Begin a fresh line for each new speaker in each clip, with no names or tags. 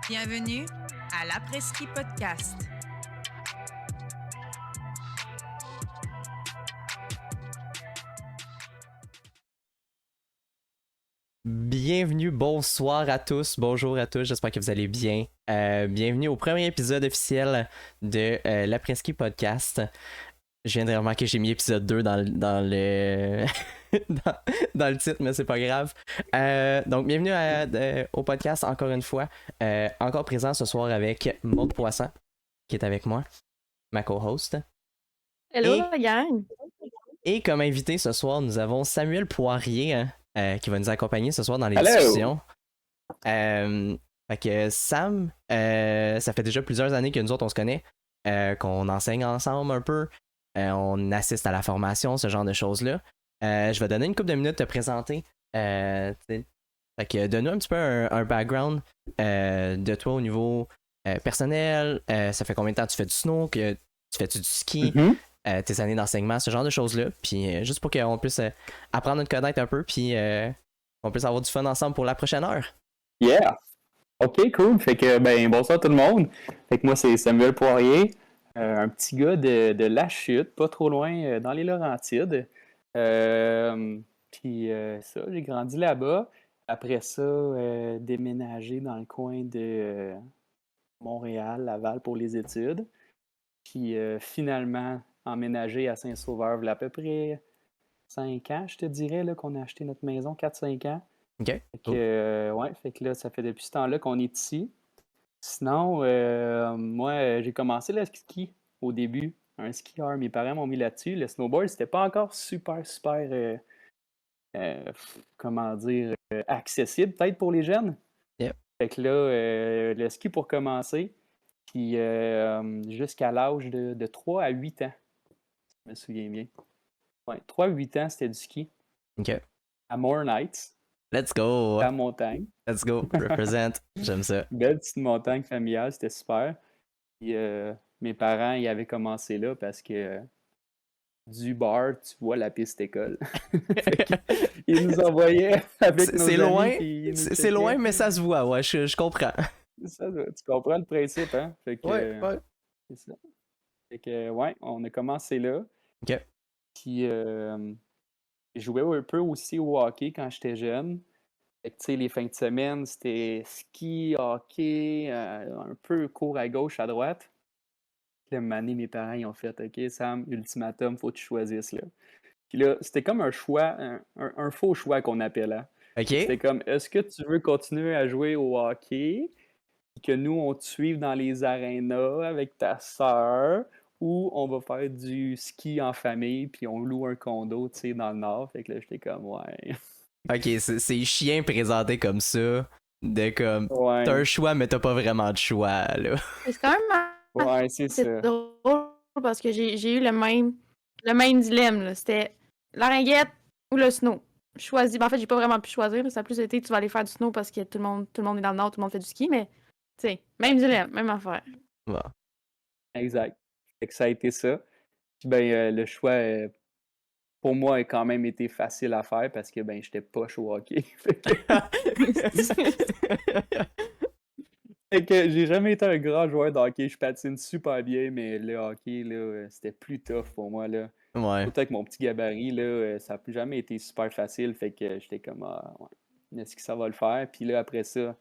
Bienvenue à l'Après-Ski Podcast.
Bienvenue, bonsoir à tous, bonjour à tous, j'espère que vous allez bien. Bienvenue au premier épisode officiel de l'Après-Ski Podcast. Je viens de remarquer que j'ai mis épisode 2 dans le dans le titre, mais c'est pas grave. Donc, bienvenue au podcast encore une fois. Encore présent ce soir avec Maud Poisson, qui est avec moi, ma co-host.
Hello
Et-
la gang!
Et comme invité ce soir, nous avons Samuel Poirier qui va nous accompagner ce soir dans les
Hello!
discussions. Fait que Sam, ça fait déjà plusieurs années que nous autres on se connaît, qu'on enseigne ensemble un peu, on assiste à la formation, ce genre de choses-là. Je vais donner une couple de minutes te présenter. Fait que donne-nous un petit peu un background de toi au niveau personnel. Ça fait combien de temps tu fais du snow, que tu fais du ski, tes années d'enseignement, ce genre de choses-là. Puis juste pour qu'on puisse apprendre à te connaître un peu, puis qu'on puisse avoir du fun ensemble pour la prochaine heure.
Yeah! Ok, cool. Fait que, bonsoir tout le monde. Fait que moi, c'est Samuel Poirier, un petit gars de La Chute, pas trop loin, dans les Laurentides. Ça, j'ai grandi là-bas. Après ça, déménagé dans le coin de Montréal, Laval pour les études. Puis finalement, emménagé à Saint-Sauveur, il y a à peu près 5 ans, je te dirais, là, qu'on a acheté notre maison, 4-5 ans.
Ok.
Fait que, fait que là, ça fait depuis ce temps-là qu'on est ici. Sinon, moi, j'ai commencé le ski au début. Un skieur, mes parents m'ont mis là-dessus. Le snowboard, c'était pas encore super, comment dire, accessible peut-être pour les jeunes.
Yep.
Fait que là, le ski pour commencer, puis jusqu'à l'âge de 3 à 8 ans, je me souviens bien. Ouais, 3 à 8 ans, c'était du ski.
Ok.
À Moore Nights,
Let's go.
à la montagne.
Let's go. Represent. J'aime ça.
Belle petite montagne familiale, c'était super. Puis, mes parents y avaient commencé là parce que du bar, tu vois la piste école. Ils nous envoyaient avec nos
C'est
amis.
loin.
Puis ils nous
C'est
checkaient.
loin, mais ça se voit. Ouais, je comprends.
Ça, tu comprends le principe, hein? Fait que,
Ouais.
c'est ça. Fait que, ouais, on a commencé là.
Ok.
Puis, je jouais un peu aussi au hockey quand j'étais jeune. Fait que, tu sais, les fins de semaine, c'était ski, hockey, un peu court à gauche, à droite. Puis là, une année, mes parents, ils ont fait « OK, Sam, ultimatum, faut que tu choisisses, là. » Puis là, c'était comme un choix, un faux choix qu'on appelait.
Ok.
C'était comme, est-ce que tu veux continuer à jouer au hockey, puis que nous, on te suive dans les arénas avec ta sœur, ou on va faire du ski en famille, puis on loue un condo, tu sais, dans le nord. Fait que là, j'étais comme, ouais.
Ok, c'est chien présenté comme ça. De comme,
Ouais,
t'as un choix, mais t'as pas vraiment de choix, là.
C'est quand même
ouais, c'est
assez
ça.
drôle parce que j'ai eu le même dilemme. Là. C'était la ringuette ou le snow. Je choisis. Ben, en fait, j'ai pas vraiment pu choisir. Là. Ça a plus été tu vas aller faire du snow parce que tout le monde est dans le nord, tout le monde fait du ski, mais tu sais, même dilemme, même affaire.
Bon.
Exact. Fait que ça a été ça. Puis le choix, pour moi, a quand même été facile à faire parce que j'étais poche au hockey. Fait que j'ai jamais été un grand joueur de hockey. Je patine super bien, mais le hockey, là, c'était plus tough pour moi, là.
Ouais.
Surtout avec mon petit gabarit, là, ça n'a plus jamais été super facile. Fait que j'étais comme, ah, ouais, est-ce que ça va le faire? Puis là, après ça,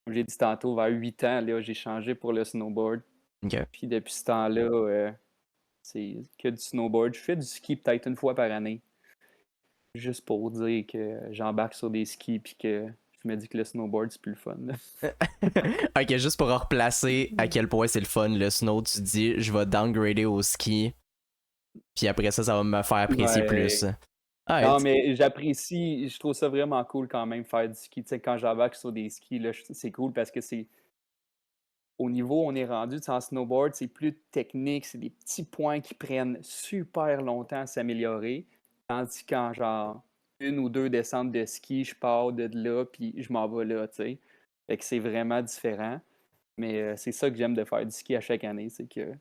comme j'ai dit tantôt, vers 8 ans, là, j'ai changé pour le snowboard.
Ok.
Puis depuis ce temps-là, c'est que du snowboard. Je fais du ski peut-être une fois par année. Juste pour dire que j'embarque sur des skis puis que je me dis que le snowboard, c'est plus le fun, là.
Ok, juste pour replacer à quel point c'est le fun, le snow, tu dis, je vais downgrader au ski. Puis après ça va me faire apprécier
Ouais.
plus. Ah,
Non, mais j'apprécie, je trouve ça vraiment cool quand même faire du ski. Tu sais, quand j'embarque sur des skis, là, c'est cool parce que c'est au niveau où on est rendu, tu sais, en snowboard, c'est plus technique, c'est des petits points qui prennent super longtemps à s'améliorer. Tandis qu'en genre une ou deux descentes de ski, je pars de là, puis je m'en vais là, tu sais. Fait que c'est vraiment différent. Mais c'est ça que j'aime de faire du ski à chaque année, c'est que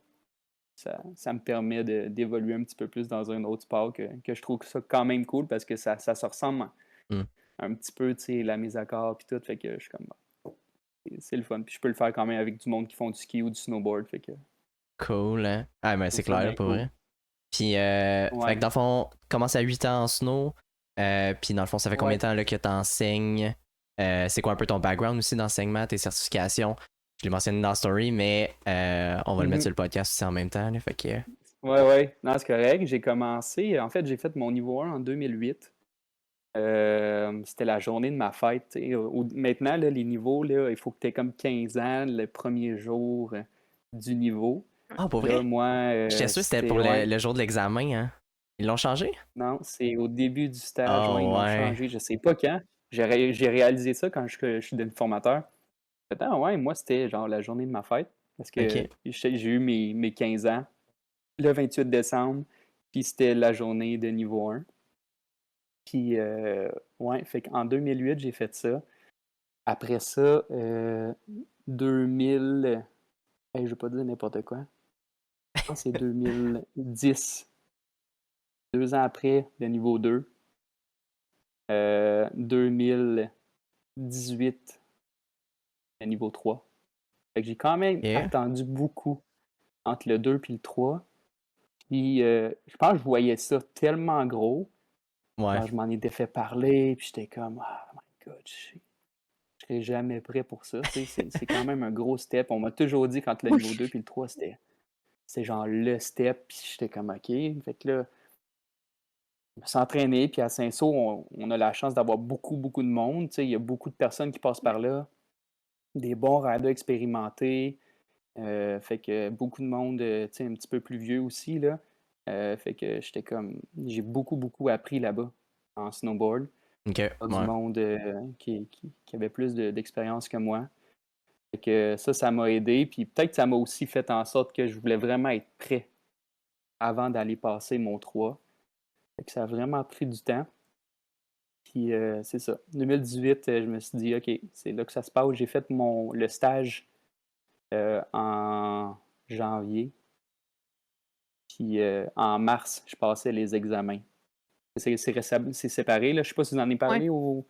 ça me permet d'évoluer un petit peu plus dans un autre sport que je trouve ça quand même cool parce que ça se ressemble
Mm.
un petit peu, tu sais, la mise à corps puis tout. Fait que je suis comme, bon, c'est le fun. Puis je peux le faire quand même avec du monde qui font du ski ou du snowboard. Fait que
Cool, hein? Ah, mais c'est
trouve ça
clair,
bien
pour
cool.
vrai. Puis, fait
Ouais.
que dans le fond, commence à 8 ans en snow. Puis, dans le fond, ça fait combien de
Ouais.
temps là, que t'enseignes? C'est quoi un peu ton background aussi d'enseignement, tes certifications? Je l'ai mentionné dans la story, mais on va le mettre
Mhm.
sur le podcast aussi en même temps. Là, fait que,
Ouais. Non, c'est correct. J'ai commencé. En fait, j'ai fait mon niveau 1 en 2008. C'était la journée de ma fête. Tu sais. Maintenant, là, les niveaux, là, il faut que tu aies comme 15 ans le premier jour du niveau.
ah, pour
Là,
vrai?
moi,
J'étais sûr que c'était pour
ouais.
le jour de l'examen, hein? Ils l'ont changé?
Non, c'est au début du stage. Ouais, ils
Oh,
l'ont
ouais.
changé. Je sais pas quand. J'ai réalisé ça quand je suis devenu formateur. Ah ouais, moi, c'était genre la journée de ma fête. Parce que
Ok.
j'ai eu mes 15 ans le 28 décembre. Puis c'était la journée de niveau 1. Puis, ouais, fait qu'en 2008, j'ai fait ça. Après ça, 2000, je vais pas dire n'importe quoi. Je pense que c'est 2010. 2 ans après, le niveau 2. 2018, le niveau 3. Fait que j'ai quand même
Yeah.
attendu beaucoup entre le 2 et le 3. Puis, je pense que je voyais ça tellement gros.
Ouais.
Genre, je m'en étais fait parler, puis j'étais comme, oh my god, je serais jamais prêt pour ça. Tu sais, c'est quand même un gros step. On m'a toujours dit qu'entre le niveau 2 et le 3, c'était genre le step, puis j'étais comme, ok. Fait que là, je me suis entraîné, puis à Saint-Saul, on a la chance d'avoir beaucoup, beaucoup de monde. Tu sais, il y a beaucoup de personnes qui passent par là, des bons riders expérimentés. Fait que beaucoup de monde, tu sais, un petit peu plus vieux aussi, là. Fait que j'étais comme, j'ai beaucoup, beaucoup appris là-bas en snowboard.
Ok.
Du
Ouais.
monde qui avait plus d'expérience que moi. Fait que ça m'a aidé. Puis peut-être que ça m'a aussi fait en sorte que je voulais vraiment être prêt avant d'aller passer mon 3. Fait que ça a vraiment pris du temps. Puis c'est ça. 2018, je me suis dit, OK, c'est là que ça se passe. J'ai fait le stage en janvier. Puis en mars, je passais les examens. C'est séparé, là. Je sais pas si vous en avez parlé ou...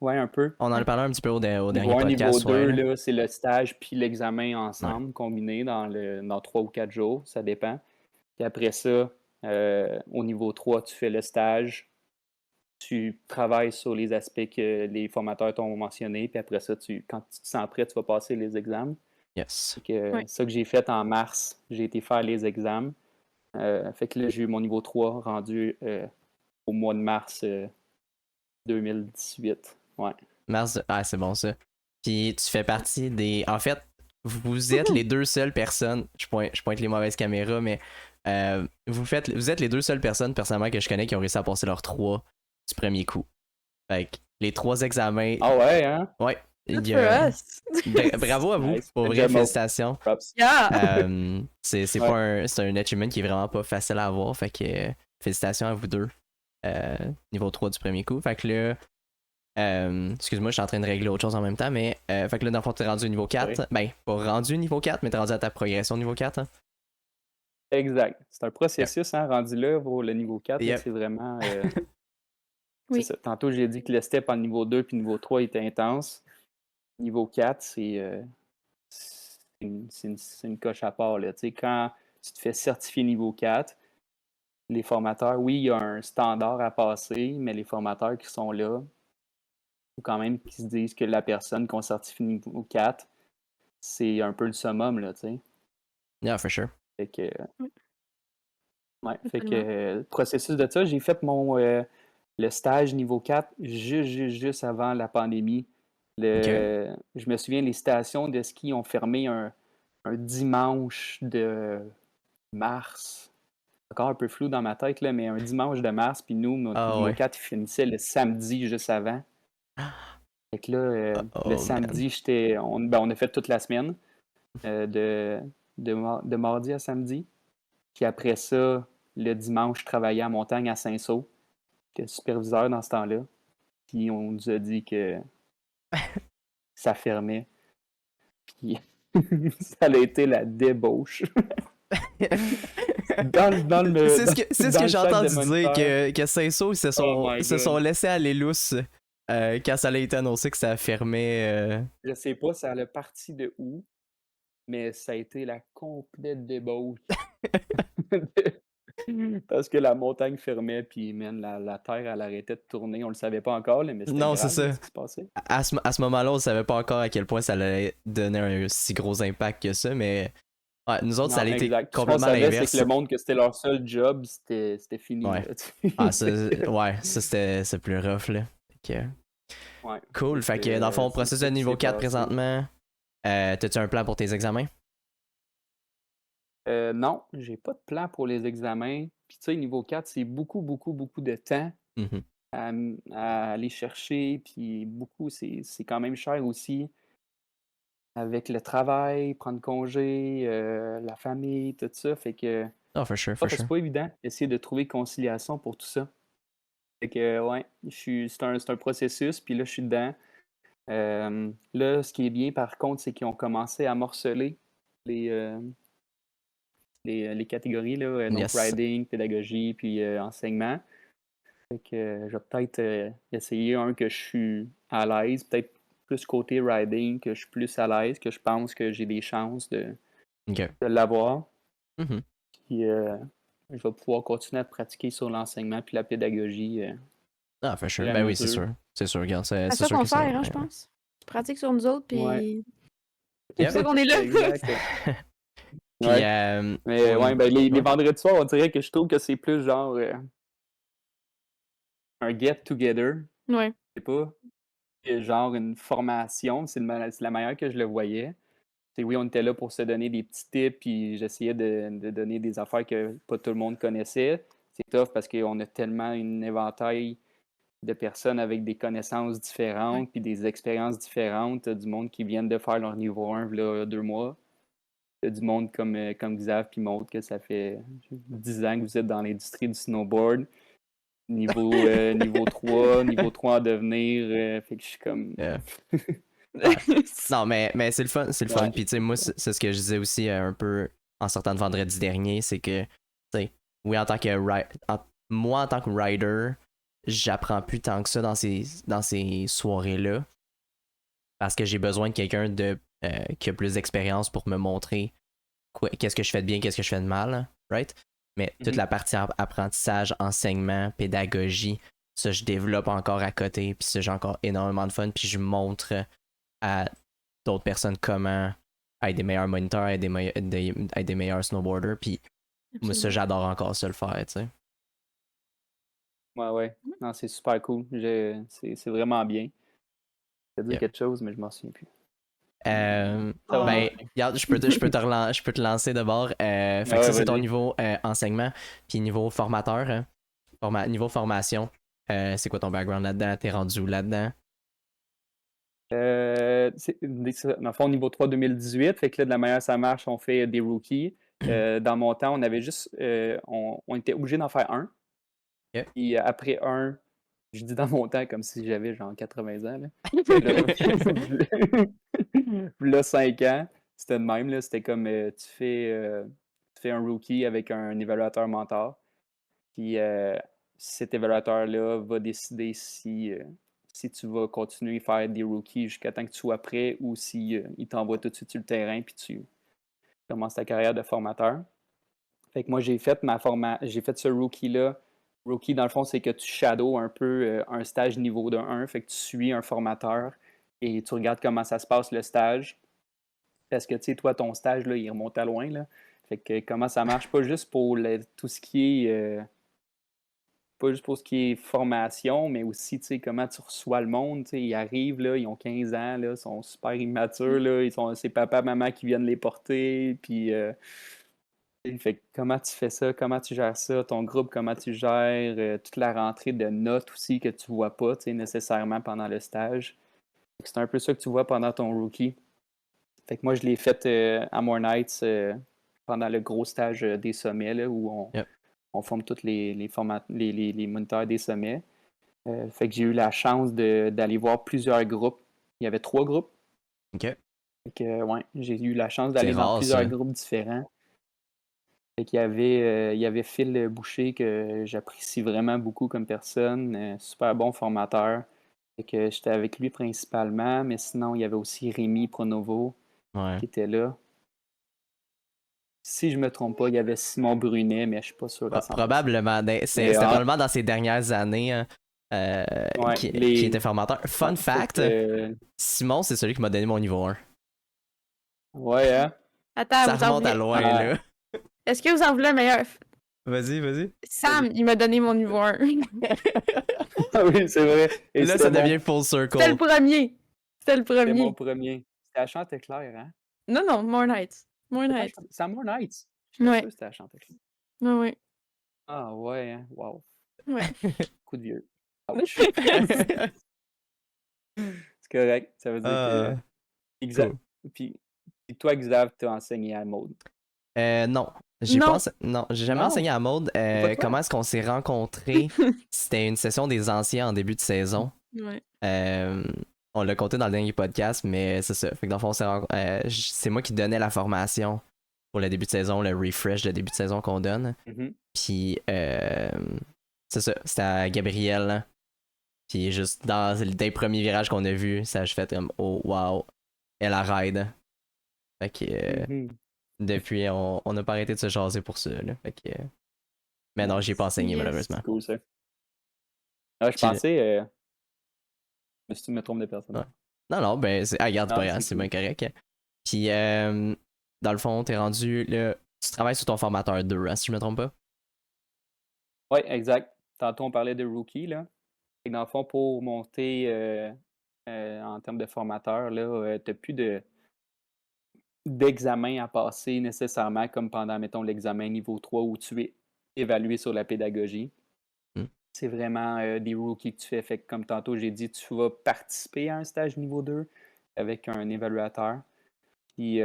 Ouais, un peu.
On en a parlé un petit peu au dernier
Niveau 1, niveau
podcast.
2,
Ouais, là.
là, c'est le stage puis l'examen ensemble, combinés dans 3 ou 4 jours, ça dépend. Puis après ça, au niveau 3, tu fais le stage, tu travailles sur les aspects que les formateurs t'ont mentionnés, puis après ça, quand tu te sens prêt, tu vas passer les examens.
Yes.
Ouais.
Ça que j'ai fait en mars, j'ai été faire les examens. Fait que là, j'ai eu mon niveau 3 rendu au mois de mars 2018. Ouais.
Mars, ah, c'est bon ça. Puis tu fais partie des. En fait, vous êtes les deux seules personnes. Je pointe les mauvaises caméras, mais vous êtes les deux seules personnes personnellement que je connais qui ont réussi à passer leurs 3 du premier coup. Fait que les 3 examens.
Ah ouais, hein?
Ouais.
Good
il y
for
a-
us.
Bravo à vous.
Nice.
Pour
Good
vrai,
job, Mo.
félicitations.
Props.
Yeah.
C'est
Ouais.
pas c'est un achievement qui est vraiment pas facile à avoir. Fait que félicitations à vous deux. Niveau 3 du premier coup. Fait que là. Excuse-moi, je suis en train de régler autre chose en même temps, mais fait que là, dans le fond, t'es rendu au niveau 4.
Oui.
Ben, pas rendu niveau 4, mais t'es rendu à ta progression niveau 4. Hein?
Exact. C'est un processus, hein, rendu là pour le niveau 4. Là,
Yep.
c'est vraiment.
Oui.
C'est ça. Tantôt, j'ai dit que le step en niveau 2 puis niveau 3 était intense. Niveau 4, c'est une coche à part. Là. Tu sais, quand tu te fais certifier niveau 4, les formateurs, oui, il y a un standard à passer, mais les formateurs qui sont là, il faut quand même qu'ils se disent que la personne qu'on certifie niveau 4, c'est un peu le summum, là, tu sais.
Yeah, for sure.
Fait que,
Oui.
ouais, fait que
Absolument.
le processus de ça, j'ai fait le stage niveau 4 juste avant la pandémie. Je me souviens, les stations de ski ont fermé un dimanche de mars. Encore un peu flou dans ma tête, là, mais un dimanche de mars, puis nous, notre
Ah
niveau
ouais.
4 finissait le samedi juste avant. Fait que là,
Oh,
le
man.
samedi, on a fait toute la semaine, de mardi à samedi. Puis après ça, le dimanche, je travaillais à Montagne à Saint-Saul. J'étais superviseur dans ce temps-là. Puis on nous a dit que ça fermait. Puis ça a été la débauche. dans le
C'est ce que
dans
j'ai
le sac de
entendu dire
moniteur.
que Saint-Saul se
Oh my
sont
God.
laissés aller lousse quand ça a été annoncé que ça fermait.
Je sais pas ça a parti de où, mais ça a été la complète débauche. Parce que la montagne fermait, puis man, la Terre, elle arrêtait de tourner. On le savait pas encore, là, mais c'était
Non, c'est
grave là,
ça.
ce qui se passait.
À ce moment-là, on savait pas encore à quel point ça allait donner un si gros impact que ça, mais ouais, nous autres, ça
Non,
a été
exact. Tout ce qu'on
complètement
savait, c'est
l'inverse.
que le monde, que c'était leur seul job, c'était fini.
Ouais.
Là, tu sais.
Ah, ça c'est plus rough, là. Fait que,
Ouais,
cool. Fait que, dans le fond,
c'est
processus
ça
de
qui
niveau
s'est
4
passé.
présentement. T'as-tu un plan pour tes examens?
Non, j'ai pas de plan pour les examens. Puis tu sais, niveau 4, c'est beaucoup, beaucoup, beaucoup de temps
Mhm.
à aller chercher. Puis beaucoup, c'est quand même cher aussi. Avec le travail, prendre congé, la famille, tout ça. Fait que
Oh, for sure,
ah,
for
c'est
sure.
pas évident d'essayer de trouver conciliation pour tout ça. Fait que ouais, c'est un processus, puis là, je suis dedans. Là, ce qui est bien par contre, c'est qu'ils ont commencé à morceler les, euh, les catégories, là, donc
Yes.
riding, pédagogie, puis enseignement. Fait que je vais peut-être essayer un que je suis à l'aise, peut-être plus côté riding, que je suis plus à l'aise, que je pense que j'ai des chances
Ok.
de l'avoir.
Mhm.
Puis je vais pouvoir continuer à pratiquer sur l'enseignement puis la pédagogie
Ah, for sure.
à
Ben oui, c'est
mesure.
sûr. C'est sûr, regarde.
C'est
C'est
ça
sûr
qu'on
que ça va
sert,
être
hein, je
bien.
pense. Tu pratiques sur nous autres,
Ouais.
puis
Yep.
c'est pour ça qu'on est là.
Exact.
Puis,
Ouais. Mais
au
ouais, ben, les
ouais.
vendredis soirs, on dirait que je trouve que c'est plus genre un get-together,
Ouais.
je sais pas, que genre une formation. C'est la manière que je le voyais. C'est oui, on était là pour se donner des petits tips, puis j'essayais de donner des affaires que pas tout le monde connaissait. C'est tough parce qu'on a tellement une éventail de personnes avec des connaissances différentes, puis des expériences différentes. T'as du monde qui viennent de faire leur niveau 1 là, 2 mois. T'as du monde comme Xav puis Maud, que ça fait 10 ans que vous êtes dans l'industrie du snowboard. Niveau 3, niveau 3 en devenir. Fait que je suis comme.
Yeah. Ouais. Non, mais c'est le fun. C'est le fun.
Ouais.
Puis, tu sais, moi, c'est ce que je disais aussi un peu en sortant de vendredi dernier, c'est que, tu sais, oui, moi, en tant que rider, j'apprends plus tant que ça dans ces soirées-là. Parce que j'ai besoin de quelqu'un qui a plus d'expérience pour me montrer qu'est-ce que je fais de bien, qu'est-ce que je fais de mal, right? Mais toute la partie apprentissage, enseignement, pédagogie, ça, je développe encore à côté, puis ça, j'ai encore énormément de fun, puis je montre à d'autres personnes comment être des meilleurs moniteurs, être des meilleurs snowboarders, puis moi, ça, j'adore encore ça le faire, tu sais.
Ouais. Non, c'est super cool. C'est vraiment bien. Je vais dire
Yeah.
quelque chose, mais je m'en souviens plus.
Ben,
Ouais.
regarde, je peux te lancer de bord. Fait que
Ouais,
ça, c'est ton
vas-y.
niveau enseignement. Puis niveau formateur, hein. Niveau formation, c'est quoi ton background là-dedans? T'es rendu où là-dedans?
Dans le fond, niveau 3 2018, fait que là, de la manière ça marche, on fait des rookies. Dans mon temps, on avait juste. On était obligé d'en faire un.
Ok.
Puis après un, je dis dans mon temps comme si j'avais genre 80 ans. Là. Là, 5 ans, c'était de même. Là, c'était comme tu fais un rookie avec un évaluateur mentor. Puis cet évaluateur-là va décider si tu vas continuer à faire des rookies jusqu'à temps que tu sois prêt ou si il t'envoie tout de suite sur le terrain puis tu commences ta carrière de formateur. Fait que moi, j'ai fait ce rookie-là. Rookie, dans le fond, c'est que tu shadow un peu un stage niveau de 1. Fait que tu suis un formateur et tu regardes comment ça se passe le stage. Parce que, tu sais, toi, ton stage, là, il remonte à loin, là. Fait que comment ça marche, pas juste pour tout ce qui est pas juste pour ce qui est formation, mais aussi, tu sais, comment tu reçois le monde, tu sais, ils arrivent, là, ils ont 15 ans, là, ils sont super immatures, là, c'est papa, maman qui viennent les porter, puis, fait que comment tu fais ça, comment tu gères ça, ton groupe, comment tu gères, toute la rentrée de notes aussi que tu vois pas, tu sais, nécessairement pendant le stage. C'est un peu ça que tu vois pendant ton rookie. Fait que moi, je l'ai fait à More Nights pendant le gros stage des sommets, là, où
Yep.
on forme tous les moniteurs des sommets. Fait que j'ai eu la chance d'aller voir plusieurs groupes. Il y avait 3 groupes.
Ok.
Fait que, ouais, j'ai eu la chance d'aller
C'est
dans
rare,
plusieurs
ça.
groupes différents. Fait qu'il y avait Phil Boucher que j'apprécie vraiment beaucoup comme personne. Super bon formateur. Fait que j'étais avec lui principalement, mais sinon, il y avait aussi Rémi Pronovo
Ouais.
qui était là. Si je me trompe pas, il y avait Simon Brunet, mais je suis pas sûr à 100%.
Probablement. C'était probablement dans ces dernières années hein,
Ouais,
qui était formateur. Fun
ouais,
fact, Simon, c'est celui qui m'a donné mon niveau 1.
Ouais, hein?
Attends,
Ça
vous en
remonte à
voulez...
loin,
Ah.
là.
Est-ce que vous en voulez un meilleur?
Vas-y.
Sam, il m'a donné mon niveau 1.
Ah oui, c'est vrai. Et
Là,
c'était
ça
mon-
devient full circle.
C'était le premier. C'était le
C'était mon
premier.
premier. C'était à Chanteclair, hein?
Non, More Nights. More Nights.
C'est à More Nights. Je suis
Ouais.
sûr que c'était à Chanteclair.
Ouais.
Ah ouais, hein? Wow.
Ouais.
Coup de vieux. Ouch. C'est correct. Ça veut dire que... Exact. Puis toi, Xav, t'as enseigné à Maude.
Non. J'ai
Non.
pas non, j'ai jamais
Non.
enseigné à Maude.
pas toi?
Comment est-ce qu'on s'est rencontrés? C'était une session des anciens en début de saison.
Ouais.
On l'a compté dans le dernier podcast, mais c'est ça. Fait que dans le fond, c'est moi qui donnais la formation pour le début de saison, le refresh de début de saison qu'on donne.
Mhm.
Puis c'est ça, c'était à Gabriel. Hein. Puis juste dans les premiers virages qu'on a vus, ça j'ai fait comme oh wow, elle a ride. Fait que
Mhm.
depuis, on n'a pas arrêté de se jaser pour ça. Là. Fait que, mais non, j'ai pas enseigné
Yes.
malheureusement.
C'est cool, ça. Ah, je
Puis-
pensais... Mais si tu me trompes de personne.
Ouais. Non, ben, regarde,
Ah,
pas grave,
c'est
c'est
cool.
bien correct. Puis, dans le fond, t'es rendu, là, tu travailles sur ton formateur 2, hein, si je me trompe pas.
Oui, exact. Tantôt, on parlait de rookie, là. Et dans le fond, pour monter en termes de formateur, là, t'as plus d'examen à passer nécessairement comme pendant, mettons, l'examen niveau 3 où tu es évalué sur la pédagogie.
Mm.
C'est vraiment des rookies que tu fais. Fait que comme tantôt, j'ai dit, tu vas participer à un stage niveau 2 avec un évaluateur. Puis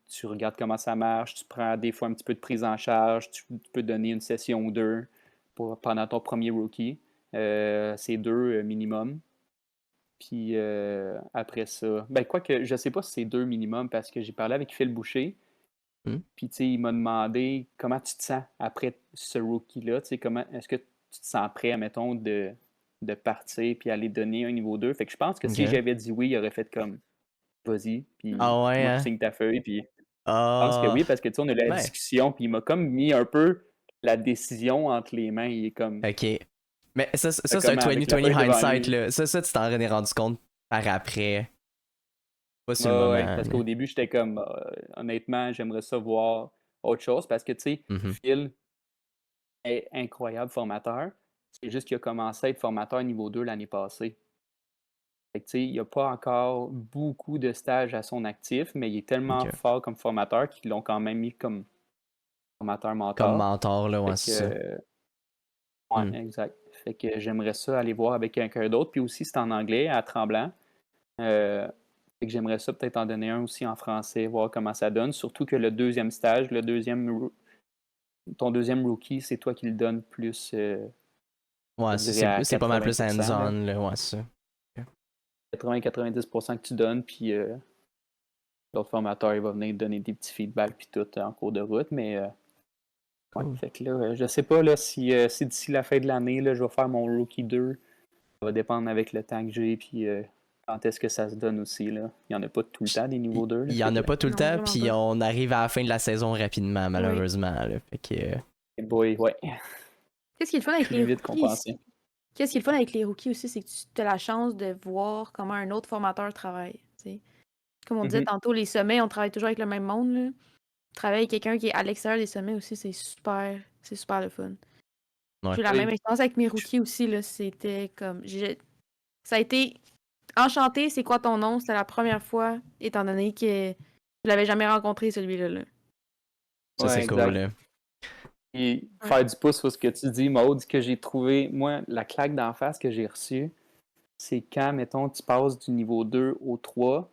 tu regardes comment ça marche, tu prends des fois un petit peu de prise en charge, tu peux donner une session ou deux pendant ton premier rookie. C'est 2 minimum. Puis après ça, ben quoique, je sais pas si c'est 2 minimum parce que j'ai parlé avec Phil Boucher. Puis tu sais, il m'a demandé comment tu te sens après ce rookie-là. Tu sais, est-ce que tu te sens prêt, mettons, de partir puis aller donner un niveau 2. Fait que je pense que si
Ok.
j'avais dit oui, il aurait fait comme vas-y, puis
Ah ouais,
moi,
hein?
je signe ta feuille, puis je
Ah.
pense que oui, parce que tu sais, on a eu la
Ben.
discussion, puis il m'a comme mis un peu la décision entre les mains. Il est comme.
Ok. Mais ça c'est
comme
un
avec la
2020
feuille devant
hindsight,
lui.
là. Ça, tu t'en es rendu compte par après. Pas sur le
Ouais,
moment.
ouais, parce
là.
qu'au début, j'étais comme, honnêtement, j'aimerais ça voir autre chose, parce que, tu sais,
Mhm.
Phil est incroyable formateur. C'est juste qu'il a commencé à être formateur niveau 2 l'année passée. Fait que, tu sais, il n'y a pas encore beaucoup de stages à son actif, mais il est tellement
Ok.
fort comme formateur qu'ils l'ont quand même mis comme formateur mentor.
Comme mentor, là, ouais,
Fait
c'est ça.
que, ouais,
Mm.
exact. Fait que j'aimerais ça aller voir avec quelqu'un d'autre. Puis aussi, c'est en anglais, à Tremblant. Fait que j'aimerais ça peut-être en donner un aussi en français, voir comment ça donne. Surtout que le deuxième stage, ton deuxième rookie, c'est toi qui le donnes plus,
Ouais,
je dirais à
c'est pas mal plus
80%, là.
hands-on, là, ouais, c'est ça.
80-90% que tu donnes, puis l'autre formateur, il va venir te donner des petits feedbacks puis tout en cours de route, mais ouais,
Cool.
fait que là, je sais pas là, si d'ici la fin de l'année, là, je vais faire mon rookie 2. Ça va dépendre avec le temps que j'ai, puis quand est-ce que ça se donne aussi, là. Il n'y en a pas tout le temps des niveaux 2.
Il y en a pas tout le
Non,
temps,
vraiment
puis
pas.
on arrive à la fin de la saison rapidement, malheureusement. Là. Fait que,
Boy, ouais,
Qu'est-ce qui est le fun avec
plus
les
vite qu'on
rookies?
pensait.
Qu'est-ce qui est le fun avec les rookies aussi, c'est que tu as la chance de voir comment un autre formateur travaille. T'sais. Comme on disait
Mhm.
tantôt, les sommets, on travaille toujours avec le même monde. Là. Travailler avec quelqu'un qui est à l'extérieur des sommets aussi, c'est super le fun.
Ouais.
J'ai la
Oui.
même expérience avec mes rookies aussi. Là. C'était comme. Ça a été enchanté, c'est quoi ton nom? C'était la première fois, étant donné que je l'avais jamais rencontré celui-là. Là.
ça,
Ouais,
c'est
exact.
cool. Là.
Et
Ouais.
faire du pouce sur ce que tu dis, Maud, ce que j'ai trouvé, moi, la claque d'en face que j'ai reçue, c'est quand, mettons, tu passes du niveau 2 au 3,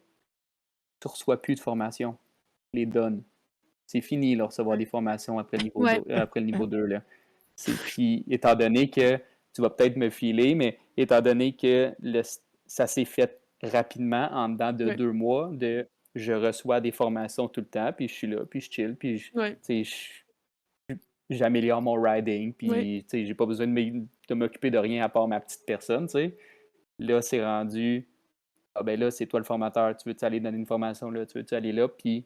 tu ne reçois plus de formation. Tu les donnes. C'est fini, là, recevoir des formations après le niveau
Ouais.
2. Après le niveau 2 là. Puis, étant donné que tu vas peut-être me filer, mais étant donné que ça s'est fait rapidement, en dedans de
Ouais.
2 mois, je reçois des formations tout le temps, puis je suis là, puis je chill, puis
Ouais.
j'améliore mon riding, puis
Ouais.
j'ai pas besoin de m'occuper de rien à part ma petite personne, tu sais. Là, c'est rendu, ah ben là, c'est toi le formateur, tu veux-tu aller donner une formation là, tu veux-tu aller là, puis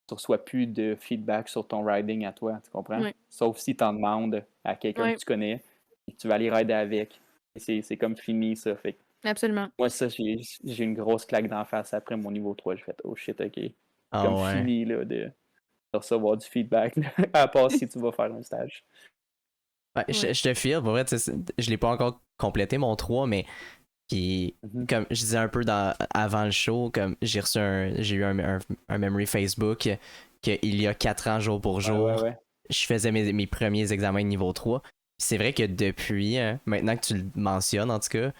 tu reçois plus de feedback sur ton riding à toi, tu comprends?
Ouais.
Sauf si tu en demandes à quelqu'un
Ouais.
que tu connais et que tu vas aller rider avec. Et c'est comme fini, ça. Fait que
Absolument.
moi, ça, j'ai une grosse claque d'en face après mon niveau 3. J'ai fait, oh shit, ok.
Ah
Comme
ouais.
fini là, de recevoir du feedback, là, à part si tu vas faire un stage.
Ouais,
Ouais.
je te file, pour vrai, tu sais, je l'ai pas encore complété mon 3, mais puis
Mhm.
comme je disais un peu avant le show, comme j'ai eu un memory Facebook qu'il y a 4 ans jour pour jour,
Ouais.
je faisais mes premiers examens de niveau 3. Puis c'est vrai que depuis, maintenant que tu le mentionnes en tout cas,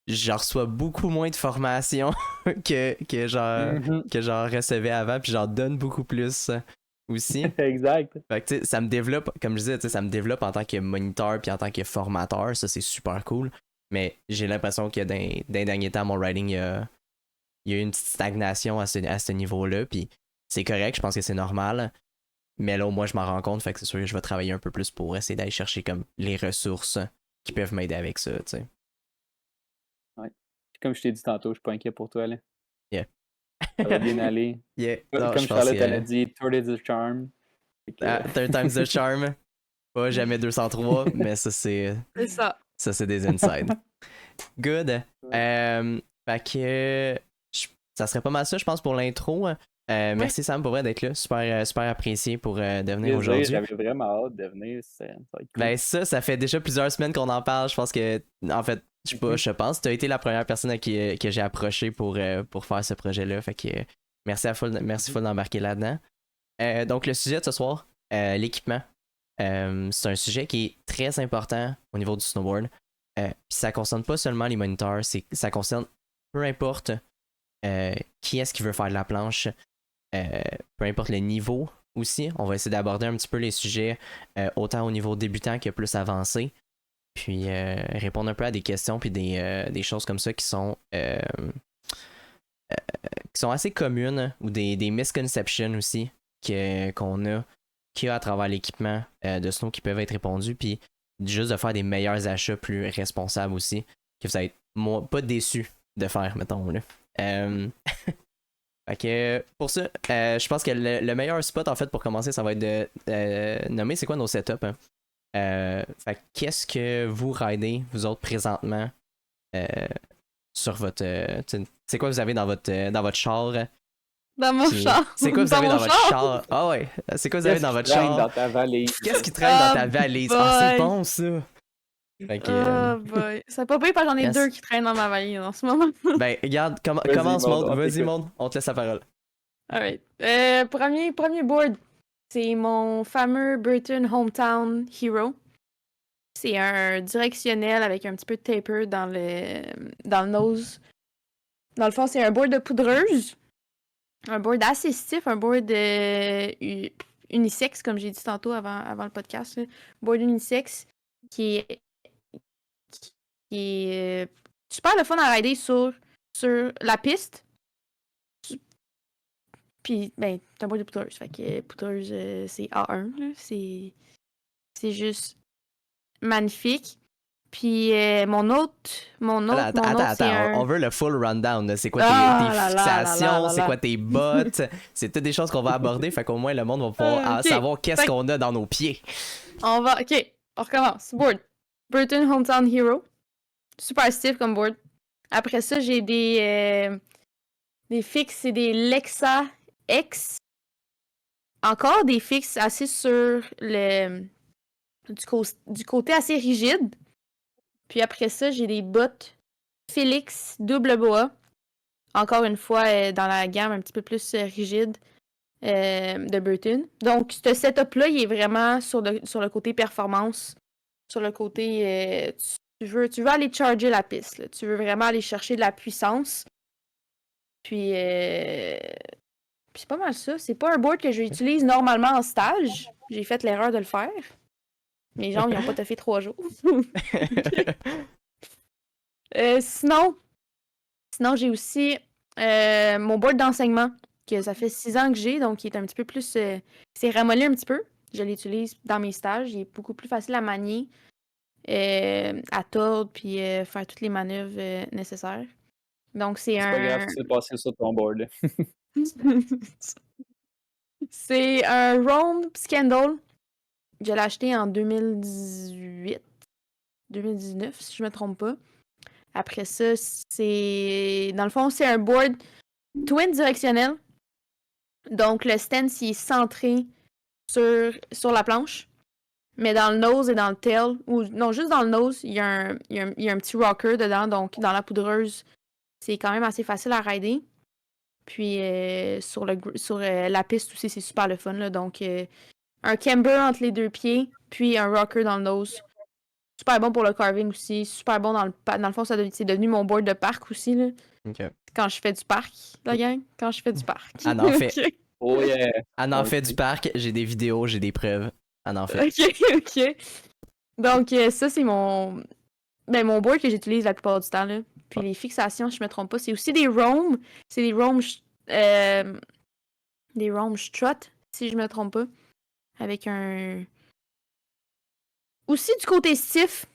je reçois beaucoup moins de formations que
Mhm.
j'en recevais avant, puis j'en donne beaucoup plus aussi.
Exact.
Fait que, tu sais, ça me développe, comme je disais, tu sais, ça me développe en tant que moniteur puis en tant que formateur, ça c'est super cool. Mais j'ai l'impression que d'un dernier temps, mon writing, il y a eu une petite stagnation à ce niveau-là, puis c'est correct, je pense que c'est normal. Mais là, au moins, je m'en rends compte, fait que c'est sûr que je vais travailler un peu plus pour essayer d'aller chercher comme les ressources qui peuvent m'aider avec ça, tu sais.
Ouais. Puis comme je t'ai dit tantôt, je suis pas inquiet pour toi, là.
Yeah.
Ça va bien aller.
Yeah. Non,
Comme
je pense
Charlotte, elle a
que
dit, third is the charm. Fait que-
third time's the charm. Pas jamais 203, mais ça
C'est ça.
c'est des insides. Good. Fait que ça serait pas mal ça, je pense, pour l'intro. Merci Sam pour vrai d'être là. Super apprécié pour de venir
Plaisir,
aujourd'hui.
j'avais vraiment hâte de venir. Ça va être cool.
Ben ça fait déjà plusieurs semaines qu'on en parle. Je pense que, en fait, je pense que tu as été la première personne que j'ai approché pour faire ce projet-là. Fait que merci full d'embarquer là-dedans. Donc le sujet de ce soir, l'équipement. C'est un sujet qui est très important au niveau du snowboard. Puis ça concerne pas seulement les moniteurs, ça concerne peu importe qui est-ce qui veut faire de la planche, peu importe le niveau aussi. On va essayer d'aborder un petit peu les sujets autant au niveau débutant que plus avancé. Puis répondre un peu à des questions puis des choses comme ça qui sont assez communes ou des misconceptions aussi qu'on a qu'il y a à travers l'équipement de snow qui peuvent être répondus, puis juste de faire des meilleurs achats plus responsables aussi, que vous allez être pas déçus de faire, mettons. Là. Fait que pour ça, je pense que le meilleur spot en fait pour commencer, ça va être de nommer c'est quoi nos setups. Hein? Fait que qu'est-ce que vous ridez, vous autres, présentement sur votre. C'est quoi vous avez dans votre char?
Dans mon
Puis,
char.
c'est quoi vous avez
mon
dans votre char? Ah ouais, c'est quoi vous avez dans votre
Qu'est-ce qui traîne
char?
dans ta valise?
Qu'est-ce qui traîne dans ta
Oh
valise? Ah, c'est
boy.
bon ça! Fait que,
Oh boy. Ça pas pire parce que j'en ai
yes.
2 qui traînent dans ma valise en ce moment.
ben, regarde,
Vas-y,
commence,
Maud,
Maud.
on
Vas-y,
t'écoute.
Maud, on te laisse la parole.
Alright. Premier board, c'est mon fameux Burton Hometown Hero. C'est un directionnel avec un petit peu de taper dans le nose. Dans le fond, c'est un board de poudreuse. Un board assez stiff, un board unisexe, comme j'ai dit tantôt avant le podcast. Là. Board unisexe qui est super le fun à rider sur la piste. Puis, ben, c'est un board de poudreuse. Fait que poudreuse, c'est A1. Là. C'est juste magnifique. Puis mon autre,
Attends,
c'est un...
on veut le full rundown. Là. C'est quoi
Ah,
tes
là, là, là, là,
fixations?
là,
C'est
là.
quoi tes bottes? C'est toutes des choses qu'on va aborder, fait qu'au moins le monde va pouvoir
Ok.
savoir qu'est-ce
Fait-
qu'on a dans nos pieds.
Ok, on recommence. Board. Burton Hometown Hero. Super stiff comme board. Après ça, j'ai des fixes, c'est des Lexa X. Encore des fixes assez sur du côté assez rigide. Puis après ça, j'ai des bottes Felix double boa. Encore une fois, dans la gamme un petit peu plus rigide de Burton. Donc, ce setup-là, il est vraiment sur le côté performance. Sur le côté, tu veux aller charger la piste. Là. Tu veux vraiment aller chercher de la puissance. Puis c'est pas mal ça. C'est pas un board que j'utilise normalement en stage. J'ai fait l'erreur de le faire. Mes jambes, ils ont pas taffé 3 jours. Sinon, j'ai aussi mon board d'enseignement, que ça fait 6 ans que j'ai, donc il est un petit peu plus... c'est ramolli un petit peu. Je l'utilise dans mes stages. Il est beaucoup plus facile à manier. à tordre puis faire toutes les manœuvres nécessaires. Donc, c'est
C'est pas grave
un...
si c'est passé sur ton board. Là.
c'est un Rome Scandal. Je l'ai acheté en 2018, 2019, si je me trompe pas. Après ça, c'est... Dans le fond, c'est un board twin directionnel. Donc, le stance, il est centré sur la planche. Mais dans le nose et dans le tail, ou non, juste dans le nose, il y a un petit rocker dedans. Donc, dans la poudreuse, c'est quand même assez facile à rider. Puis, sur la piste aussi, c'est super le fun. Là. Donc, un camber entre les deux pieds, puis un rocker dans le nose. Super bon pour le carving aussi. Super bon dans le fond, c'est devenu mon board de parc aussi. Là.
Ok.
Quand je fais du parc, la gang. Quand je fais du parc.
Ah, en fait.
Ok.
Oh yeah!
Anne en
Ok.
fait du parc, j'ai des vidéos, j'ai des preuves. Anne en fait.
Ok. Donc, ça, c'est mon board que j'utilise la plupart du temps. Là. Puis les fixations, je me trompe pas, c'est aussi des roams. C'est des roams strut, si je me trompe pas. Avec un... Aussi du côté stiff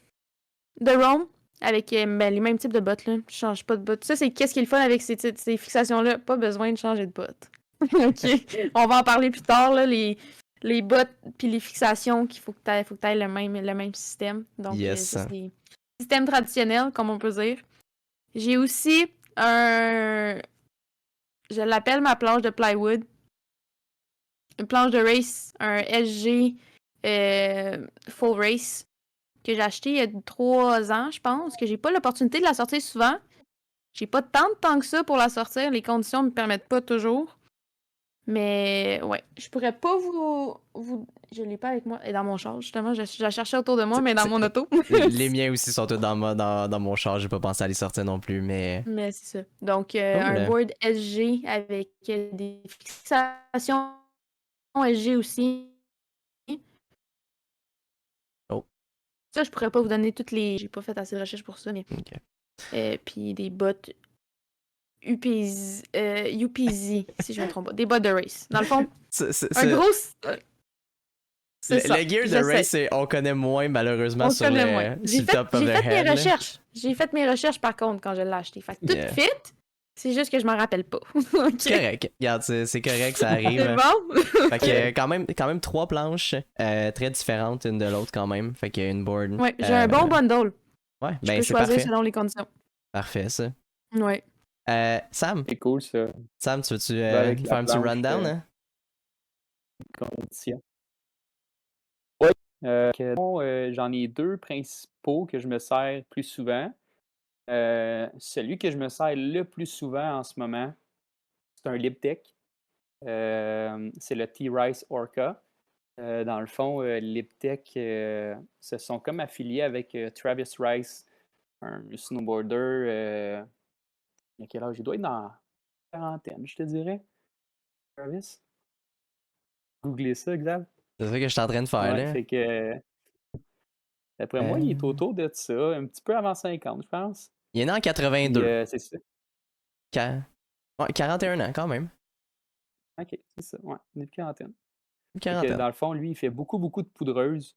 de roam, avec les mêmes types de bottes. Là. Je change pas de bottes. Ça, c'est qu'est-ce qui est le fun avec ces fixations-là. Pas besoin de changer de bottes. Ok. On va en parler plus tard, là, les bottes puis les fixations qu'il faut que tu aies le même système. Donc,
Yes.
ça, c'est système traditionnel, comme on peut dire. J'ai aussi je l'appelle ma planche de plywood. Une planche de race, un SG Full Race que j'ai acheté il y a 3 ans, je pense, que j'ai pas l'opportunité de la sortir souvent. J'ai pas tant de temps que ça pour la sortir. Les conditions me permettent pas toujours. Mais ouais, je pourrais pas vous... Je l'ai pas avec moi. Et dans mon char, justement. Je la cherchais autour de moi, mais dans mon auto.
Les miens aussi sont tous dans mon char, j'ai pas pensé à les sortir non plus, mais.
Mais c'est ça. Donc,
Cool.
un board SG avec des fixations SG aussi.
Oh.
Ça, je pourrais pas vous donner toutes les... J'ai pas fait assez de recherche pour ça, mais...
Ok.
Puis des bottes UPZ, si je me trompe pas. Des bottes de race. Dans le fond, un gros... C'est ça.
Le gear de race, on connaît moins malheureusement
On
sur
connaît
le,
moins.
sur le top of the
J'ai fait
head.
mes recherches. J'ai fait mes recherches par contre quand je l'ai acheté. Fait que tout
Yeah.
fit, c'est juste que je m'en rappelle pas. Ok.
C'est correct. Regarde, c'est correct, ça arrive.
C'est bon?
Fait que quand même 3 planches très différentes une de l'autre quand même. Fait qu'il y a une board.
Ouais, j'ai un bon bundle.
Ouais,
Je
ben
peux
c'est
choisir
parfait.
selon les conditions.
Parfait ça.
Ouais.
Sam,
C'est cool ça.
tu veux-tu
avec la
faire un petit
planche,
rundown? Hein?
Condition. Oui. J'en ai 2 principaux que je me sers plus souvent. Celui que je me sers le plus souvent en ce moment, c'est un Liptech. C'est le T-Rice Orca. Dans le fond, Liptech se sont comme affiliés avec Travis Rice, un snowboarder. Il a quel âge? Il doit être dans la quarantaine, je te dirais. Travis? Googlez ça, Xav.
C'est ça que je suis en train de faire
Ouais,
là.
fait que, d'après moi, il est autour de ça, un petit peu avant 50, je pense.
Il est né en
Puis,
82.
c'est ça.
Ouais, 41 ans quand même.
Ok, c'est ça. Ouais, il est de quarantaine. Fait que,
40 ans.
dans le fond, lui, il fait beaucoup de poudreuse.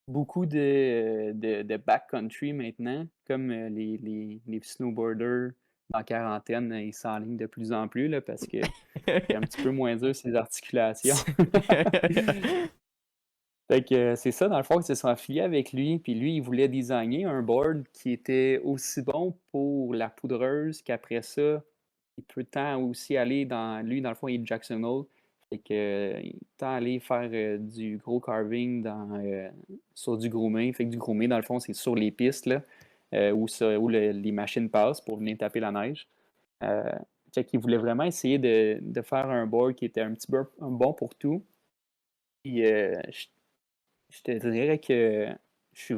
Beaucoup de backcountry maintenant. Comme les snowboarders en quarantaine, ils s'enlignent de plus en plus là, parce que c'est un petit peu moins dur ses articulations. Fait que c'est ça, dans le fond, qu'ils se sont affiliés avec lui. Puis lui, il voulait designer un board qui était aussi bon pour la poudreuse qu'après ça, il peut tant aussi aller dans... Lui, dans le fond, il est de Jackson Hole. Fait que il tend aller faire du gros carving sur du grooming. Fait que du grooming, dans le fond, c'est sur les pistes là, où les machines passent pour venir taper la neige. Fait qu'il voulait vraiment essayer de faire un board qui était un petit peu bon pour tout. Puis je te dirais que j'ai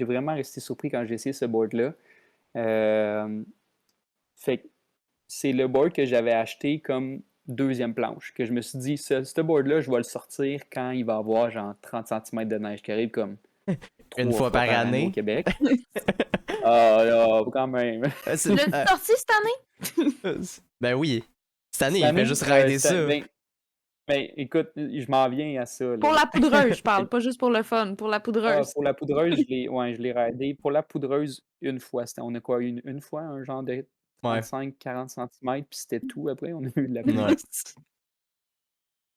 vraiment resté surpris quand j'ai essayé ce board-là. Fait que c'est le board que j'avais acheté comme deuxième planche, que je me suis dit, ce board-là, je vais le sortir quand il va avoir genre 30 cm de neige qui arrive comme
Une
3
fois par année
au Québec. Ah là, quand même.
L'as-tu sorti cette année?
Ben oui. Cette année,
Cette
il fait
année,
juste rider ça.
ben, Ben, écoute, je m'en viens à ça,
Pour
là.
la poudreuse, je parle, pas juste pour le fun, pour la poudreuse.
Pour la poudreuse, je l'ai ridé. Pour la poudreuse, une fois. On a quoi, une fois, un genre de
Ouais.
35-40 centimètres, puis c'était tout après. On a eu de la
Ouais.
piste.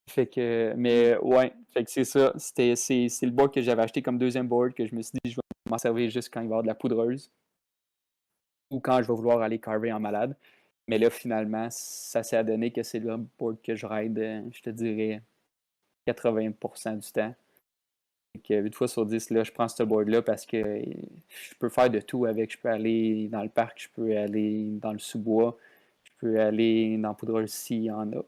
Fait que, mais ouais, fait que c'est ça. C'est le board que j'avais acheté comme deuxième board que je me suis dit, je vais m'en servir juste quand il va y avoir de la poudreuse ou quand je vais vouloir aller carver en malade. Mais là, finalement, ça s'est adonné que c'est le board que je ride, je te dirais, 80% du temps. Fait que 8 fois sur 10, là, je prends ce board-là parce que je peux faire de tout avec. Je peux aller dans le parc, je peux aller dans le sous-bois, je peux aller dans la poudreuse s'il y en a.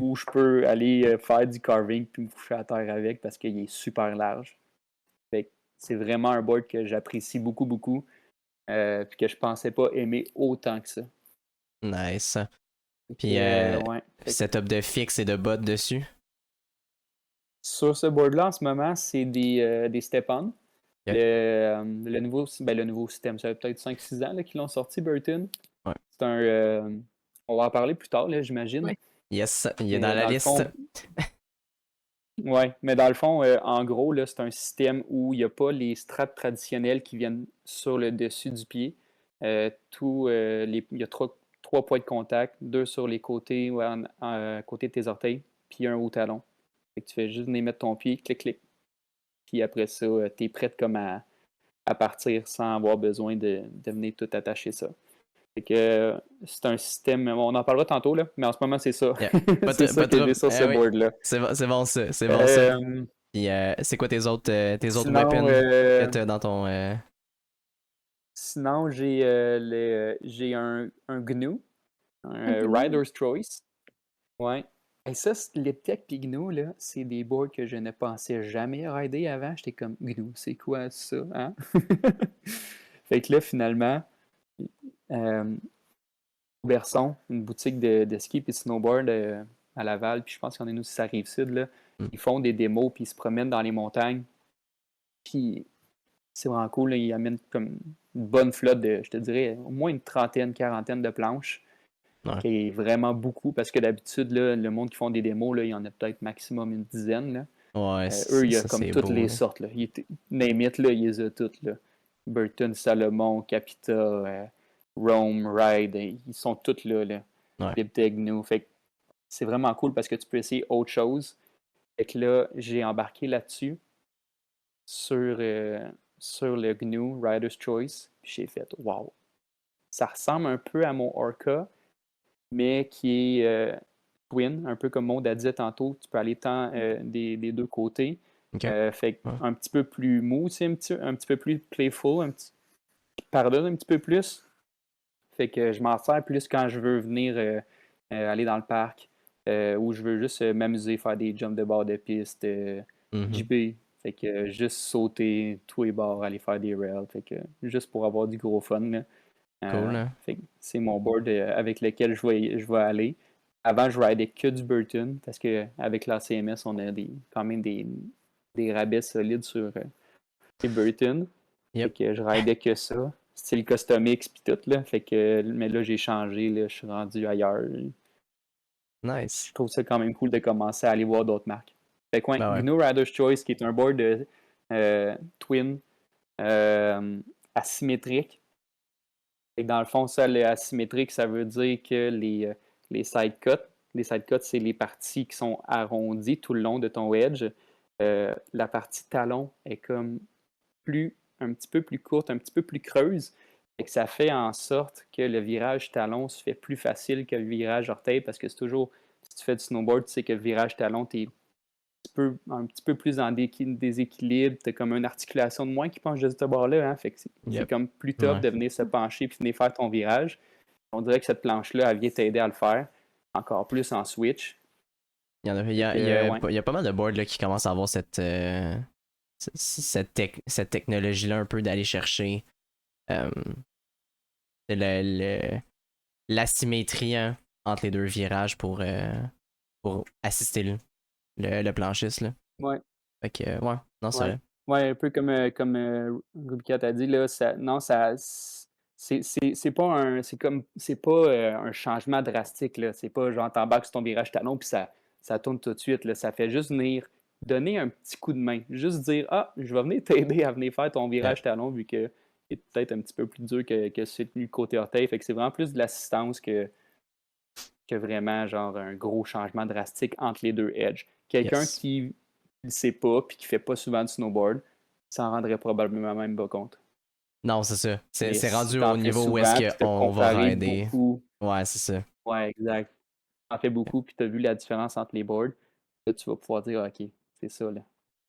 Ou je peux aller faire du carving puis me coucher à terre avec parce qu'il est super large. Fait que c'est vraiment un board que j'apprécie beaucoup, beaucoup. Puis que je pensais pas aimer autant que ça.
Nice.
Fait
Puis,
que, ouais. Fait que
setup de fixe et de bottes dessus.
sur ce board-là, en ce moment, c'est des step-on.
Ok.
Le nouveau système, ça fait peut-être 5-6 ans là, qu'ils l'ont sorti, Burton.
Ouais.
C'est un. On va en parler plus tard, là, j'imagine.
Ouais.
Yes, il est
Mais
dans la
dans le
liste.
fond, ouais, mais dans le fond, en gros, là, c'est un système où il n'y a pas les straps traditionnels qui viennent sur le dessus du pied. Il y a trois points de contact, deux sur les côtés, ouais, à côté de tes orteils, puis un au talon. Fait que tu fais juste venir mettre ton pied, clic, clic. Puis après ça, tu es prête comme à partir sans avoir besoin de venir tout attacher ça. Fait que c'est un système, on en parlera tantôt, là, mais en ce moment, c'est ça.
Yeah.
C'est ça que j'ai sur ce
oui.
board-là.
C'est bon ça, c'est bon ça. Puis, c'est quoi tes autres
Sinon,
weapons que t'as dans ton...
sinon j'ai un GNU, un
GNU.
Rider's Choice. Ouais. Et ça, l'Eptech et GNU, là, c'est des boards que je ne pensais jamais rider avant. J'étais comme, GNU, c'est quoi ça, hein? Fait que là, finalement, euh, Berson, une boutique de ski et de snowboard à Laval, puis je pense qu'il y en a une aussi à Rive-Sud, là. Ils font des démos, puis ils se promènent dans les montagnes. Puis c'est vraiment cool, là. Ils amènent comme une bonne flotte de, je te dirais, au moins une trentaine, quarantaine de planches.
Ouais.
Qui est vraiment beaucoup, parce que d'habitude, là, le monde qui font des démos, là, il y en a peut-être maximum une dizaine. Là.
Ouais,
Eux, il y a
ça,
comme
c'est
toutes
beau,
les
là.
sortes. Là. Name it, là, ils les ont toutes. Là. Burton, Salomon, Capita, Rome, Ride, ils sont tous là.
Ouais.
Liptech, Gnu. Fait que c'est vraiment cool parce que tu peux essayer autre chose. Fait que là, j'ai embarqué là-dessus sur le GNU Rider's Choice. Puis j'ai fait, wow, ça ressemble un peu à mon Orca, mais qui est twin, un peu comme Maud a dit tantôt. Tu peux aller tant des deux côtés.
Ok.
Fait
Ouais.
un petit peu plus mou, un petit peu plus playful, pardonne un petit peu plus. Fait que je m'en sers plus quand je veux venir aller dans le parc ou je veux juste m'amuser, faire des jumps de bord de piste,
Mhm.
JB. Fait que juste sauter tous les bords, aller faire des rails. Fait que juste pour avoir du gros fun. Là.
Cool, hein?
Fait que c'est mon board avec lequel je vais aller. Avant, je ridais que du Burton parce qu'avec la CMS, on a quand même des rabais solides sur les Burton.
Yep.
Fait que je ridais que ça. Style Custom X pis tout, là. Fait que, mais là, j'ai changé, là. Je suis rendu ailleurs.
Nice.
Je trouve ça quand même cool de commencer à aller voir d'autres marques. Fait que, ouais,
Ben ouais.
GNU Rider's Choice, qui est un board twin asymétrique. Et dans le fond, ça, le asymétrique, ça veut dire que les side cuts, c'est les parties qui sont arrondies tout le long de ton wedge. La partie talon est comme un petit peu plus courte, un petit peu plus creuse. Et que ça fait en sorte que le virage talon se fait plus facile que le virage orteil parce que c'est toujours, si tu fais du snowboard, tu sais que le virage talon, tu es un petit peu plus en déséquilibre, tu as comme une articulation de moins qui penche de ce bord-là. Hein? Fait que c'est comme plus top
Ouais.
de venir se pencher puis venir faire ton virage. On dirait que cette planche-là, elle vient t'aider à le faire. Encore plus en switch.
Il y a pas mal de boards là, qui commencent à avoir cette technologie-là un peu d'aller chercher l'asymétrie hein, entre les deux virages pour assister le planchiste. Là.
Ouais.
Fait que, ouais, non, c'est vrai.
Ouais, un peu comme Rubicat a dit, là, c'est pas un changement drastique, là. C'est pas genre t'embarques sur ton virage talon puis ça ça tourne tout de suite. Là. Ça fait juste venir donner un petit coup de main. Juste dire, ah, je vais venir t'aider à venir faire ton virage talon vu que est peut-être un petit peu plus dur que celui du côté orteil. Fait que c'est vraiment plus de l'assistance que vraiment genre un gros changement drastique entre les deux edges. Quelqu'un qui ne sait pas puis qui fait pas souvent de snowboard s'en rendrait probablement même pas compte.
Non, c'est ça. C'est
Mais
rendu
si t'en
au
fais
niveau où
souvent,
est-ce
puis t'as
qu'on va
comparé
rider.
beaucoup,
Ouais, c'est ça.
ouais, exact. T'en fais beaucoup puis t'as vu la différence entre les boards, là, tu vas pouvoir dire, OK, c'est ça, là.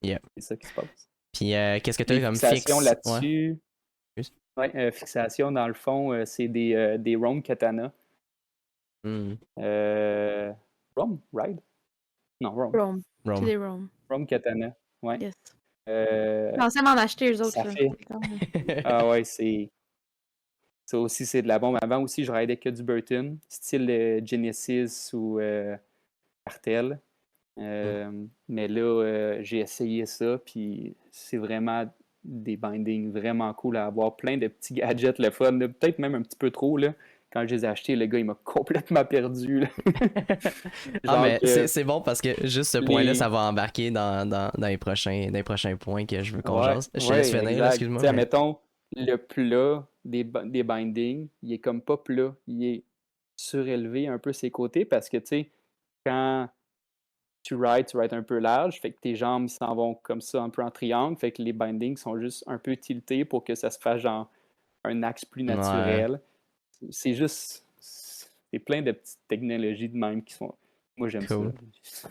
Yep.
C'est ça qui se passe.
Puis qu'est-ce que tu
Les
as comme fixe?
fixations là-dessus,
Ouais.
fixation, dans le fond, c'est des Rome Katana.
Hmm.
Rome? Ride? Non, Rome.
Rome. C'est
Rome.
des Rome.
Rome Katana, ouais.
Yes.
Euh,
Je pensais m'en acheter, eux autres.
ça
là.
fait... Ah ouais, c'est... Ça aussi, c'est de la bombe. Avant aussi, je ridais que du Burton, style Genesis ou Cartel. Mais là, j'ai essayé ça, puis c'est vraiment des bindings vraiment cool à avoir. Plein de petits gadgets, le fun. Là. Peut-être même un petit peu trop, là. Quand je les ai achetés, le gars, il m'a complètement perdu. Là.
Ah, mais c'est bon parce que juste ce point-là, ça va embarquer dans les prochains points que je veux qu'on jase. Je te laisse finir, là, excuse-moi.
Tu sais, mettons, le plat des bindings, il est comme pas plat. Il est surélevé un peu ses côtés parce que, tu sais, quand tu rides un peu large, fait que tes jambes s'en vont comme ça, un peu en triangle, fait que les bindings sont juste un peu tiltés pour que ça se fasse genre un axe plus naturel. Ouais. C'est juste... C'est plein de petites technologies de même qui sont... Moi, j'aime
cool.
Ça.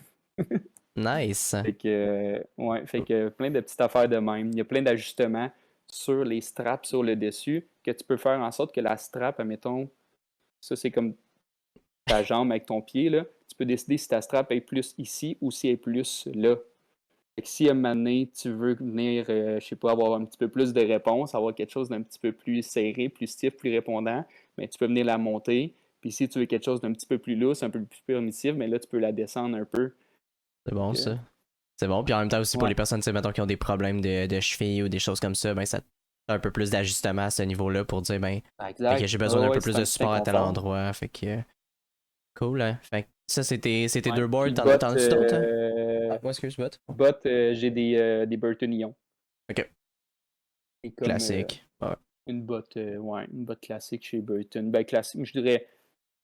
Nice.
Fait que plein de petites affaires de même. Il y a plein d'ajustements sur les straps sur le dessus que tu peux faire en sorte que la strap, admettons, ça c'est comme ta jambe avec ton pied, là. Tu peux décider si ta strap est plus ici ou si elle est plus là. Fait que si à un moment donné, tu veux venir, je sais pas, avoir un petit peu plus de réponse, avoir quelque chose d'un petit peu plus serré, plus stiff, plus répondant, mais tu peux venir la monter. Puis si tu veux quelque chose d'un petit peu plus lousse, un peu plus permissif, mais là, tu peux la descendre un peu.
C'est bon, ça. C'est bon. Puis en même temps aussi, pour les personnes, mettons, qui ont des problèmes de cheville ou des choses comme ça, ben ça a un peu plus d'ajustement à ce niveau-là pour dire, ben, okay, j'ai besoin d'un peu plus de support à tel endroit. Fait que... Cool, hein? Fait que ça, c'était deux boards. T'en as-tu d'autres? Hein? Moi, excuse, bot.
Bot, j'ai des Burton Ion.
OK.
Comme,
classique.
Une botte classique chez Burton. Ben, classique, je dirais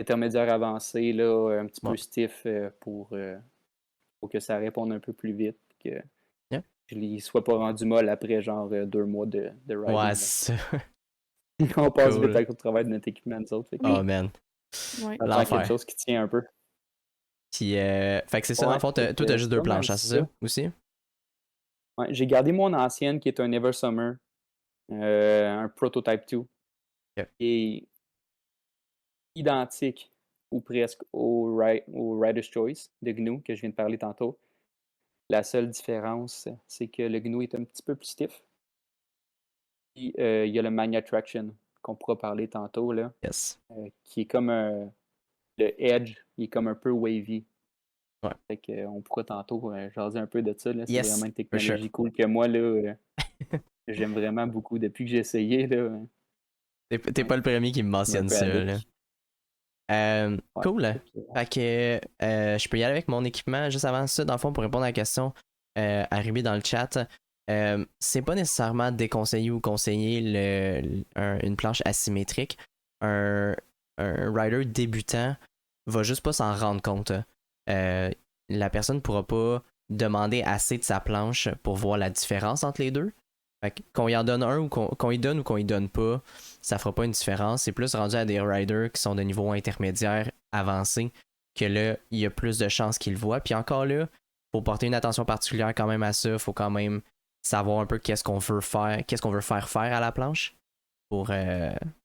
intermédiaire avancé, là, un petit peu stiff pour que ça réponde un peu plus vite. Que je ne sois pas rendu molle après genre 2 mois de riding.
Ouais, c'est ça.
On passe vite avec le travail de notre équipement, nous autres.
Oh, man.
Ouais.
Ça quelque chose qui tient un peu.
Puis, fait que c'est ça, dans le fond, toi, t'as juste 2 planches, c'est ça, aussi?
Ouais, j'ai gardé mon ancienne qui est un Ever Summer, un Prototype 2. Et identique ou presque au Rider's Choice de GNU que je viens de parler tantôt. La seule différence, c'est que le GNU est un petit peu plus stiff. Puis il y a le Mania Traction qu'on pourra parler tantôt, là, qui est comme le edge, il est comme un peu wavy.
Ouais.
Fait qu'on pourra tantôt jaser un peu de ça. Là. C'est vraiment une technologie
sure.
cool que moi, là, j'aime vraiment beaucoup. Depuis que j'ai essayé, là.
T'es pas le premier qui me mentionne ça, là. Cool. Fait que je peux y aller avec mon équipement juste avant ça, dans le fond, pour répondre à la question arrivée dans le chat. C'est pas nécessairement déconseillé ou conseillé une planche asymétrique. Un rider débutant va juste pas s'en rendre compte. La personne pourra pas demander assez de sa planche pour voir la différence entre les deux. Fait qu'on y en donne un ou qu'on y donne ou qu'on y donne pas, ça fera pas une différence. C'est plus rendu à des riders qui sont de niveau intermédiaire avancé que là, il y a plus de chances qu'ils le voient. Puis encore là, faut porter une attention particulière quand même à ça. Faut quand même savoir un peu qu'est-ce qu'on veut faire à la planche pour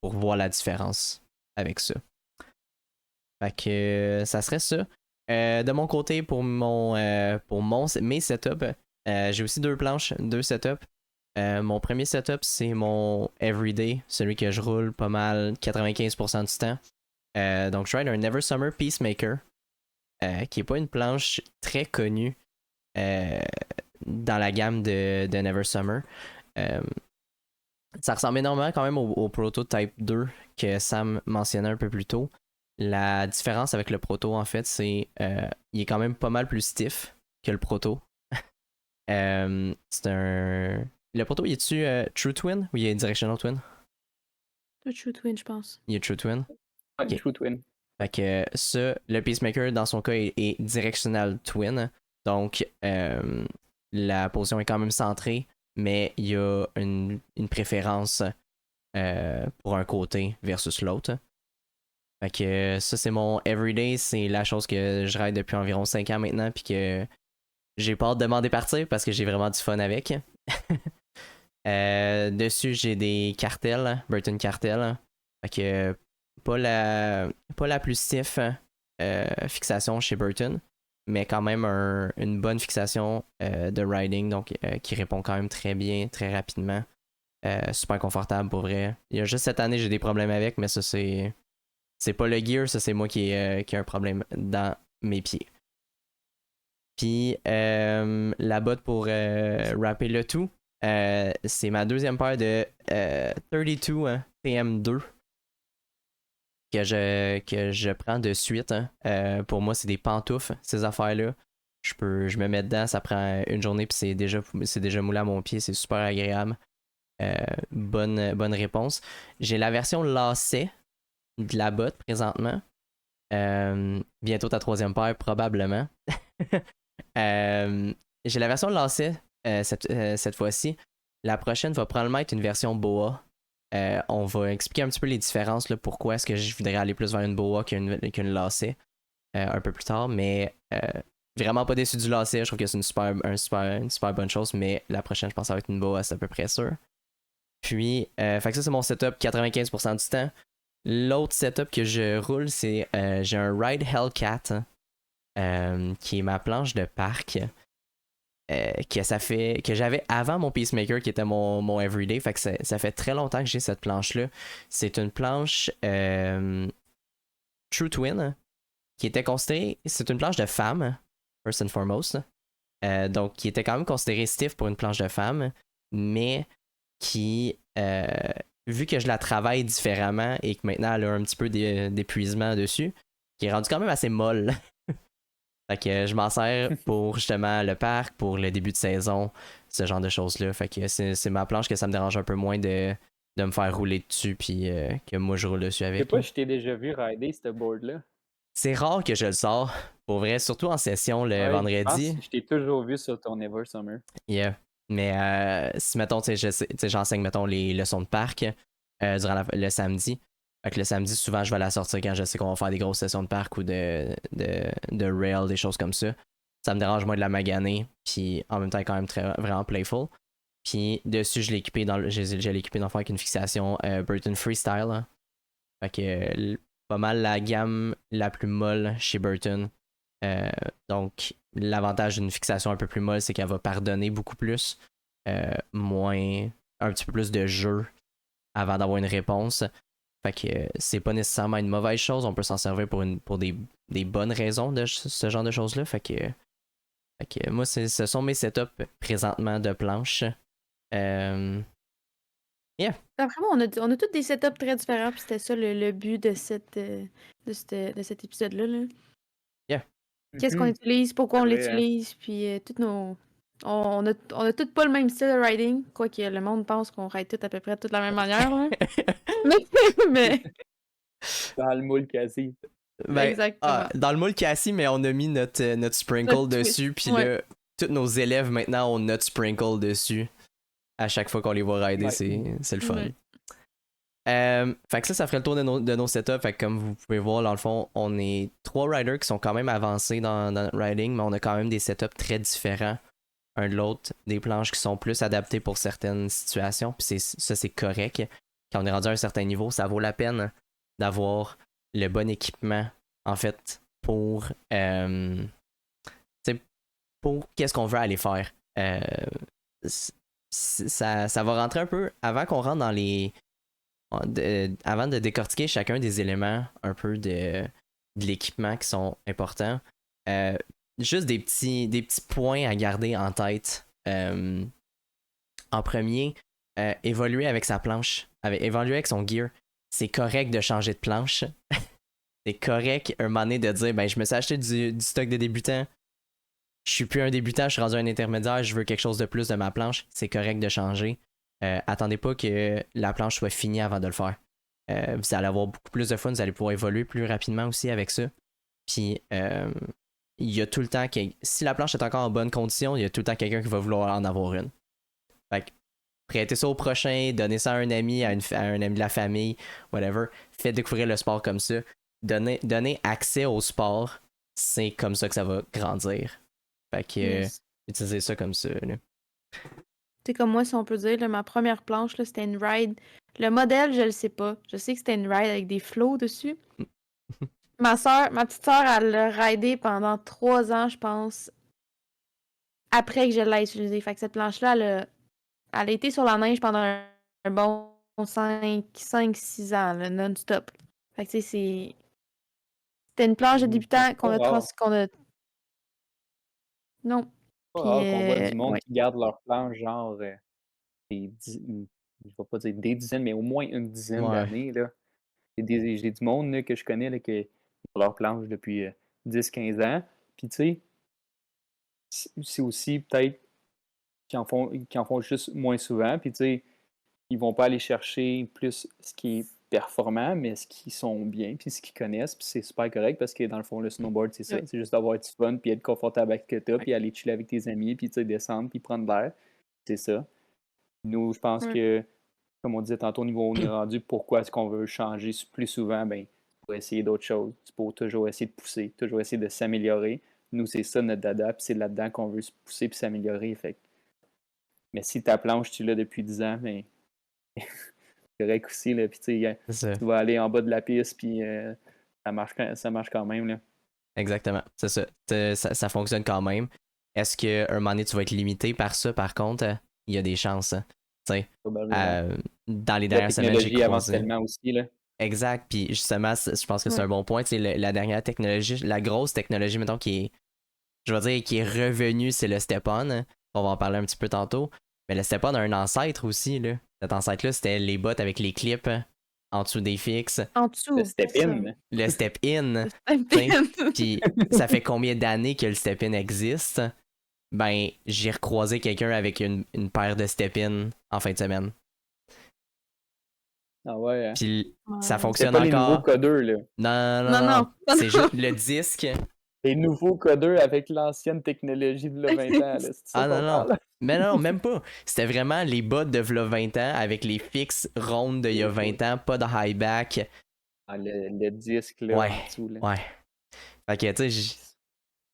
voir la différence avec ça. Fait que ça serait ça. De mon côté, pour mes setups, j'ai aussi 2 planches, 2 setups. Mon premier setup, c'est mon Everyday, celui que je roule pas mal 95% du temps. Donc, je ride un Never Summer Peacemaker, qui est pas une planche très connue dans la gamme de Never Summer. Ça ressemble énormément quand même au Prototype 2 que Sam mentionnait un peu plus tôt. La différence avec le proto, en fait, c'est il est quand même pas mal plus stiff que le proto. C'est un. Le proto, il est-tu True Twin ou il est Directional Twin?
C'est True Twin, je pense.
Il est True Twin.
Ouais,
Ok.
True Twin.
Fait que ça, le Peacemaker, dans son cas, est Directional Twin. Donc, la position est quand même centrée, mais il y a une préférence pour un côté versus l'autre. Fait que ça, c'est mon everyday. C'est la chose que je ride depuis environ 5 ans maintenant, puis que j'ai pas hâte de m'en départir parce que j'ai vraiment du fun avec. Dessus, j'ai des cartels, Burton Cartel. Fait que pas la plus stiff fixation chez Burton, mais quand même une bonne fixation de riding, donc qui répond quand même très bien, très rapidement. Super confortable pour vrai. Il y a juste cette année, j'ai des problèmes avec, mais ça, c'est pas le gear, ça, c'est moi qui ai un problème dans mes pieds. Puis la botte pour wrapper le tout, c'est ma deuxième paire de 32 TM2 que je prends de suite. Pour moi, c'est des pantoufles, ces affaires-là. Je me mets dedans, ça prend une journée, puis c'est déjà moulé à mon pied, c'est super agréable. Bonne réponse. J'ai la version lacet de la botte présentement. Bientôt ta troisième paire, probablement. J'ai la version lacet cette fois-ci. La prochaine va probablement être une version boa. On va expliquer un petit peu les différences, là, pourquoi est-ce que je voudrais aller plus vers une boa qu'une lacet un peu plus tard, mais vraiment pas déçu du lacet. Je trouve que c'est une super bonne chose, mais la prochaine, je pense que ça va être une boa, c'est à peu près sûr. Puis, fait que ça, c'est mon setup 95% du temps. L'autre setup que je roule, c'est j'ai un Ride Hellcat qui est ma planche de parc que j'avais avant mon Peacemaker qui était mon everyday. Fait que ça fait très longtemps que j'ai cette planche-là. C'est une planche True Twin qui était considérée. C'est une planche de femme, first and foremost. Donc, qui était quand même considérée stiff pour une planche de femme, mais qui, vu que je la travaille différemment et que maintenant elle a un petit peu d'épuisement dessus, qui est rendu quand même assez molle. Fait que je m'en sers pour justement le parc, pour le début de saison, ce genre de choses-là. Fait que c'est ma planche que ça me dérange un peu moins de me faire rouler dessus puis que moi je roule dessus
Je sais
avec.
pas, je t'ai déjà vu rider ce board-là.
C'est rare que je le sors, pour vrai, surtout en session le
Ouais,
vendredi.
Je pense que je t'ai toujours vu sur ton Ever Summer.
Yeah. Mais si, mettons, j'enseigne, mettons, les leçons de parc durant le samedi. Fait que le samedi, souvent, je vais la sortir quand je sais qu'on va faire des grosses sessions de parc ou de rail, des choses comme ça. Ça me dérange moins de la maganer, puis en même temps, quand même vraiment playful. Puis dessus, je l'ai équipé dans le fond avec une fixation Burton Freestyle. Hein. Fait que pas mal la gamme la plus molle chez Burton. Donc, l'avantage d'une fixation un peu plus molle, c'est qu'elle va pardonner beaucoup plus, un petit peu plus de jeu avant d'avoir une réponse. Fait que c'est pas nécessairement une mauvaise chose, on peut s'en servir pour des bonnes raisons de ce genre de choses-là. Fait que moi, ce sont mes setups présentement de planche. Yeah.
Après moi, on a tous des setups très différents, puis c'était ça le but de cet épisode-là. Là.
Yeah.
Qu'est-ce qu'on utilise, pourquoi on
Ouais,
l'utilise, puis toutes nos. On a tous pas le même style de riding, quoique le monde pense qu'on ride tout à peu près de toute la même manière. Là. mais...
Dans le moule quasi.
Ben,
Exactement.
dans le moule Cassie, mais on a mis notre sprinkle
Notre
dessus, puis là, tous nos élèves maintenant ont notre sprinkle dessus. À chaque fois qu'on les voit rider,
Ouais.
c'est le fun.
Ouais.
Fait que ça ferait le tour de nos setups. Fait que comme vous pouvez voir, dans le fond, on est 3 riders qui sont quand même avancés dans notre riding, mais on a quand même des setups très différents un de l'autre, des planches qui sont plus adaptées pour certaines situations, puis ça c'est correct. Quand on est rendu à un certain niveau, ça vaut la peine d'avoir le bon équipement, en fait, pour qu'est-ce qu'on veut aller faire. Ça va rentrer un peu avant qu'on rentre dans les avant de décortiquer chacun des éléments un peu de l'équipement qui sont importants. Juste des petits points à garder en tête. En premier, évoluer avec sa planche, évoluer avec son gear. C'est correct de changer de planche. C'est correct un moment donné de dire ben je me suis acheté du stock de débutant. Je suis plus un débutant, je suis rendu un intermédiaire, je veux quelque chose de plus de ma planche. C'est correct de changer. Attendez pas que la planche soit finie avant de le faire. Vous allez avoir beaucoup plus de fun, vous allez pouvoir évoluer plus rapidement aussi avec ça. Puis il y a tout le temps si la planche est encore en bonne condition, il y a tout le temps quelqu'un qui va vouloir en avoir une. Fait que prêtez ça au prochain, donnez ça à un ami, à un ami de la famille, whatever. Faites découvrir le sport comme ça. Donnez accès au sport, c'est comme ça que ça va grandir. Fait que utilisez ça comme ça. Là.
Tu sais, comme moi, si on peut dire, là, ma première planche, là, c'était une ride. Le modèle, je le sais pas. Je sais que c'était une ride avec des flots dessus. Ma petite sœur, elle l'a ridé pendant 3 ans, je pense, après que je l'ai utilisée. Fait que cette planche-là, elle a été sur la neige pendant un bon 5-6 ans, là, non-stop. Fait que tu sais, c'était une planche de débutant qu'on a Non.
Pas
Puis,
rare qu'on voit du monde
ouais.
qui garde leur planche, genre, je vais pas dire des dizaines, mais au moins une dizaine
Ouais.
d'années, là. J'ai du monde là, que je connais là, qui ont leur planche depuis 10-15 ans. Puis, tu sais, c'est aussi peut-être qu'ils en font juste moins souvent. Puis, tu sais, ils vont pas aller chercher plus ce qui est performant, mais ce qui sont bien, puis ce qu'ils connaissent. Puis, c'est super correct parce que dans le fond, le snowboard, c'est ça.
Ouais.
C'est juste d'avoir du fun, puis être confortable avec ce que t'as,
Ouais.
puis aller chiller avec tes amis, puis, tu sais, descendre, puis prendre l'air. C'est ça. Nous, je pense
Ouais.
que, comme on disait tantôt, au niveau où on est rendu, pourquoi est-ce qu'on veut changer plus souvent? Ben, pour essayer d'autres choses. C'est pour toujours essayer de pousser, toujours essayer de s'améliorer. Nous, c'est ça notre dada, puis c'est là-dedans qu'on veut se pousser puis s'améliorer. Fait. Mais si ta planche, tu l'as depuis 10 ans, ben, c'est correct aussi, là, puis tu vas aller en bas de la piste, puis ça marche quand même. Là.
Exactement, c'est ça. Ça fonctionne quand même. Est-ce qu'à un moment donné, tu vas être limité par ça, par contre? Il y a des chances. Dans les dernières semaines, j'ai
croisé. La technologie avance
croisé.
tellement aussi, là.
Exact, puis justement, je pense que c'est un bon point. La dernière technologie, la grosse technologie, mettons, qui est revenue, c'est le Step-On. On va en parler un petit peu tantôt. Mais le Step-On a un ancêtre aussi, là. Cet ancêtre-là, c'était les bottes avec les clips en dessous des fixes.
En dessous.
Le Step-In.
Le Step-In.
Step-In.
Puis ça fait combien d'années que le Step-In existe? Ben, j'ai recroisé quelqu'un avec une paire de Step-In en fin de semaine.
Ah ouais.
Puis ça
C'est
fonctionne
pas les
encore.
nouveaux codeurs, là.
Non. C'est juste le disque.
Les nouveaux codeurs avec l'ancienne technologie de 20 ans, là. C'est ça qu'on parle?
Mais non, même pas. C'était vraiment les bottes de 20 ans avec les fixes rondes d'il y a 20 ans, pas de high back.
Ah, le disque, là, en dessous, là.
Ouais. Fait que, tu sais,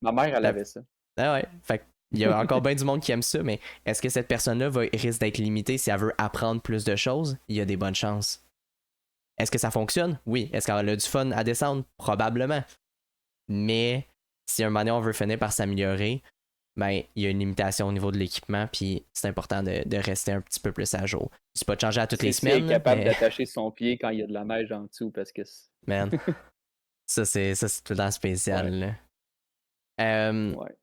ma mère, elle avait ça.
Ah ouais. Fait que, il y a encore bien du monde qui aime ça, mais est-ce que cette personne-là risque d'être limitée si elle veut apprendre plus de choses? Il y a des bonnes chances. Est-ce que ça fonctionne? Oui. Est-ce qu'elle a du fun à descendre? Probablement. Mais si un moment donné, on veut finir par s'améliorer, ben, il y a une limitation au niveau de l'équipement, puis c'est important de rester un petit peu plus à jour. C'est pas de changer à toutes les semaines.
C'est capable d'attacher son pied quand il y a de la neige en dessous, parce que...
Man, ça c'est tout le temps spécial. Ouais.
Ouais.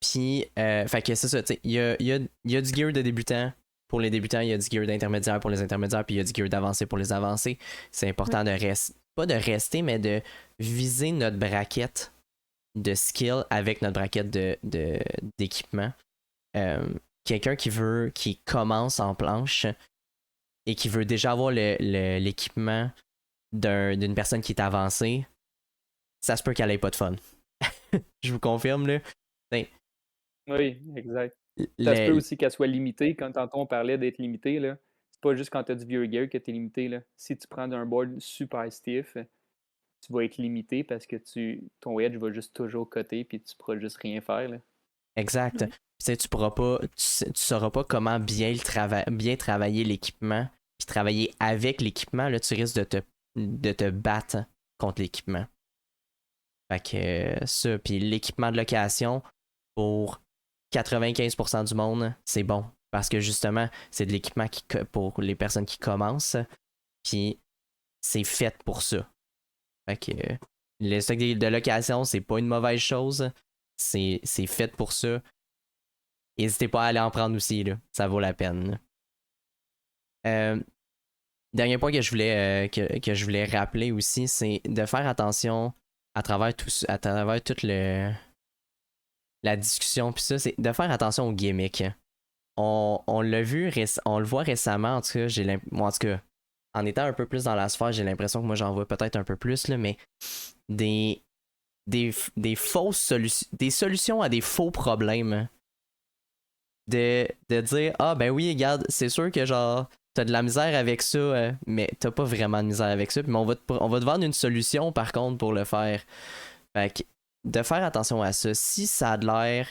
Puis, fait que c'est ça, tu sais, il y a du gear de débutant. Pour les débutants, il y a du gear d'intermédiaire pour les intermédiaires, puis il y a du gear d'avancé pour les avancés. C'est important de rester, pas de rester, mais de viser notre braquette de skill avec notre braquette d'équipement. Quelqu'un qui commence en planche et qui veut déjà avoir l'équipement d'une personne qui est avancée, ça se peut qu'elle ait pas de fun. Je vous confirme, là.
Oui, exact. Ça se peut aussi qu'elle soit limitée. Quand tantôt on parlait d'être limité, là, c'est pas juste quand tu as du vieux gear que tu es limité. Là. Si tu prends un board super stiff, tu vas être limité parce que ton edge va juste toujours coter puis tu pourras juste rien faire. Là.
Exact. Tu sauras pas comment bien travailler l'équipement, puis travailler avec l'équipement, là, tu risques de te battre contre l'équipement. Fait que ça, puis l'équipement de location, pour 95% du monde, c'est bon. Parce que justement, c'est de l'équipement pour les personnes qui commencent, puis c'est fait pour ça. Fait que les stocks de location, c'est pas une mauvaise chose. C'est fait pour ça. N'hésitez pas à aller en prendre aussi, là. Ça vaut la peine. Dernier point que que je voulais rappeler aussi, c'est de faire attention à travers toute la discussion, puis ça, c'est de faire attention aux gimmicks. On l'a vu, on le voit récemment, en tout cas, moi, en tout cas, en étant un peu plus dans la sphère, j'ai l'impression que moi j'en vois peut-être un peu plus, là, mais des fausses solutions, des solutions à des faux problèmes. De dire, ah ben oui, regarde, c'est sûr que genre, t'as de la misère avec ça, mais t'as pas vraiment de misère avec ça, mais on va te vendre une solution par contre pour le faire. Fait que, de faire attention à ça. Si ça a l'air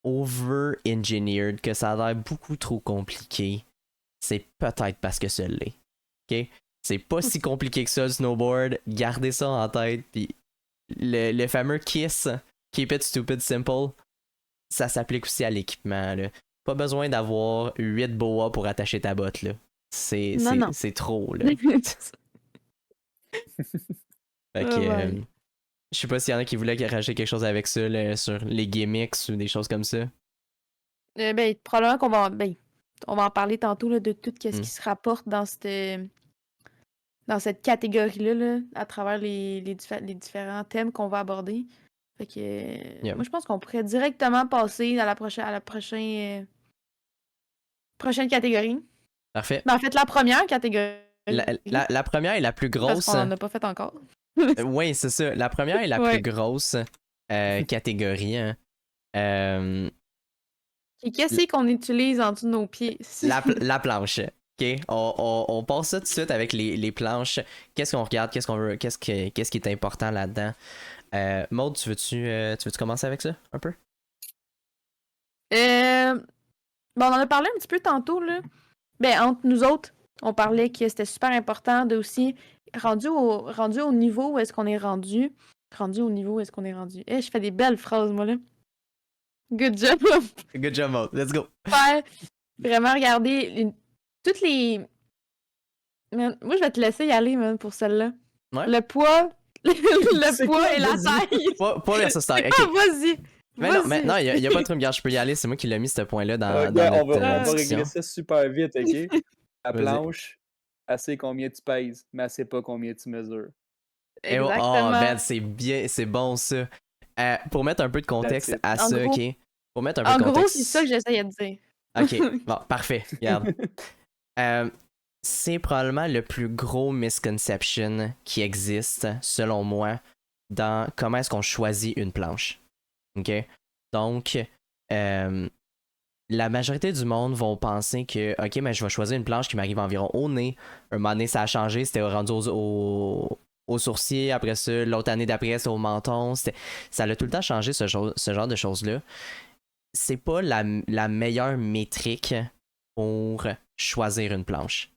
over-engineered, que ça a l'air beaucoup trop compliqué, c'est peut-être parce que ça l'est. Ok? C'est pas si compliqué que ça, le snowboard. Gardez ça en tête. Puis le fameux KISS, Keep It Stupid Simple, ça s'applique aussi à l'équipement. Là. Pas besoin d'avoir 8 boas pour attacher ta botte. Là. C'est trop. Là. Fait que, je sais pas s'il y en a qui voulaient rajouter quelque chose avec ça là, sur les gimmicks ou des choses comme ça.
Ben, probablement qu'on va, on va en parler tantôt là, de tout ce qui se rapporte dans cette catégorie-là, là, à travers les différents thèmes qu'on va aborder. Fait que, moi, je pense qu'on pourrait directement passer à la prochaine catégorie.
Parfait.
Ben, en fait, la première catégorie.
La première est la plus grosse.
Parce qu'on n'en a pas fait encore.
Oui, c'est ça. La première est la plus grosse catégorie. Hein.
Et qu'est-ce qu'on utilise en dessous de nos pieds?
La planche. OK? On passe ça tout de suite avec les planches. Qu'est-ce qu'on regarde? Qu'est-ce qu'on veut? Qu'est-ce qui est important là-dedans? Maud, tu veux-tu commencer avec ça un peu?
On en a parlé un petit peu tantôt, là. Ben, entre nous autres, on parlait que c'était super important de aussi, rendu au niveau où est-ce qu'on est rendu. Rendu au niveau où est-ce qu'on est rendu. Je fais des belles phrases, moi, là. Good job!
Good job, Maud. Let's go!
Faire vraiment regarder toutes les... Man, moi, je vais te laisser y aller, man, pour celle-là.
Ouais.
Le poids... le poids et la taille.
Pas versus taille. OK.
Ah, vas-y!
Mais non, il n'y a pas de truc. Regarde, je peux y aller. C'est moi qui l'ai mis, ce point-là, dans
on
notre
va
discussion.
régler ça super vite, OK? La
Vas-y.
planche, elle sait combien tu pèses, mais elle sait pas combien tu mesures.
Exactement.
Oh, Ben, c'est bien, c'est bon, ça. Pour mettre un peu de contexte à ça,
gros,
OK? Pour mettre un peu de
En
contexte...
gros, c'est ça que j'essayais de dire.
OK, bon, parfait. Regarde. C'est probablement le plus gros misconception qui existe, selon moi, dans comment est-ce qu'on choisit une planche. OK? Donc, la majorité du monde vont penser que, OK, mais je vais choisir une planche qui m'arrive environ au nez. Un moment donné, ça a changé, c'était rendu au sourcil. Après ça, l'autre année d'après, c'est au menton. Ça a tout le temps changé, ce genre de choses-là. C'est pas la meilleure métrique pour choisir une planche.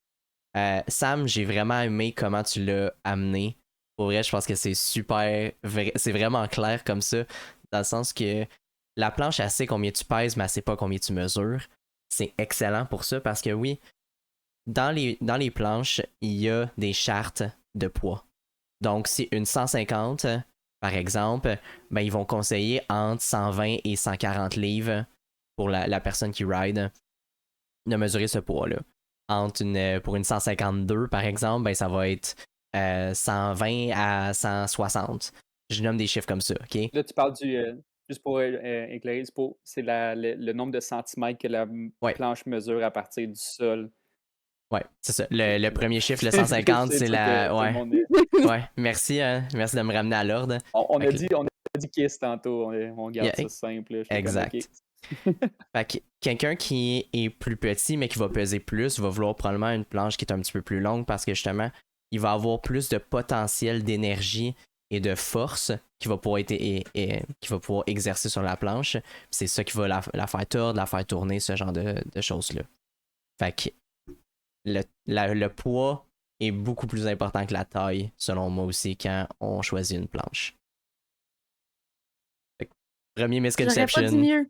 Sam, j'ai vraiment aimé comment tu l'as amené. Pour vrai, je pense que c'est super... C'est vraiment clair comme ça, dans le sens que la planche, elle sait combien tu pèses, mais elle sait pas combien tu mesures. C'est excellent pour ça, parce que oui, dans les planches, il y a des chartes de poids. Donc, si une 150, par exemple, ben, ils vont conseiller entre 120 et 140 livres pour la personne qui ride de mesurer ce poids-là. Pour une 152, par exemple, ben, ça va être 120 à 160. Je nomme des chiffres comme ça, OK?
Là, tu parles juste pour éclairer, c'est le nombre de centimètres que la planche mesure à partir du sol.
Ouais, c'est ça. Le premier chiffre, le 150, c'est la... Ouais, merci de me ramener à l'ordre.
On a dit KISS tantôt, on garde ça simple.
Exact. Fait que quelqu'un qui est plus petit mais qui va peser plus va vouloir probablement une planche qui est un petit peu plus longue parce que justement, il va avoir plus de potentiel d'énergie et de force qui va pouvoir exercer sur la planche. C'est ça qui va la faire tordre, la faire tourner, ce genre de choses-là. Fait que le poids est beaucoup plus important que la taille, selon moi aussi, quand on choisit une planche. Fait que, premier misconception.
J'aurais pas dit mieux.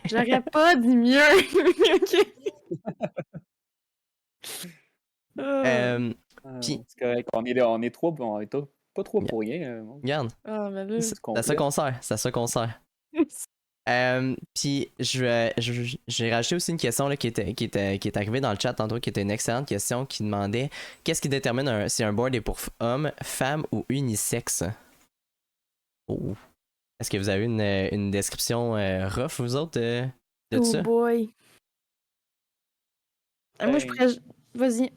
J'aurais pas dit mieux.
Puis,
c'est correct. On est trois, on est pas trois pour rien.
Regarde.
Ben là,
c'est ça qu'on sert. Puis j'ai rajouté aussi une question là, qui est arrivée dans le chat tantôt, qui était une excellente question, qui demandait qu'est-ce qui détermine si un board est pour homme, femme ou unisexe? Oh. Est-ce que vous avez une description rough, vous autres, de
Oh
ça?
boy. Moi, je
Ben,
pourrais. Vas-y.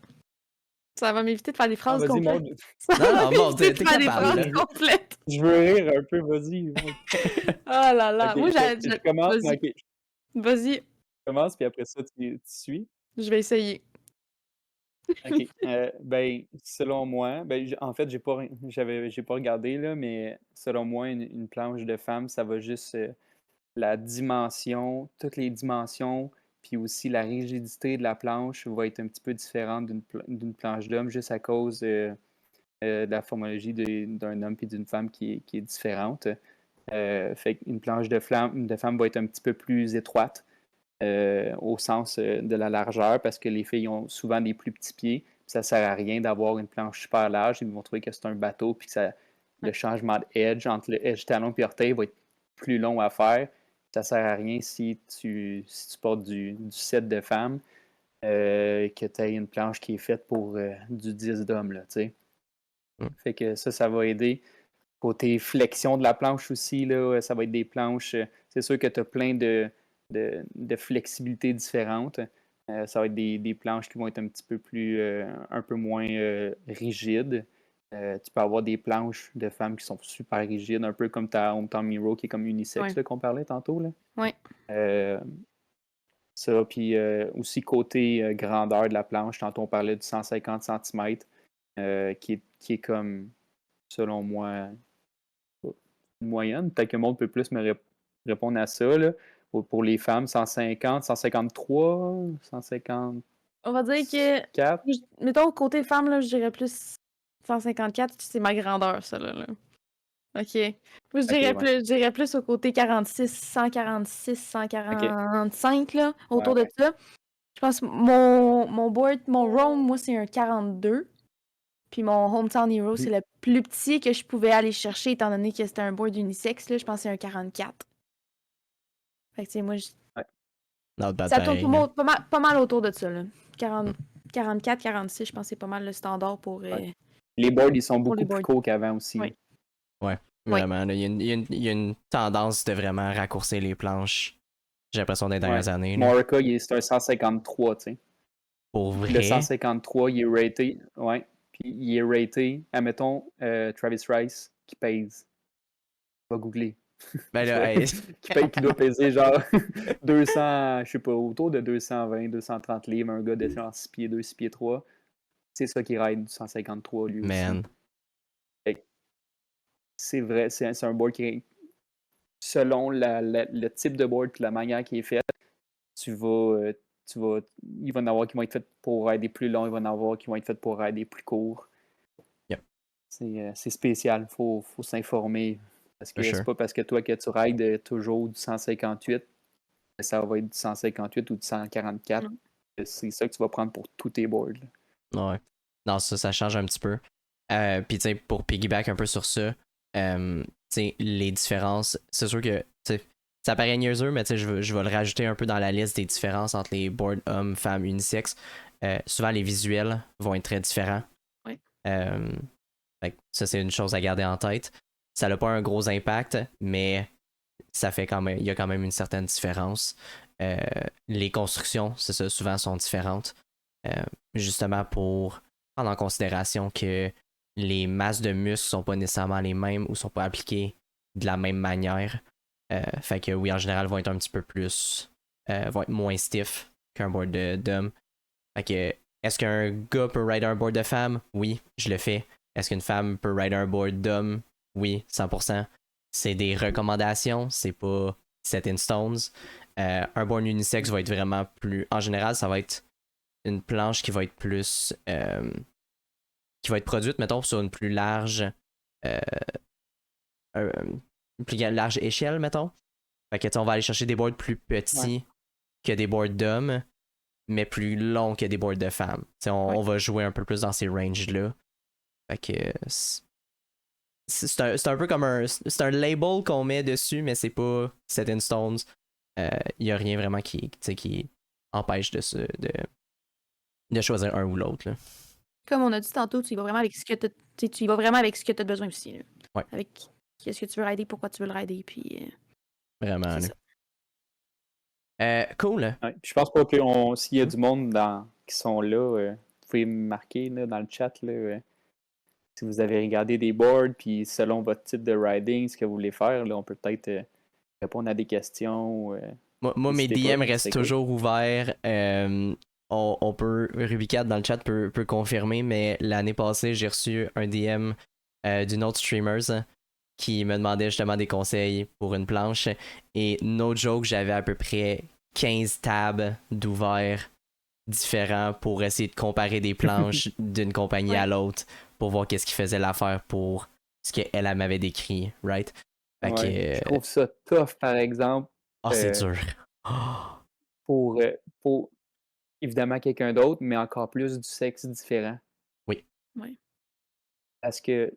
Ça va m'éviter de faire des phrases
vas-y,
complètes.
Maud.
Ça
Non,
va
non, Maud,
m'éviter
t'es
de faire des
capable,
phrases
là.
complètes.
Je veux rire un peu, vas-y. Maud.
Oh là là.
Ok,
Moi,
je commence, mais
Vas-y.
ok, je
Vas-y.
commence, puis après ça, tu suis.
Je vais essayer.
OK. Ben, selon moi, ben, en fait, j'ai pas regardé, là, mais selon moi, une planche de femme, ça va juste la dimension, toutes les dimensions, puis aussi la rigidité de la planche va être un petit peu différente d'une planche d'homme, juste à cause de la formologie d'un homme et d'une femme qui est différente. Fait qu'une planche de femme va être un petit peu plus étroite au sens de la largeur parce que les filles ont souvent des plus petits pieds. Ça ne sert à rien d'avoir une planche super large. Ils vont trouver que c'est un bateau puis que le changement de edge entre le edge talon et orteil va être plus long à faire. Ça ne sert à rien si tu portes du set de femmes que tu aies une planche qui est faite pour du 10 d'hommes. Là, fait que ça va aider. Côté flexion de la planche aussi, là, ça va être des planches. C'est sûr que tu as plein de flexibilités différentes. Ça va être des planches qui vont être un petit peu un peu moins rigides. Tu peux avoir des planches de femmes qui sont super rigides, un peu comme ta Hometown Hero qui est comme unisexe
Ouais.
qu'on parlait tantôt. Là.
Oui.
Ça, puis aussi côté grandeur de la planche, tantôt on parlait du 150 cm, qui est comme, selon moi, une moyenne. Peut-être que le monde peut plus me répondre à ça. Là. Pour les femmes, 150, 153, 154.
On va dire que. Mettons, côté femme, là, je dirais plus 154. C'est ma grandeur, ça, là. OK. Moi, je dirais plus au côté 46, 146, 145, là, autour de ça. Je pense que mon board, mon roam, moi, c'est un 42. Puis mon Hometown Hero, c'est le plus petit que je pouvais aller chercher, étant donné que c'était un board unisexe, là. Je pense que c'est un 44. Fait que, tu sais, moi, ça tourne pas mal autour de ça, là. 44, 46, je pense que c'est pas mal le standard pour...
Les boards, ils sont beaucoup plus courts qu'avant aussi.
Oui.
Ouais, vraiment. Il y a une tendance de vraiment raccourcir les planches. J'ai l'impression des dernières années.
Morica, c'est un 153, tu sais.
Pour vrai?
Le 153, il est raté. Ouais. Puis il est raté, admettons, Travis Rice, qui pèse. Va googler.
Ben là,
qui doit peser genre 200, je sais pas, autour de 220, 230 livres, un gars de genre 6 pieds 2, 6 pieds 3. C'est ça qui ride du 153 lui
Man.
aussi. C'est vrai, c'est un board qui, selon le type de board et la manière qui est faite, il va en avoir qui vont être faits pour rider plus long, il va en avoir qui vont être faits pour rider plus court.
Yep.
C'est spécial, faut s'informer. Parce que c'est pas parce que toi que tu rides toujours du 158 que ça va être du 158 ou du 144. C'est ça que tu vas prendre pour tous tes boards.
Là. Ouais. Non, ça change un petit peu. Puis tu sais, pour piggyback un peu sur ça, les différences, c'est sûr que ça paraît niaiseux, mais je vais le rajouter un peu dans la liste des différences entre les boards hommes, femmes, unisex. Souvent, les visuels vont être très différents.
Oui.
Ça, c'est une chose à garder en tête. Ça n'a pas un gros impact, mais ça fait il y a quand même une certaine différence. Les constructions, c'est ça, souvent sont différentes. Justement pour prendre en considération que les masses de muscles sont pas nécessairement les mêmes ou sont pas appliquées de la même manière. Fait que oui, en général, vont être un petit peu plus. Vont être moins stiff qu'un board d'homme. Fait que est-ce qu'un gars peut rider un board de femme? Oui, je le fais. Est-ce qu'une femme peut rider un board d'homme? Oui, 100%. C'est des recommandations, c'est pas set in stones. Un board unisex va être vraiment plus. En général, ça va être une planche qui va être plus. Qui va être produite, mettons, sur une plus large. Une plus large échelle, mettons. Fait que, on va aller chercher des boards plus petits que des boards d'hommes, mais plus longs que des boards de femmes. On va jouer un peu plus dans ces ranges-là. Fait que c'est un peu comme c'est un label qu'on met dessus, mais c'est pas set in stones. Il y a rien vraiment qui empêche de choisir un ou l'autre. Là.
Comme on a dit tantôt, tu y vas vraiment avec ce que tu y vas vraiment avec ce que tu as besoin aussi. Là.
Ouais.
Avec qu'est-ce que tu veux rider, pourquoi tu veux le rider, puis
Vraiment.
c'est
Là.
ça.
Cool.
Ouais. Puis je pense pas que s'il y a du monde qui sont là, vous pouvez me marquer là, dans le chat là, si vous avez regardé des boards, puis selon votre type de riding, ce que vous voulez faire, là, on peut peut-être répondre à des questions.
Moi mes
N'hésitez pas,
DM
là,
restent
c'est cool.
toujours ouverts. On peut, Rubicat dans le chat peut confirmer, mais l'année passée, j'ai reçu un DM d'une autre streamer qui me demandait justement des conseils pour une planche. Et no joke, j'avais à peu près 15 tabs d'ouverts différents pour essayer de comparer des planches d'une compagnie à l'autre pour voir qu'est-ce qui faisait l'affaire pour ce qu'elle m'avait décrit, right? Fait
Ouais. Je
que...
trouve ça tough, par exemple,
c'est dur.
pour évidemment quelqu'un d'autre, mais encore plus du sexe différent.
Oui.
Ouais.
Parce que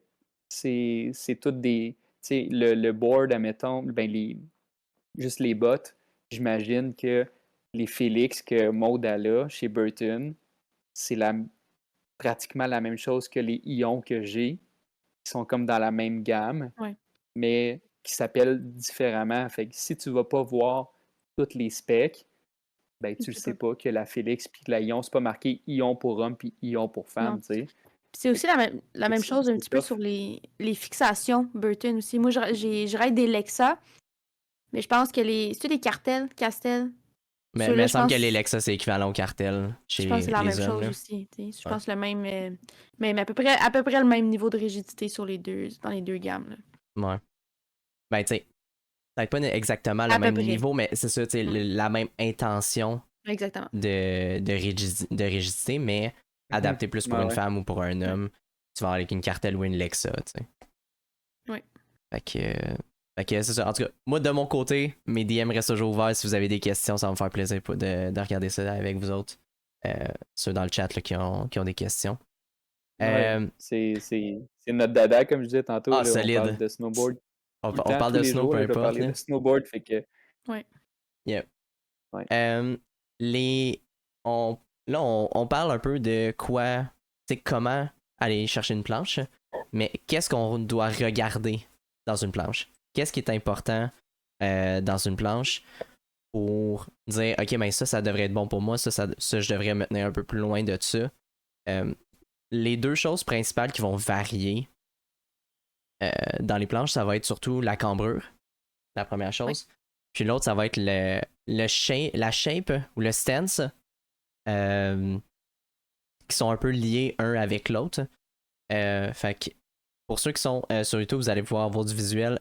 c'est toutes des. Tu sais, le board, admettons, ben juste les bottes, j'imagine que les Félix que Maud a là, chez Burton, c'est pratiquement la même chose que les ions que j'ai, qui sont comme dans la même gamme,
Ouais.
mais qui s'appellent différemment. Fait que si tu vas pas voir toutes les specs, ben tu le sais pas que la Félix puis la ion, c'est pas marqué ion pour homme puis ion pour femme,
Non.
tu sais.
Puis c'est aussi la même chose un
C'est
petit peu
tough.
sur les fixations Burton aussi. Moi, je ride des Lexa, mais je pense que c'est des cartels, Castel.
Mais il me semble que les Lexa, c'est équivalent au cartel chez
Je pense que c'est la
les
même
hommes.
chose
Là.
aussi. Je
Ouais.
pense le même. Mais à peu près le même niveau de rigidité sur dans les deux gammes. Là.
Ouais. Ben, tu sais, peut-être pas exactement le
À peu
même
près.
niveau, mais c'est ça, tu sais, la même intention
Exactement.
de rigidité, mais adapté plus pour
Ouais,
une
ouais.
femme ou pour un homme. Tu vas avoir avec une cartelle ou une Lexa, tu sais.
Oui.
Fait que c'est ça. En tout cas, moi, de mon côté, mes DM restent toujours ouverts. Si vous avez des questions, ça va me faire plaisir de regarder ça avec vous autres. Ceux dans le chat là, qui ont des questions.
Ouais, c'est notre dada, comme je disais tantôt. Là, on
solide.
parle de snowboard.
On
Tout le temps,
parle
tous
de
les
snow,
jours,
peu
là, je vais
importe.
parler
Là.
de snowboard. Fait que...
Ouais.
Yep.
Ouais.
On parle un peu de quoi, tu sais, comment aller chercher une planche, mais qu'est-ce qu'on doit regarder dans une planche? Qu'est-ce qui est important dans une planche pour dire, ok, ben ça devrait être bon pour moi, ça, je devrais me tenir un peu plus loin de ça. Les deux choses principales qui vont varier dans les planches, ça va être surtout la cambrure, la première chose. Oui. Puis l'autre, ça va être la shape ou le stance, qui sont un peu liés un avec l'autre. Fait que pour ceux qui sont sur YouTube, vous allez pouvoir voir du visuel.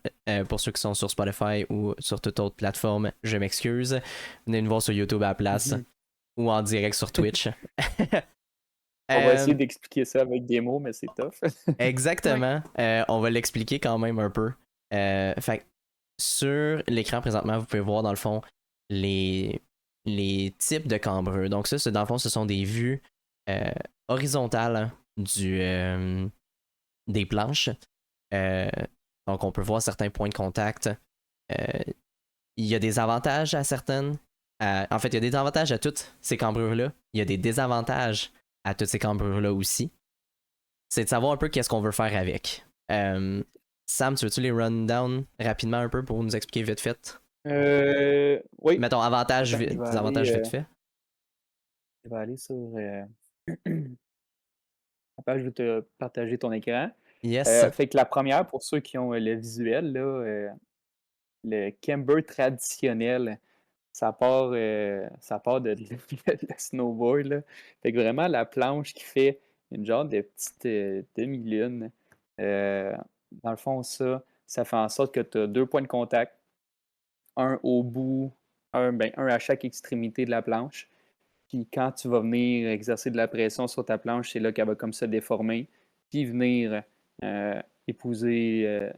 Pour ceux qui sont sur Spotify ou sur toute autre plateforme, je m'excuse. Venez nous voir sur YouTube à la place ou en direct sur Twitch.
On va essayer d'expliquer ça avec des mots, mais c'est tough.
Exactement. On va l'expliquer quand même un peu. Fait que sur l'écran présentement, vous pouvez voir dans le fond les types de cambreux. Donc ça, dans le fond, ce sont des vues horizontales des planches. Donc on peut voir certains points de contact. Il y a des avantages à certaines. En fait, il y a des avantages à toutes ces cambrures-là. Il y a des désavantages à toutes ces cambrures-là aussi. C'est de savoir un peu qu'est-ce qu'on veut faire avec. Sam, tu veux-tu les run down rapidement un peu pour nous expliquer vite fait?
Oui.
Mettons avantages, désavantages vite fait.
Je vais aller sur la page, je vais te partager ton écran.
Yes.
Fait que la première, pour ceux qui ont le visuel, là, le camber traditionnel, ça part de le snowboard. Là. Fait que vraiment, la planche qui fait une genre de petite demi-lune. Dans le fond, ça fait en sorte que tu as 2 points de contact. Un au bout, un à chaque extrémité de la planche. Puis quand tu vas venir exercer de la pression sur ta planche, c'est là qu'elle va comme ça déformer. Puis venir épouser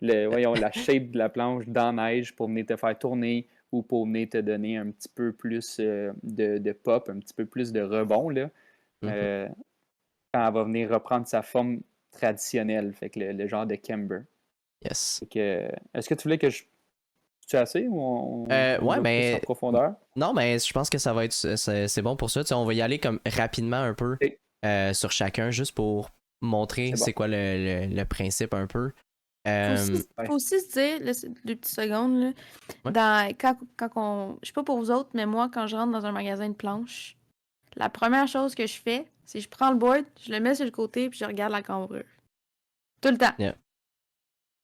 la shape de la planche dans la neige pour venir te faire tourner ou pour venir te donner un petit peu plus de pop, un petit peu plus de rebond. Là. Quand elle va venir reprendre sa forme traditionnel, fait que le genre de camber.
Yes.
Fait que, est-ce que tu voulais que je... Tu assez ou on
Ouais,
va plus
mais.
en profondeur?
Non, mais je pense que ça va être. C'est bon pour ça. Tu sais, on va y aller comme rapidement un peu
Ok.
sur chacun, juste pour montrer
C'est bon.
c'est quoi le principe un peu.
Faut aussi se dire, là, 2 petites secondes, là,
Ouais.
quand on. Je sais pas pour vous autres, mais moi, quand je rentre dans un magasin de planches, la première chose que je fais, c'est que je prends le board, je le mets sur le côté, puis je regarde la cambrure. Tout le temps.
Yeah.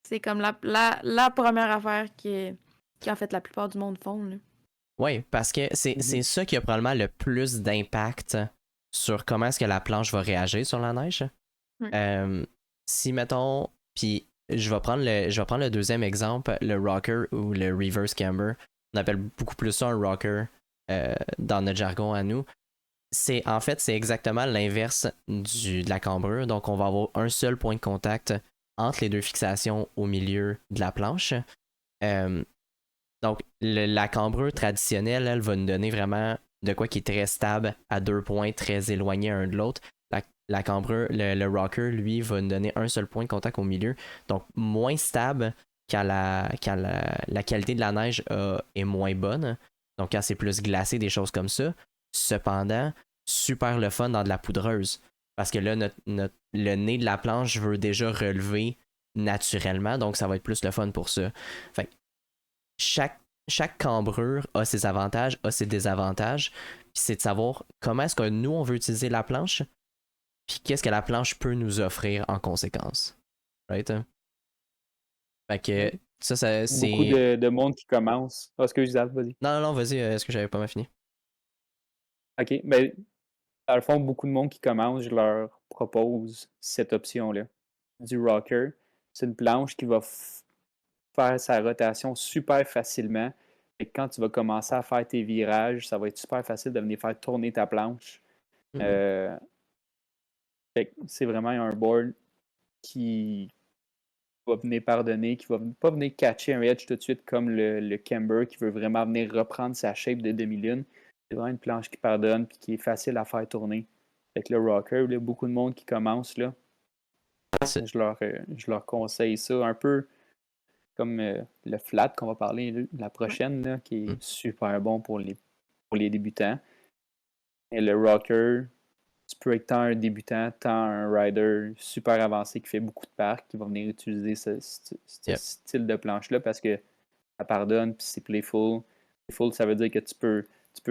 C'est comme la première affaire qui en fait la plupart du monde font. Là.
Oui, parce que c'est ça qui a probablement le plus d'impact sur comment est-ce que la planche va réagir sur la neige. Si, mettons, puis je vais prendre le deuxième exemple, le rocker ou le reverse camber. On appelle beaucoup plus ça un rocker dans notre jargon à nous. En fait, c'est exactement l'inverse de la cambrure. Donc, on va avoir un seul point de contact entre les deux fixations au milieu de la planche. Donc, la cambrure traditionnelle, elle va nous donner vraiment de quoi qui est très stable à 2 points très éloignés un de l'autre. La cambrure, le rocker, lui, va nous donner un seul point de contact au milieu. Donc, moins stable quand la qualité de la neige est moins bonne. Donc, quand c'est plus glacé, des choses comme ça. Cependant, super le fun dans de la poudreuse. Parce que là, le nez de la planche veut déjà relever naturellement. Donc, ça va être plus le fun pour ça. Fait que chaque cambrure a ses avantages, a ses désavantages. Puis c'est de savoir comment est-ce que nous, on veut utiliser la planche. Puis qu'est-ce que la planche peut nous offrir en conséquence. Right? Fait que ça c'est...
Beaucoup de monde qui commence. Ah, excuse, Zab, vas-y.
Non, vas-y, est-ce que j'avais pas mal fini?
OK, ben, dans le fond, beaucoup de monde qui commence, je leur propose cette option-là. Du rocker, c'est une planche qui va faire sa rotation super facilement. Et quand tu vas commencer à faire tes virages, ça va être super facile de venir faire tourner ta planche. C'est vraiment un board qui va venir pardonner, qui va pas venir catcher un edge tout de suite comme le camber qui veut vraiment venir reprendre sa shape de demi-lune. C'est vraiment une planche qui pardonne et qui est facile à faire tourner. Avec le rocker, il y a beaucoup de monde qui commence là. Je leur conseille ça un peu comme le flat qu'on va parler la prochaine, là, qui est super bon pour les débutants. Et le rocker, tu peux être tant un débutant, tant un rider super avancé qui fait beaucoup de parcs, qui va venir utiliser ce style de planche-là parce que ça pardonne puis c'est playful. Playful, ça veut dire que tu peux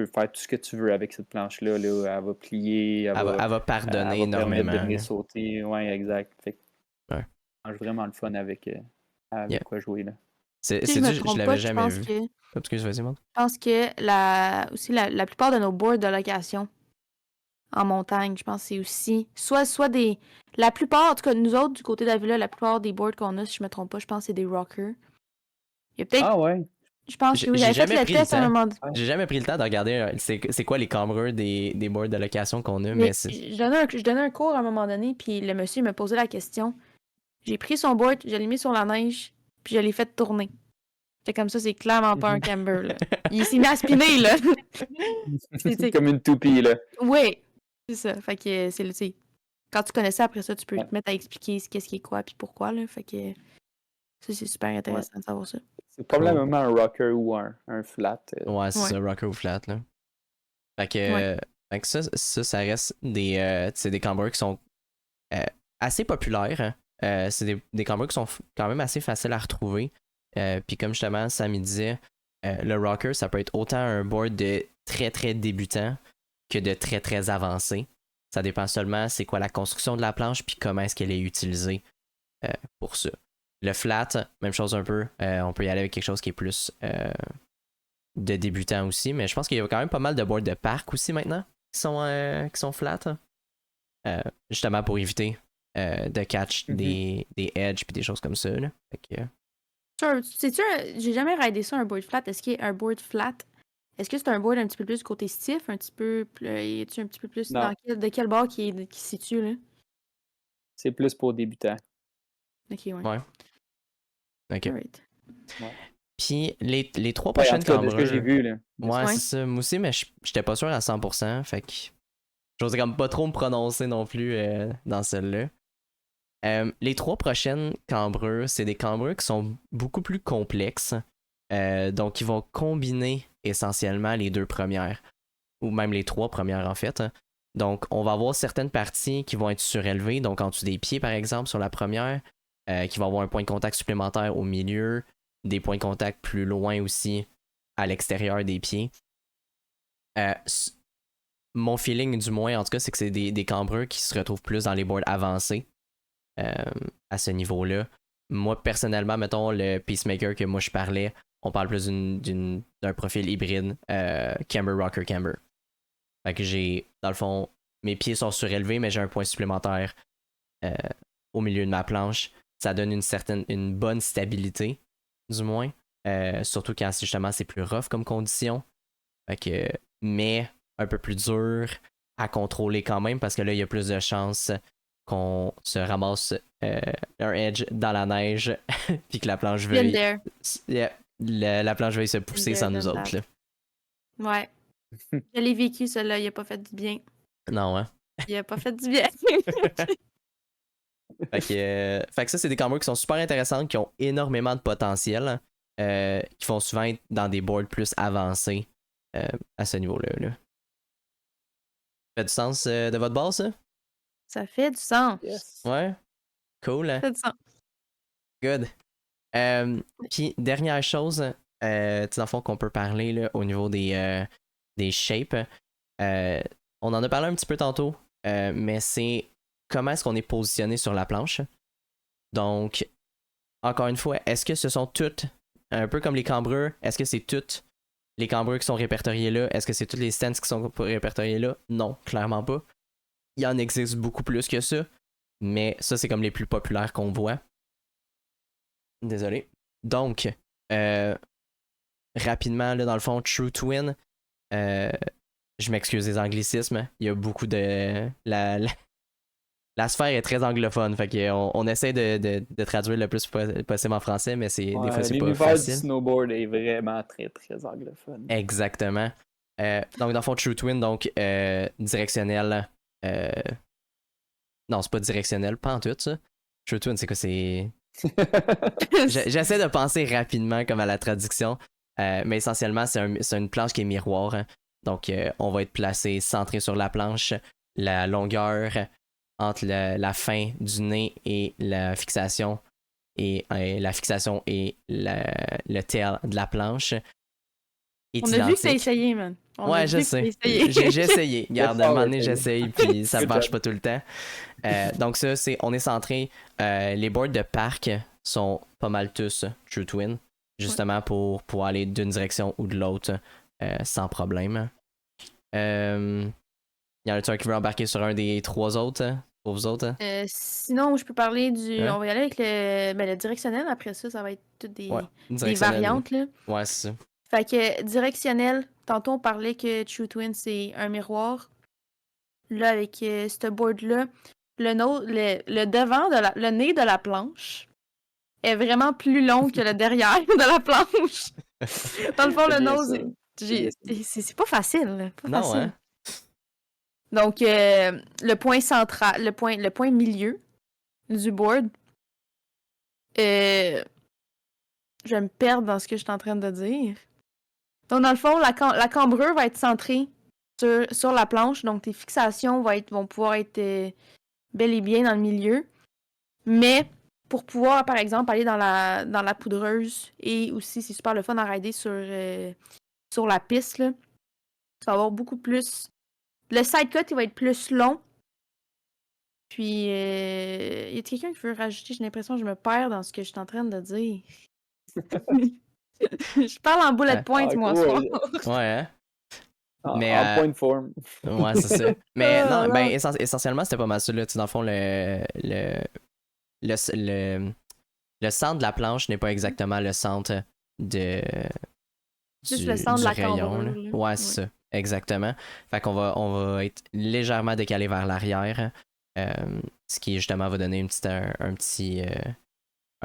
faire tout ce que tu veux avec cette planche-là. Là. Elle va plier, elle va
pardonner
elle va
énormément.
permettre de venir sauter. Ouais, exact. Fait que j'ai vraiment le fun avec quoi jouer. Là.
Je l'avais jamais vu. Excuse, vas-y, moi.
Je pense que la plupart de nos boards de location en montagne, je pense que c'est aussi soit des... La plupart, en tout cas, nous autres, du côté de la villa, la plupart des boards qu'on a, si je me trompe pas, je pense que c'est des rockers. Il y a peut-être...
Ah ouais?
Je pense que oui, j'avais fait le test à un moment donné.
J'ai jamais pris le temps de regarder c'est quoi les cambreurs des boards de location qu'on a, mais c'est...
Je donnais un cours à un moment donné, puis le monsieur me posait la question. J'ai pris son board, je l'ai mis sur la neige, puis je l'ai fait tourner. C'est comme ça, c'est clairement pas un camber, là. Il s'est mis à spinner, là.
C'est comme une toupie, là.
Oui, c'est ça. Fait que c'est le, quand tu connais ça, après ça, tu peux te mettre à expliquer qu'est-ce qui est quoi puis pourquoi, là. Fait que ça, c'est super intéressant de savoir ça.
C'est probablement un rocker ou un flat.
Ouais, c'est ça, rocker ou flat, là. Fait que ça reste des cambers qui sont assez populaires. C'est des cambers qui sont quand même assez faciles à retrouver. Puis comme justement, Sam me disait, le rocker, ça peut être autant un board de très très débutant que de très très avancé. Ça dépend seulement c'est quoi la construction de la planche puis comment est-ce qu'elle est utilisée pour ça. Le flat, même chose un peu. On peut y aller avec quelque chose qui est plus de débutant aussi, mais je pense qu'il y a quand même pas mal de boards de parc aussi maintenant qui sont flat. Justement pour éviter de catch des edges puis des choses comme ça. Là. Fait que,
sais-tu, j'ai jamais raidé ça, un board flat. Est-ce qu'il y a un board flat? Est-ce que c'est un board un petit peu plus du côté stiff, un petit peu plus, es-tu un petit peu plus de quel bord qui se situe là?
C'est plus pour débutants.
Ok, ouais.
Ouais. Ok.
Right.
Ouais.
Puis les trois prochaines cambrures.
Ce que j'ai vu, là.
Ouais, c'est ça. Moi aussi, mais j'étais pas sûr à 100%. Fait que j'osais comme pas trop me prononcer non plus dans celle-là. Les 3 prochaines cambrures, c'est des cambrures qui sont beaucoup plus complexes. Donc, ils vont combiner essentiellement les 2 premières, ou même les 3 premières en fait. Donc, on va avoir certaines parties qui vont être surélevées, donc en dessous des pieds par exemple sur la première, qui vont avoir un point de contact supplémentaire au milieu, des points de contact plus loin aussi à l'extérieur des pieds. Mon feeling du moins en tout cas, c'est que c'est des cambrures qui se retrouvent plus dans les boards avancés à ce niveau-là. Moi personnellement, mettons le Peacemaker que moi je parlais, on parle plus d'un profil hybride Camber Rocker Camber. Fait que j'ai, dans le fond, mes pieds sont surélevés, mais j'ai un point supplémentaire au milieu de ma planche. Ça donne une bonne stabilité, du moins. Surtout quand justement c'est plus rough comme condition. Fait que, mais un peu plus dur à contrôler quand même, parce que là, il y a plus de chances qu'on se ramasse un edge dans la neige, puis que la planche veuille. La planche veuille se pousser sans nous autres. Là.
Ouais. Je l'ai vécu, celui-là, il a pas fait du bien.
Non, hein?
Il a pas fait du bien.
Fait que ça, c'est des combos qui sont super intéressantes, qui ont énormément de potentiel, qui vont souvent être dans des boards plus avancés à ce niveau-là. Là. Ça fait du sens de votre base, ça?
Ça fait du sens.
Yes.
Ouais? Cool.
Ça fait du sens.
Good. Puis, dernière chose, dans le fond, qu'on peut parler là, au niveau des shapes. On en a parlé un petit peu tantôt, mais c'est comment est-ce qu'on est positionné sur la planche. Donc, encore une fois, est-ce que ce sont toutes, un peu comme les cambrures, est-ce que c'est toutes les cambrures qui sont répertoriées là? Est-ce que c'est toutes les stands qui sont répertoriées là? Non, clairement pas. Il en existe beaucoup plus que ça, mais ça, c'est comme les plus populaires qu'on voit. Désolé. Donc, rapidement, là, dans le fond, True Twin, je m'excuse des anglicismes, il y a beaucoup de... La sphère est très anglophone, fait qu'on essaie de traduire le plus possible en français, mais des fois c'est pas
l'univers
facile.
du snowboard est vraiment très très anglophone.
Exactement. Donc dans le fond, True Twin, donc directionnel. Non, c'est pas directionnel, pas en tout ça. True Twin, c'est quoi? C'est... J'essaie de penser rapidement comme à la traduction, mais essentiellement c'est une planche qui est miroir. Hein. Donc on va être placé centré sur la planche, la longueur entre la fin du nez et la fixation et le tail de la planche est
On a vu que t'as essayé, man.
Ouais, je sais. J'ai essayé. Regarde, à un moment donné, j'essaye, puis ça marche pas tout le temps. Donc ça, on est centré. Les boards de parc sont pas mal tous True Twin, justement pour pouvoir aller d'une direction ou de l'autre sans problème. Y en a-tu un qui veut embarquer sur un des 3 autres pour vous autres?
Sinon, je peux parler du... On va y aller avec le directionnel. Après ça, ça va être toutes des variantes. Là.
Ouais, c'est ça.
Fait que directionnel, tantôt on parlait que True Twin, c'est un miroir. Là, avec ce board-là, le devant, le nez de la planche est vraiment plus long que le derrière de la planche. Dans le fond, le nose, c'est pas facile. Là, pas facile.
Hein?
Donc, le point central, le point milieu du board, je vais me perdre dans ce que je suis en train de dire. Donc, dans le fond, la cambrure va être centrée sur la planche. Donc, tes fixations vont pouvoir être bel et bien dans le milieu. Mais, pour pouvoir, par exemple, aller dans la poudreuse, et aussi, c'est super le fun à rider sur la piste, là, tu vas avoir beaucoup plus... Le side cut, il va être plus long. Puis, y a quelqu'un qui veut rajouter? J'ai l'impression que je me perds dans ce que je suis en train de dire. Je parle en bullet point, moi, ce soir.
Ouais, hein?
Mais, en point de forme.
Ouais, c'est ça. Mais non, ben, essentiellement, c'était pas mal ça. Là. Dans le fond, le centre de la planche n'est pas exactement le centre du
le centre de la
rayon. Ouais, c'est ça. Exactement. Fait qu'on va être légèrement décalé vers l'arrière. Ce qui justement va donner un petit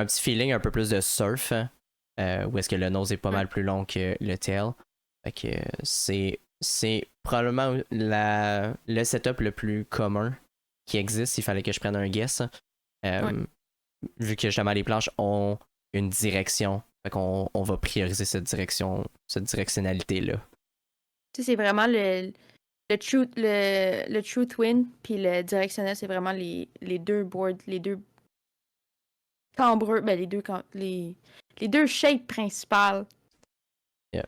feeling un peu plus de surf. Où est-ce que le nose est pas mal plus long que le tail. Fait que c'est probablement le setup le plus commun qui existe, s'il fallait que je prenne un guess. Vu que justement les planches ont une direction, fait qu'on va prioriser cette directionnalité-là.
Tu sais, c'est vraiment le true twin, puis le directionnel, c'est vraiment les deux boards, les deux cambreux, ben les deux shapes principales
Yeah.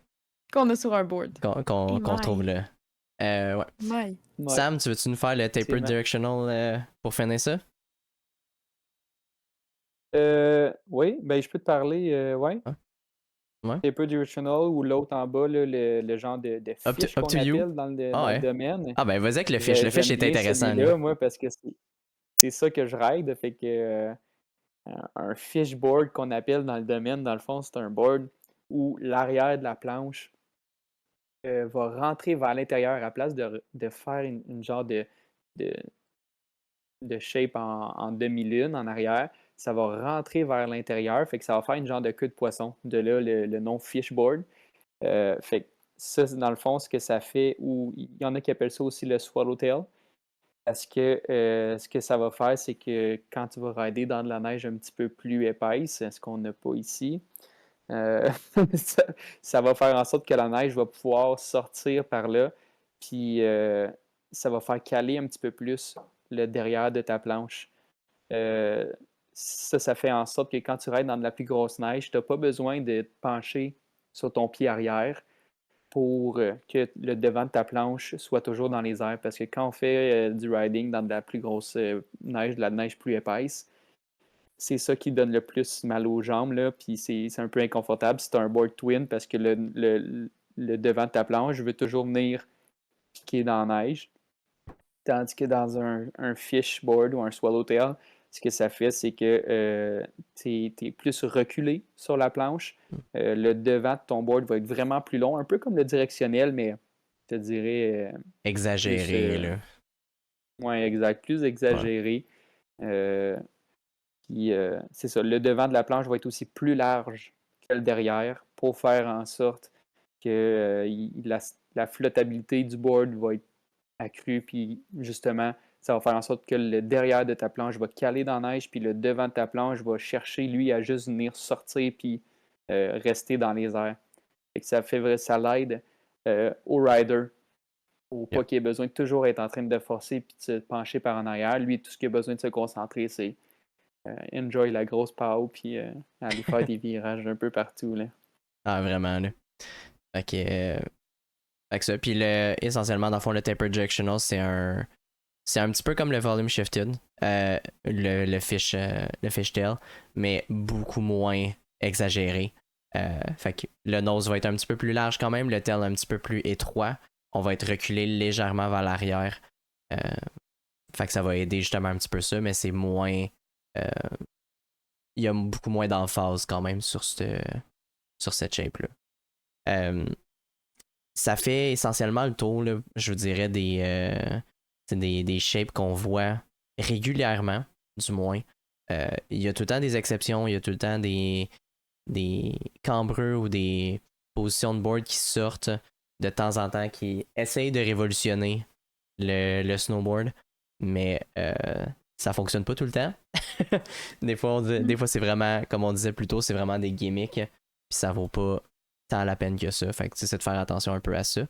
qu'on a sur un board.
Qu'on trouve là. Ouais.
Ouais.
Ouais.
Sam, tu veux-tu nous faire le tapered
Effectivement.
directional pour finir ça?
Oui, ben je peux te parler, ouais.
Ah. Ouais.
Tapered directional ou l'autre en bas, là, le genre de
Up to-
fiche
up
qu'on
to you.
appelle dans le
Ah ouais.
domaine.
Ah ben vas-y avec le fiche. Le fiche
J'aime
est
bien
intéressant.
celui-là,
Lui.
moi, parce que c'est ça que je ride. Fait que un fish board qu'on appelle dans le domaine, dans le fond, c'est un board où l'arrière de la planche va rentrer vers l'intérieur à place de faire une genre de shape en demi-lune en arrière. Ça va rentrer vers l'intérieur, fait que ça va faire une genre de queue de poisson. De là, le nom fishboard. Fait que ça, c'est dans le fond, ce que ça fait, ou il y en a qui appellent ça aussi le swallowtail. Parce que ce que ça va faire, c'est que quand tu vas rider dans de la neige un petit peu plus épaisse, ce qu'on n'a pas ici, ça va faire en sorte que la neige va pouvoir sortir par là, puis ça va faire caler un petit peu plus le derrière de ta planche. Ça fait en sorte que quand tu rides dans de la plus grosse neige, tu n'as pas besoin de te pencher sur ton pied arrière pour que le devant de ta planche soit toujours dans les airs. Parce que quand on fait du riding dans de la plus grosse neige, de la neige plus épaisse, c'est ça qui donne le plus mal aux jambes, là, puis c'est un peu inconfortable. C'est un board twin parce que le devant de ta planche veut toujours venir piquer dans la neige. Tandis que dans un fishboard ou un swallowtail, ce que ça fait, c'est que tu es plus reculé sur la planche. Le devant de ton board va être vraiment plus long, un peu comme le directionnel, mais je te dirais...
Exagéré, là.
Oui, exact. Plus exagéré. Puis, c'est ça. Le devant de la planche va être aussi plus large que le derrière pour faire en sorte que la flottabilité du board va être accrue. Puis, justement, ça va faire en sorte que le derrière de ta planche va caler dans la neige, puis le devant de ta planche va chercher, lui, à juste venir sortir puis rester dans les airs. Fait que ça l'aide au rider. Pour pas qu'il ait besoin de toujours être en train de forcer puis de se pencher par en arrière. Lui, tout ce qu'il a besoin de se concentrer, c'est enjoy la grosse pow puis aller faire des virages un peu partout. Là.
Ah, vraiment, là. Fait que ça. Puis essentiellement, dans le fond, le taper directional, c'est un petit peu comme le volume shifted, le fishtail, mais beaucoup moins exagéré. Fait que le nose va être un petit peu plus large quand même, le tail un petit peu plus étroit. On va être reculé légèrement vers l'arrière. Fait que ça va aider justement un petit peu ça, mais c'est moins... il y a beaucoup moins d'emphase quand même sur cette shape-là. Ça fait essentiellement le tour, là, je vous dirais, des shapes qu'on voit régulièrement, du moins. Il y a tout le temps des exceptions, il y a tout le temps des cambreux ou des positions de board qui sortent de temps en temps, qui essayent de révolutionner le snowboard, mais ça fonctionne pas tout le temps. Des fois, c'est vraiment, comme on disait plus tôt, c'est vraiment des gimmicks, puis ça vaut pas tant la peine que ça. Fait que c'est de faire attention un peu à ça.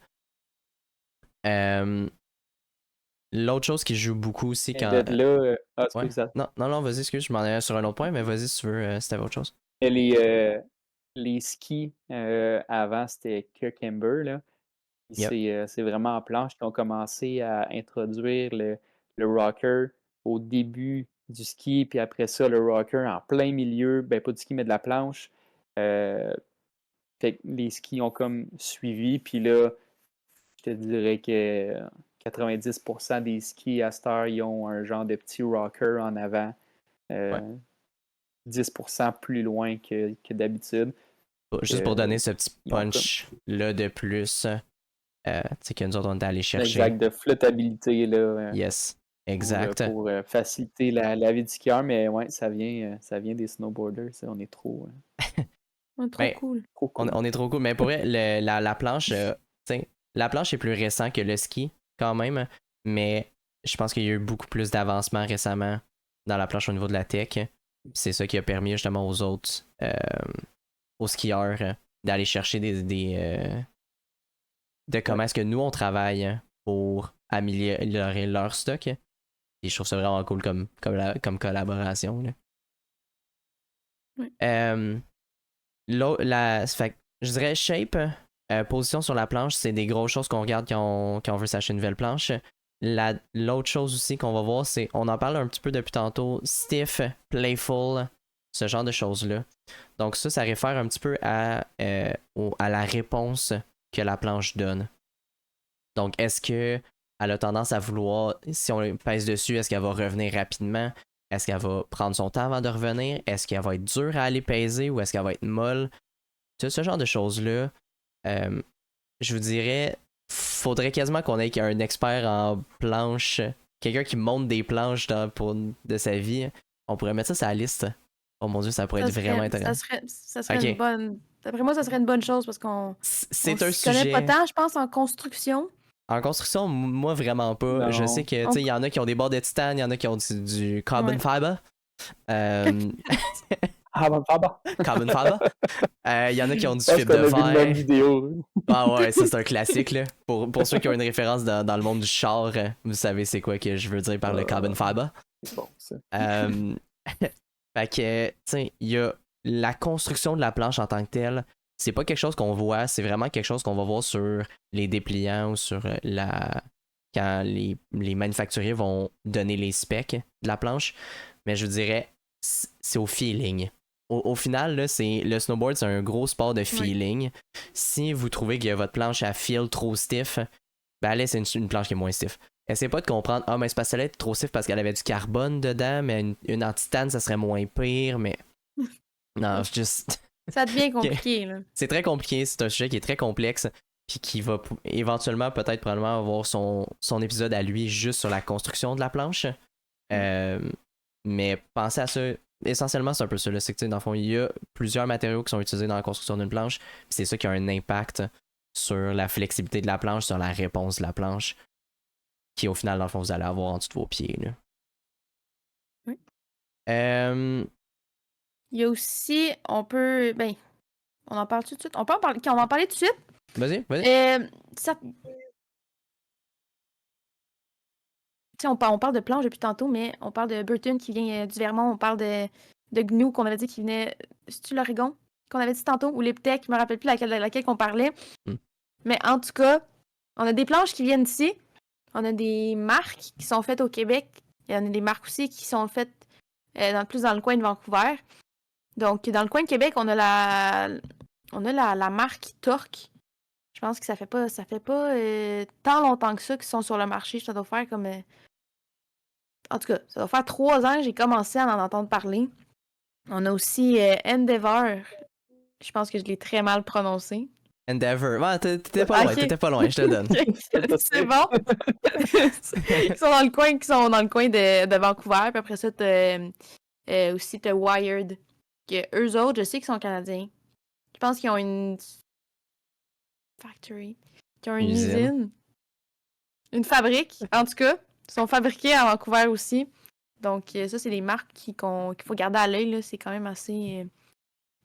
L'autre chose qui joue beaucoup aussi quand...
Là,
ouais. Non, vas-y, excuse, je m'en allais sur un autre point, mais vas-y si tu veux, si t'avais autre chose.
Les skis, avant, c'était Cucumber, là.
Yep.
C'est vraiment en planche qu'ils ont commencé à introduire le rocker au début du ski, puis après ça, le rocker en plein milieu, ben pas du ski, mais de la planche. Fait que les skis ont comme suivi, puis là, je te dirais que 90% des skis à cette heure, ils ont un genre de petit rocker en avant. 10% plus loin que d'habitude.
Juste pour donner ce petit punch-là de plus, tu sais, que nous autres, on est allés chercher.
Exact, de flottabilité, là.
Yes, exact.
Pour faciliter la vie du skieur, mais ouais, ça vient des snowboarders, ça, on est trop...
On est trop cool.
Trop cool.
On est trop cool, mais pour vrai, la planche, la planche est plus récent que le ski, quand même, mais je pense qu'il y a eu beaucoup plus d'avancement récemment dans la planche au niveau de la tech. C'est ça qui a permis justement aux autres, aux skieurs, d'aller chercher de comment est-ce que nous on travaille pour améliorer leur stock. Et je trouve ça vraiment cool comme collaboration. Là.
Oui.
Fait que je dirais shape, position sur la planche, c'est des grosses choses qu'on regarde quand on veut s'acheter une nouvelle planche. L'autre chose aussi qu'on va voir, c'est, on en parle un petit peu depuis tantôt, stiff, playful, ce genre de choses-là. Donc ça réfère un petit peu à la réponse que la planche donne. Donc est-ce que elle a tendance à vouloir, si on pèse dessus, est-ce qu'elle va revenir rapidement? Est-ce qu'elle va prendre son temps avant de revenir? Est-ce qu'elle va être dure à aller peser ou est-ce qu'elle va être molle? Ce genre de choses-là, je vous dirais, faudrait quasiment qu'on ait un expert en planche, quelqu'un qui monte des planches de sa vie. On pourrait mettre ça sur la liste. Oh mon dieu, ça pourrait être vraiment intéressant.
Ça serait une bonne. D'après moi, ça serait une bonne chose parce qu'on.
C'est
on
un
s'y connaît
sujet.
pas tant, je pense, en construction.
En construction, moi vraiment pas.
Non.
Je sais que il y en a qui ont des bords de titane, il y en a qui ont du carbon
Ouais.
fiber.
Carbon fiber.
Carbon fiber. Il y en a qui ont du
Je pense
fibre de
qu'on a vu une même
verre.
vidéo.
Ah ouais, ça c'est un classique là. Pour ceux qui ont une référence dans le monde du char, vous savez c'est quoi que je veux dire par le carbon fiber.
C'est bon, ça.
Fait que, tu sais, il y a la construction de la planche en tant que telle. C'est pas quelque chose qu'on voit, c'est vraiment quelque chose qu'on va voir sur les dépliants ou sur quand les manufacturiers vont donner les specs de la planche. Mais je vous dirais, c'est au feeling. Au final, là, le snowboard, c'est un gros sport de feeling. Si vous trouvez que votre planche a feel trop stiff, ben allez, c'est une planche qui est moins stiff. Essayez pas de comprendre, mais c'est parce qu'elle est trop stiff parce qu'elle avait du carbone dedans, mais une en titane, ça serait moins pire, mais. Non, juste.
Ça devient compliqué, là.
C'est très compliqué, c'est un sujet qui est très complexe, puis qui va éventuellement, peut-être, probablement avoir son épisode à lui juste sur la construction de la planche. Mais pensez à ça. Essentiellement, c'est un peu ça. Là. C'est que, tu sais, dans le fond, il y a plusieurs matériaux qui sont utilisés dans la construction d'une planche. C'est ça qui a un impact sur la flexibilité de la planche, sur la réponse de la planche, qui, au final, dans le fond, vous allez avoir en dessous de vos pieds. Là.
Oui.
Il
y a aussi, on peut. Ben, on en parle tout de suite. On va en parler tout de suite.
Vas-y.
On parle de planche depuis tantôt, mais on parle de Burton qui vient du Vermont. On parle de Gnu qu'on avait dit qui venait. C'est-tu l'Oregon qu'on avait dit tantôt? Ou l'Eptech, je me rappelle plus laquelle qu'on parlait. Mais en tout cas, on a des planches qui viennent d'ici. On a des marques qui sont faites au Québec. Il y en a des marques aussi qui sont faites plus dans le coin de Vancouver. Donc, dans le coin de Québec, on a la marque Torque. Je pense que ça fait pas tant longtemps que ça qu'ils sont sur le marché. Ça doit faire comme... En tout cas, ça doit faire 3 ans que j'ai commencé à en entendre parler. On a aussi Endeavor. Je pense que je l'ai très mal prononcé.
Endeavor. Ouais, t'étais pas loin, t'étais pas loin, je te donne.
C'est bon. Ils sont dans le coin de Vancouver. Puis après ça, aussi t'as Wired. Que eux autres, je sais qu'ils sont canadiens. Je pense qu'ils ont une factory. Qu'ils ont une usine. Une fabrique, en tout cas. Ils sont fabriqués à Vancouver aussi. Donc, ça, c'est des marques qu'il faut garder à l'œil. C'est quand même assez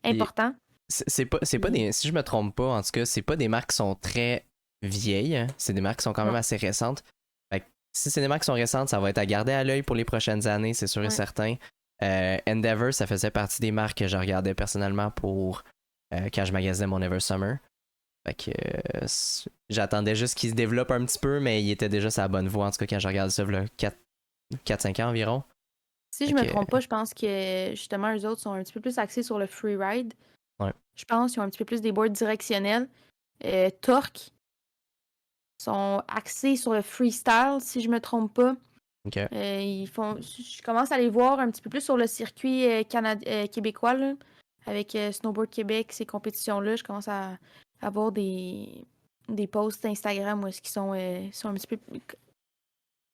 important.
C'est pas des. Si je me trompe pas, en tout cas, c'est pas des marques qui sont très vieilles. C'est des marques qui sont quand même assez récentes. Fait que, si c'est des marques qui sont récentes, ça va être à garder à l'œil pour les prochaines années, c'est sûr et certain. Endeavor, ça faisait partie des marques que je regardais personnellement pour quand je magasinais mon Ever Summer. Fait que j'attendais juste qu'il se développe un petit peu, mais il était déjà sur la bonne voie, en tout cas quand je regardais ça, là, 4-5 ans environ.
Si je me trompe pas, je pense que justement, eux autres sont un petit peu plus axés sur le freeride.
Ouais.
Je pense qu'ils ont un petit peu plus des boards directionnels. Torque sont axés sur le freestyle, si je me trompe pas.
Okay.
Je commence à les voir un petit peu plus sur le circuit québécois, là, avec Snowboard Québec, ces compétitions-là. Je commence à avoir des posts Instagram où est-ce qu'ils sont un petit peu...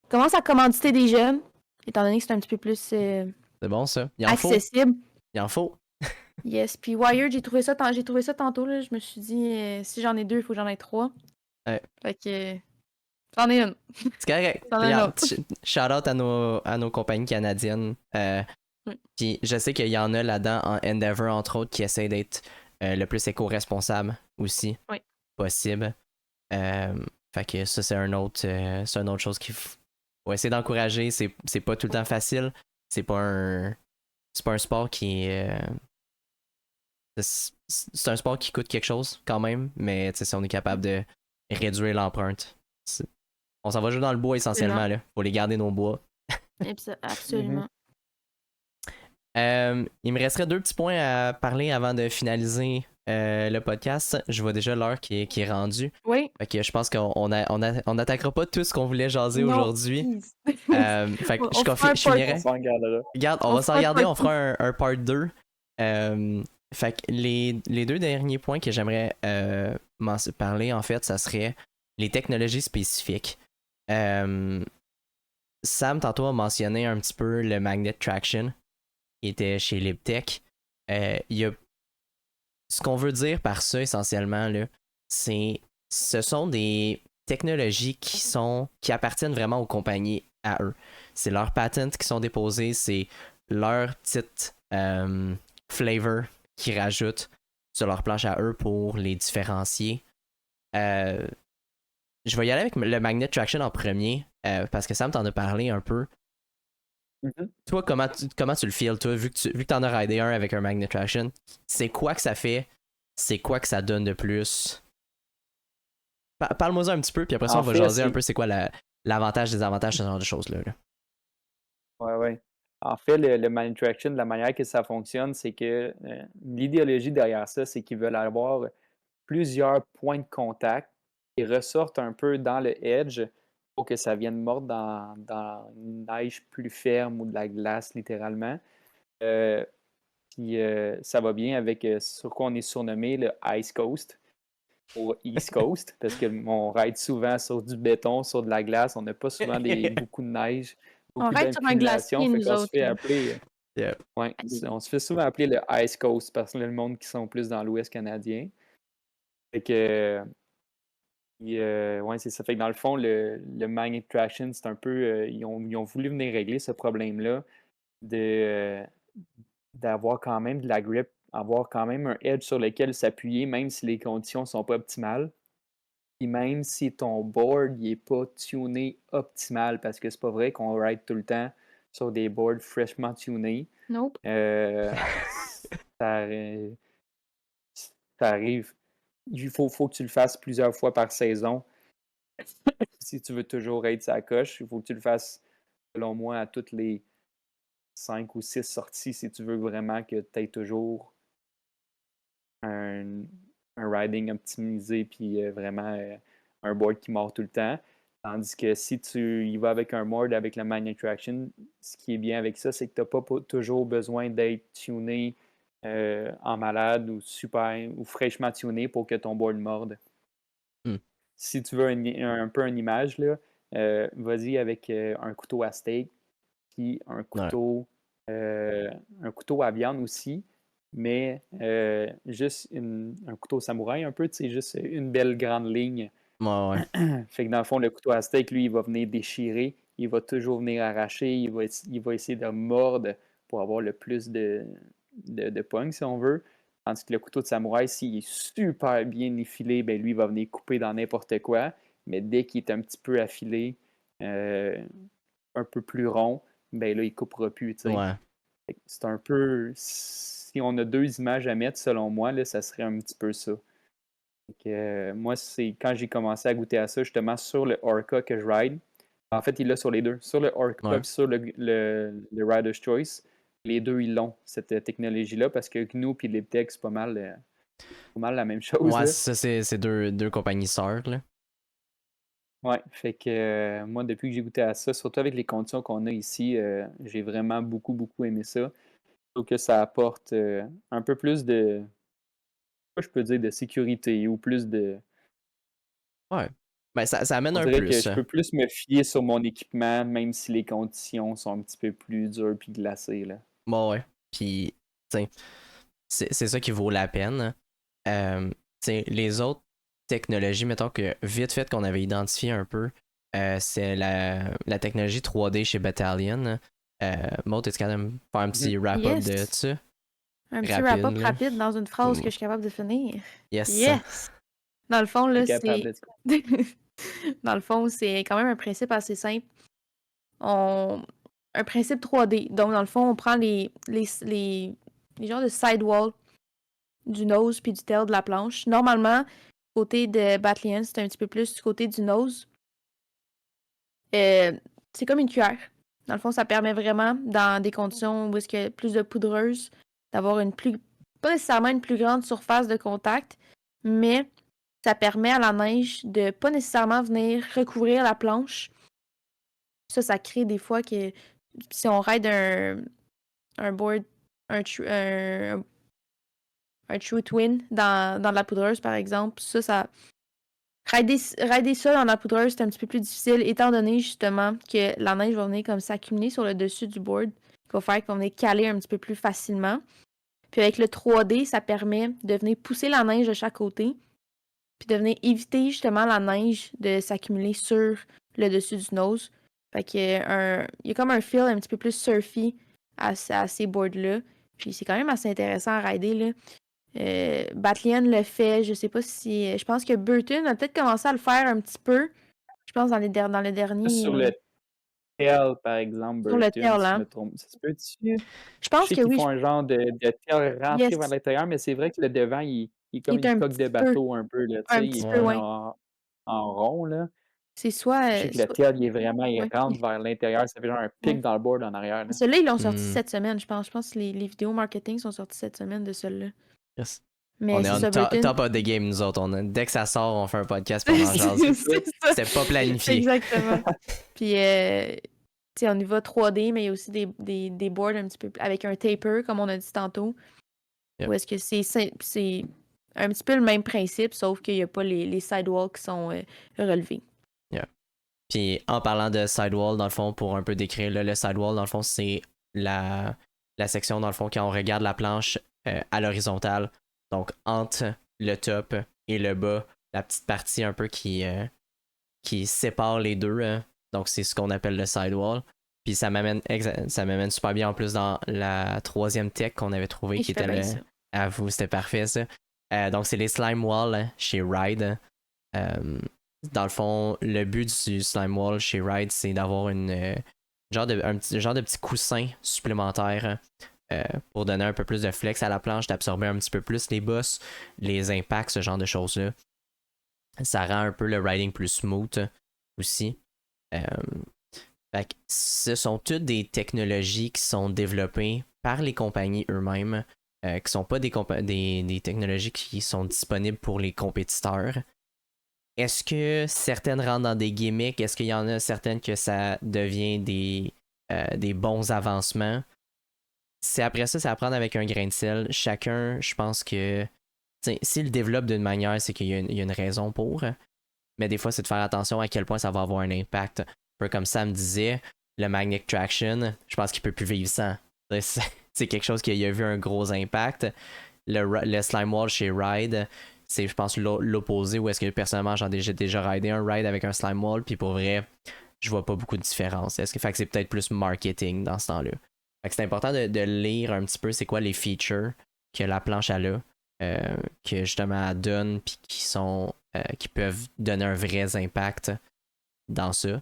commence à commanditer des jeunes, étant donné que c'est un petit peu plus
c'est bon, ça.
accessible.
Il en faut.
Yes, puis Wired, j'ai trouvé ça tantôt, là. Je me suis dit, si j'en ai 2, il faut que j'en ai 3.
Ouais.
Fait que C'en ai une.
C'est correct.
C'en ai une
Regarde,
autre.
shout-out à nos compagnies canadiennes.
Oui.
Puis je sais qu'il y en a là-dedans, en Endeavor entre autres, qui essayent d'être le plus éco-responsable aussi
Oui.
possible. Fait que ça, c'est c'est une autre chose qu'il faut essayer d'encourager. C'est pas tout le temps facile. C'est pas un sport qui est. C'est un sport qui coûte quelque chose quand même, mais si on est capable de réduire l'empreinte, on s'en va jouer dans le bois essentiellement. Là. Faut les garder nos bois.
Absolument.
Il me resterait 2 petits points à parler avant de finaliser le podcast. Je vois déjà l'heure qui est rendue.
Oui.
Fait que je pense qu'on n'attaquera pas tout ce qu'on voulait jaser
Non,
aujourd'hui.
please.
Fait que
On fera un
je finirais.
On s'en regardera.
Regarde, on
On
va s'en
fera
regarder,
part
on fera un part 2. Fait que les 2 derniers points que j'aimerais parler, en fait, ça serait les technologies spécifiques. Sam, tantôt, a mentionné un petit peu le Magnet Traction qui était chez LibTech. Ce qu'on veut dire par ça, essentiellement, là, ce sont des technologies qui appartiennent vraiment aux compagnies à eux. C'est leurs patents qui sont déposés, c'est leur petite flavor qu'ils rajoutent sur leur planche à eux pour les différencier. Je vais y aller avec le Magnet Traction en premier, parce que Sam t'en a parlé un peu.
Mhm.
Toi, comment tu le feels, toi, vu que t'en as ridé un avec un Magnet Traction? C'est quoi que ça fait? C'est quoi que ça donne de plus? Parle-moi un petit peu, puis après ça,
En
on va
fait,
jaser un
c'est-
peu c'est quoi l'avantage, désavantage, ce genre de choses-là. Là.
Ouais. En fait, le Mind Traction, la manière que ça fonctionne, c'est que l'idéologie derrière ça, c'est qu'ils veulent avoir plusieurs points de contact qui ressortent un peu dans le edge pour que ça vienne mordre dans une neige plus ferme ou de la glace, littéralement. Puis ça va bien avec sur quoi on est surnommé le Ice Coast ou East Coast, parce qu'on ride souvent sur du béton, sur de la glace, on n'a pas souvent beaucoup de neige,
On
beaucoup
ride sur un
d'accumulation,
glacier,
fait
nous
qu'on se
autres.
fait
Là.
appeler.
Yeah.
Ouais, on se fait souvent appeler le Ice Coast parce que le monde qui sont plus dans l'Ouest canadien. Fait que ouais, c'est ça. Fait que dans le fond, le Magnet Traction, c'est un peu. Ils ont voulu venir régler ce problème-là de, d'avoir quand même de la grip, avoir quand même un edge sur lequel s'appuyer, même si les conditions ne sont pas optimales. Puis même si ton board n'est pas tuné optimal, parce que c'est pas vrai qu'on ride tout le temps sur des boards fraîchement tunés.
Nope.
Ça, ça arrive. Il faut que tu le fasses plusieurs fois par saison. Si tu veux toujours être sa coche, il faut que tu le fasses, selon moi, à toutes les 5 ou 6 sorties si tu veux vraiment que tu aies toujours un riding optimisé puis vraiment un board qui mord tout le temps. Tandis que si tu y vas avec un board avec la Magnet Traction, ce qui est bien avec ça, c'est que tu n'as pas toujours besoin d'être tuné en malade ou super ou fraîchement tuné pour que ton board morde. Si tu veux un peu une image, là, vas-y avec un couteau à steak, puis un couteau à viande aussi, mais juste un couteau samouraï un peu, tu sais, juste une belle grande ligne.
Ouais.
Fait que dans le fond, le couteau à steak, lui, il va venir déchirer, il va toujours venir arracher, il va essayer de mordre pour avoir le plus de pogne, si on veut. Tandis que le couteau de samouraï, s'il est super bien effilé, ben lui, il va venir couper dans n'importe quoi. Mais dès qu'il est un petit peu affilé, un peu plus rond, ben là, il ne coupera plus. Tu sais.
Ouais.
C'est un peu. Si on a 2 images à mettre, selon moi, là, ça serait un petit peu ça. Moi, c'est quand j'ai commencé à goûter à ça, justement, sur le Orca que je ride. En fait, il l'a sur les deux. Sur le Orca et sur le Rider's Choice. Les deux, ils l'ont, cette technologie-là, parce que GNU et LibTech, c'est pas mal la même chose.
Ouais,
là.
ça, c'est deux compagnies sœurs, là.
Ouais, fait que moi, depuis que j'ai goûté à ça, surtout avec les conditions qu'on a ici, j'ai vraiment beaucoup aimé ça. Je trouve que ça apporte un peu plus de, je peux dire, de sécurité ou plus de...
Ouais. Ben, ça amène
On
un
dirait
plus.
que je peux plus me fier sur mon équipement, même si les conditions sont un petit peu plus dures puis glacées, là.
Bon, ouais. Puis, tu sais, c'est ça qui vaut la peine. Les autres technologies, mettons que vite fait qu'on avait identifié un peu, c'est la technologie 3D chez Battalion. Maud, es-tu capable de me faire un petit wrap-up de
Yes.
ça?
Un petit
Rapide,
wrap-up
là.
rapide dans une phrase que je suis capable de finir.
Yes.
Yes! Dans le fond, là,
T'es capable,
c'est...
let's go.
Dans le fond, c'est quand même un principe assez simple. Un principe 3D. Donc, dans le fond, on prend les genres de sidewall du nose puis du tail de la planche. Normalement, côté de Battalion, c'est un petit peu plus du côté du nose. C'est comme une cuillère. Dans le fond, ça permet vraiment, dans des conditions où il y a plus de poudreuse, d'avoir pas nécessairement une plus grande surface de contact, mais ça permet à la neige de pas nécessairement venir recouvrir la planche. Ça crée des fois que si on ride un board, un true twin dans de la poudreuse, par exemple, rider ça dans la poudreuse, c'est un petit peu plus difficile, étant donné justement que la neige va venir comme s'accumuler sur le dessus du board, qui va faire qu'il va venir caler un petit peu plus facilement. Puis avec le 3D, ça permet de venir pousser la neige de chaque côté, puis de venir éviter justement la neige de s'accumuler sur le dessus du nose. Fait que il y a comme un feel un petit peu plus surfy à ces boards-là. Puis c'est quand même assez intéressant à rider, là. Battalion le fait, je sais pas si... Je pense que Burton a peut-être commencé à le faire un petit peu. Je pense dans le dernier...
Sur le tail, par exemple,
Sur le
Burton,
tail,
si je
hein.
me trompe. Ça se peut-tu?
Je pense
Je sais
que
qu'ils
oui.
font un genre de tail rentré
Yes.
vers l'intérieur, mais c'est vrai que le devant, il est comme
Il est
une
un
coque de
petit peu.
bateau un peu, là, tu
Un
sais, il
petit
est
peu,
comme
ouais.
en rond, là.
C'est soit...
Je sais que le tail, il est vraiment, il
ouais.
rentre vers l'intérieur, ça fait genre un pic
Ouais.
dans le board en arrière, là.
Celui-là, ils l'ont sorti cette semaine, je pense. Je pense que les vidéos marketing sont sorties cette semaine de celui-là.
Yes.
Mais
On est
c'est
on
ça, Burton.
top of the game, nous autres. Dès que ça sort, on fait un podcast pour en jaser.
C'est ça.
C'était pas planifié.
Exactement. Puis, tu sais, on y va 3D, mais il y a aussi des boards un petit peu avec un taper, comme on a dit tantôt.
Yep.
Où est-ce que c'est un petit peu le même principe, sauf qu'il n'y a pas les sidewalls qui sont relevés.
Yeah. Puis en parlant de sidewall, dans le fond, pour un peu décrire le sidewall, dans le fond, c'est la section, dans le fond, quand on regarde la planche à l'horizontale. Donc entre le top et le bas, la petite partie un peu qui sépare les deux. Donc c'est ce qu'on appelle le sidewall. Puis ça m'amène super bien en plus dans la troisième tech qu'on avait trouvé, qui était à vous, c'était parfait ça. Donc c'est les slime walls chez Ride. Dans le fond, le but du slime wall chez Ride, c'est d'avoir un genre de petit coussin supplémentaire pour donner un peu plus de flex à la planche, d'absorber un petit peu plus les bosses, les impacts, ce genre de choses-là. Ça rend un peu le riding plus smooth aussi. Fait que ce sont toutes des technologies qui sont développées par les compagnies eux-mêmes, qui sont pas des technologies qui sont disponibles pour les compétiteurs. Est-ce que certaines rentrent dans des gimmicks? Est-ce qu'il y en a certaines que ça devient des bons avancements? C'est après ça, c'est à prendre avec un grain de sel. Chacun, je pense que s'il le développe d'une manière, c'est qu'il y a une raison pour. Mais des fois, c'est de faire attention à quel point ça va avoir un impact. Un peu comme Sam disait, le Magnet Traction, je pense qu'il peut plus vivre sans. C'est quelque chose qui a vu un gros impact. Le Slime Wall chez Ride, c'est, je pense, l'opposé, où est-ce que personnellement, j'ai déjà ridé un ride avec un Slime Wall, puis pour vrai, je vois pas beaucoup de différence. Fait que c'est peut-être plus marketing dans ce temps-là. Fait que c'est important de lire un petit peu c'est quoi les features que la planche a là, que justement elle donne, puis qui peuvent donner un vrai impact dans ça.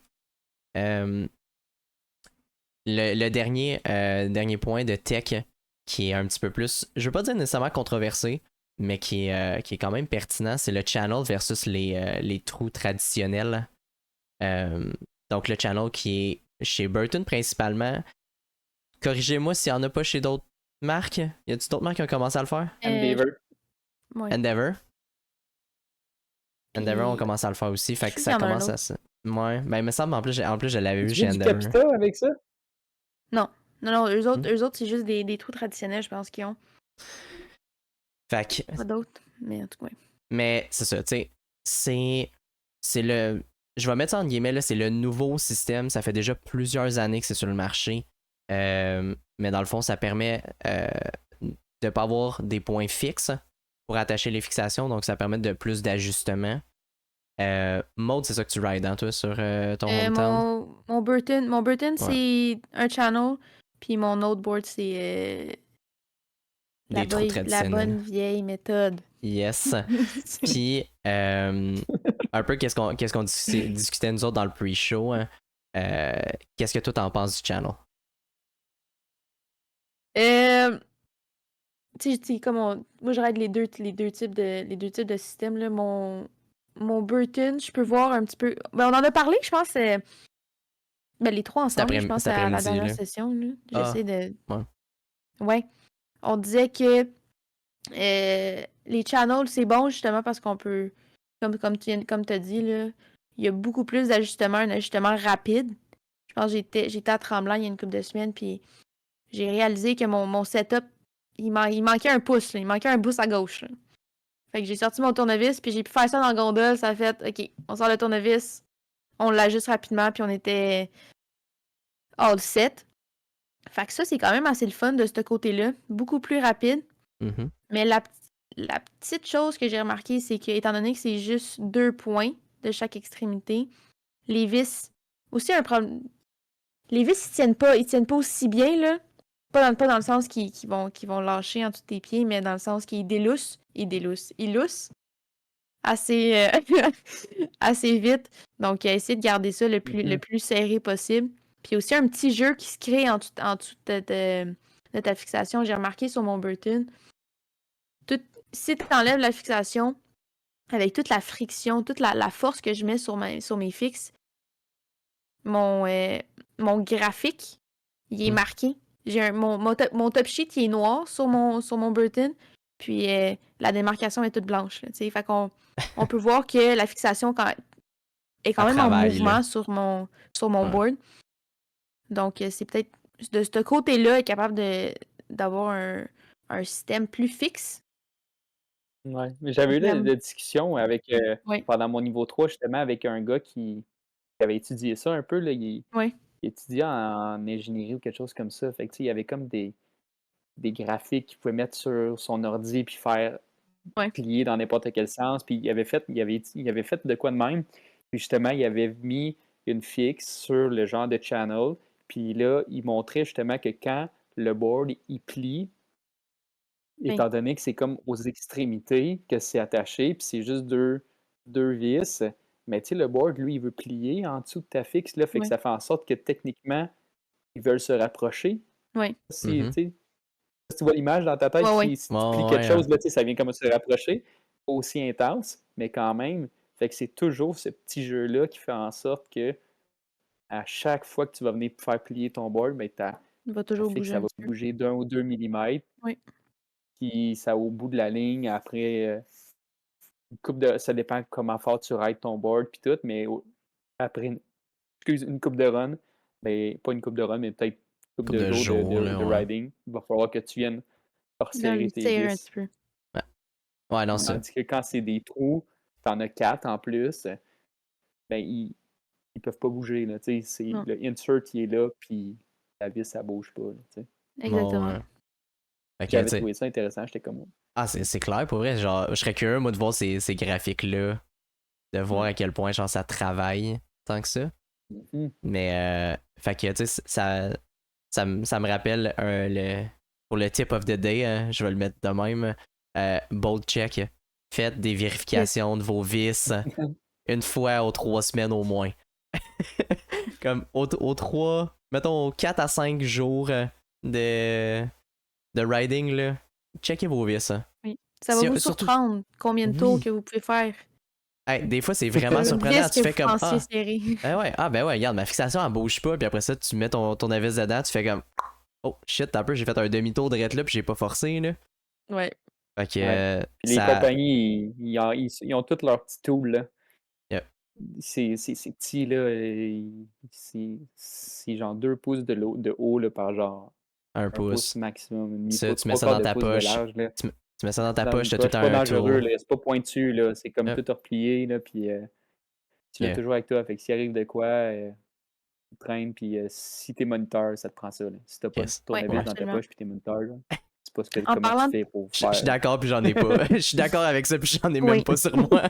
Le dernier point de tech qui est un petit peu plus, je veux pas dire nécessairement controversé, mais qui est quand même pertinent, c'est le channel versus les trous traditionnels. Donc le channel qui est chez Burton principalement. Corrigez-moi s'il n'y en a pas chez d'autres marques. Y a-t-il d'autres marques qui ont commencé à le faire?
Endeavor.
Ouais.
Endeavor on
Puis,
commence à le faire aussi. Fait que
qu'il
ça
y en a un
commence à... Ouais, ben il me semble en plus je l'avais vu
Tu
chez
veux du
Endeavor.
Capita avec ça?
Non, eux autres, c'est juste des trous traditionnels, je pense qu'ils ont.
Fait que...
Pas d'autres, mais en tout cas.
Mais c'est ça, tu sais, c'est le... Je vais mettre ça en guillemets, là, c'est le nouveau système. Ça fait déjà plusieurs années que c'est sur le marché. Mais dans le fond, ça permet de ne pas avoir des points fixes pour attacher les fixations. Donc, ça permet de plus d'ajustements. Mode, c'est ça que tu rides, hein, toi, sur ton hometown?
Mon Burton,
Ouais.
c'est un channel. Puis mon autre board, c'est
Des trous
la
traditionnels.
bonne vieille méthode.
Yes. Puis, un peu qu'est-ce qu'on discutait nous autres dans le pre-show. Hein? Qu'est-ce que toi t'en penses du channel?
Tu sais, comme moi je règle les deux types de systèmes là. Mon Burton, je peux voir un petit peu. Ben, on en a parlé, je pense. Les trois ensemble, je pense,
cet
à la
après-midi,
dernière
là.
session. Là.
Ah,
J'essaie de.
ouais.
Ouais. On disait que les channels, c'est bon justement parce qu'on peut. Comme tu as dit, là, il y a beaucoup plus d'ajustements, un ajustement rapide. Je pense que j'étais à Tremblant il y a une couple de semaines, puis j'ai réalisé que mon setup, il manquait un pouce, là. Il manquait un pouce à gauche. Là. Fait que j'ai sorti mon tournevis, puis j'ai pu faire ça dans la gondole. Ça a fait, OK, on sort le tournevis, on l'ajuste rapidement, puis on était all set. Fait que ça, c'est quand même assez le fun de ce côté-là. Beaucoup plus rapide.
Mm-hmm.
Mais la petite chose que j'ai remarqué, c'est que, étant donné que c'est juste 2 points de chaque extrémité, les vis, aussi un problème. Les vis, ils tiennent pas aussi bien, là. Pas dans le sens qu'ils vont lâcher en dessous de tes pieds, mais dans le sens qu'ils déloussent. Ils loussent assez, assez vite. Donc, essayer de garder ça le plus serré possible. Puis aussi un petit jeu qui se crée en dessous de ta fixation. J'ai remarqué sur mon Burton, si tu enlèves la fixation, avec toute la friction, toute la force que je mets sur mes fixes, mon graphique, il est marqué. Mon top sheet, il est noir sur mon Burton, puis la démarcation est toute blanche. Là, fait qu'on on peut voir que la fixation est quand même en mouvement là. sur mon board. Donc, c'est peut-être de ce côté-là, être capable d'avoir un système plus fixe.
Ouais, mais j'avais eu des discussions avec, pendant mon niveau 3, justement, avec un gars qui avait étudié ça un peu. Là, il étudiait en ingénierie ou quelque chose comme ça. Fait que, il y avait comme des graphiques qu'il pouvait mettre sur son ordi puis faire plier dans n'importe quel sens. Puis il avait fait de quoi de même. Puis justement, il avait mis une fixe sur le genre de channel. Puis là, il montrait justement que quand le board, il plie, étant donné que c'est comme aux extrémités que c'est attaché, puis c'est juste deux vis, mais tu sais, le board, lui, il veut plier en dessous de ta fixe, là, fait que ça fait en sorte que techniquement, ils veulent se rapprocher.
Oui.
Si tu vois l'image dans ta tête, si tu plies quelque chose, là, ça vient comme se rapprocher. Pas aussi intense, mais quand même. Fait que c'est toujours ce petit jeu-là qui fait en sorte que à chaque fois que tu vas venir faire plier ton board, ben,
il va toujours bouger.
Ça va bouger d'1 ou 2 millimètres.
Oui.
Puis ça au bout de la ligne, après ça dépend comment fort tu rides ton board puis tout, mais après une coupe de run, ben pas une coupe de run, mais peut-être une coupe de jours de riding, il va falloir que tu viennes resserrer tes vis.
Un petit peu.
Ouais, non, ça.
Tandis que quand c'est des trous, t'en as 4 en plus, ben ils peuvent pas bouger, là, tu sais, le insert il est là, puis la vis ça bouge pas, là, tu sais.
Exactement.
J'avais trouvé ça intéressant, j'étais comme...
Ah, c'est clair, pour vrai, genre, je serais curieux, moi, de voir ces graphiques-là, de voir à quel point, genre, ça travaille tant que ça. Mais, fait que, tu sais, ça me rappelle pour le tip of the day, je vais le mettre de même, bold check, faites des vérifications de vos vis une fois aux 3 semaines au moins. Comme, aux 3, mettons, 4 à 5 jours de riding, là, checkez vos vis. Hein.
Oui. Ça va vous surprendre combien de tours que vous pouvez faire.
Hey, des fois, c'est vraiment surprenant. Tu fais comme.
Ben
ouais, regarde, ma fixation, elle bouge pas. Puis après ça, tu mets ton tournevis dedans, tu fais comme. Oh shit, t'as peu, j'ai fait un demi-tour de là, puis j'ai pas forcé, là.
Ouais.
Fait que.
Puis les compagnies, ils ont tous leurs petits tools, là.
Yep.
C'est petit, là. C'est genre 2 pouces de haut, là, par genre.
1 pouce
maximum.
Ça, tu mets ça dans ta poche. Tu mets ça dans ta poche, t'as tout un tool.
C'est pas pointu, là. C'est comme tout replié, là. Puis tu l'as toujours avec toi. Fait que s'il arrive de quoi, tu traînes. Puis si t'es moniteur, ça te prend ça, là. Si t'as pas ton tournevis dans ta poche, puis t'es moniteur, là. C'est pas ce que comment tu fais pour faire.
Je suis d'accord, puis j'en ai pas. Je suis d'accord avec ça, puis j'en ai même pas sur moi.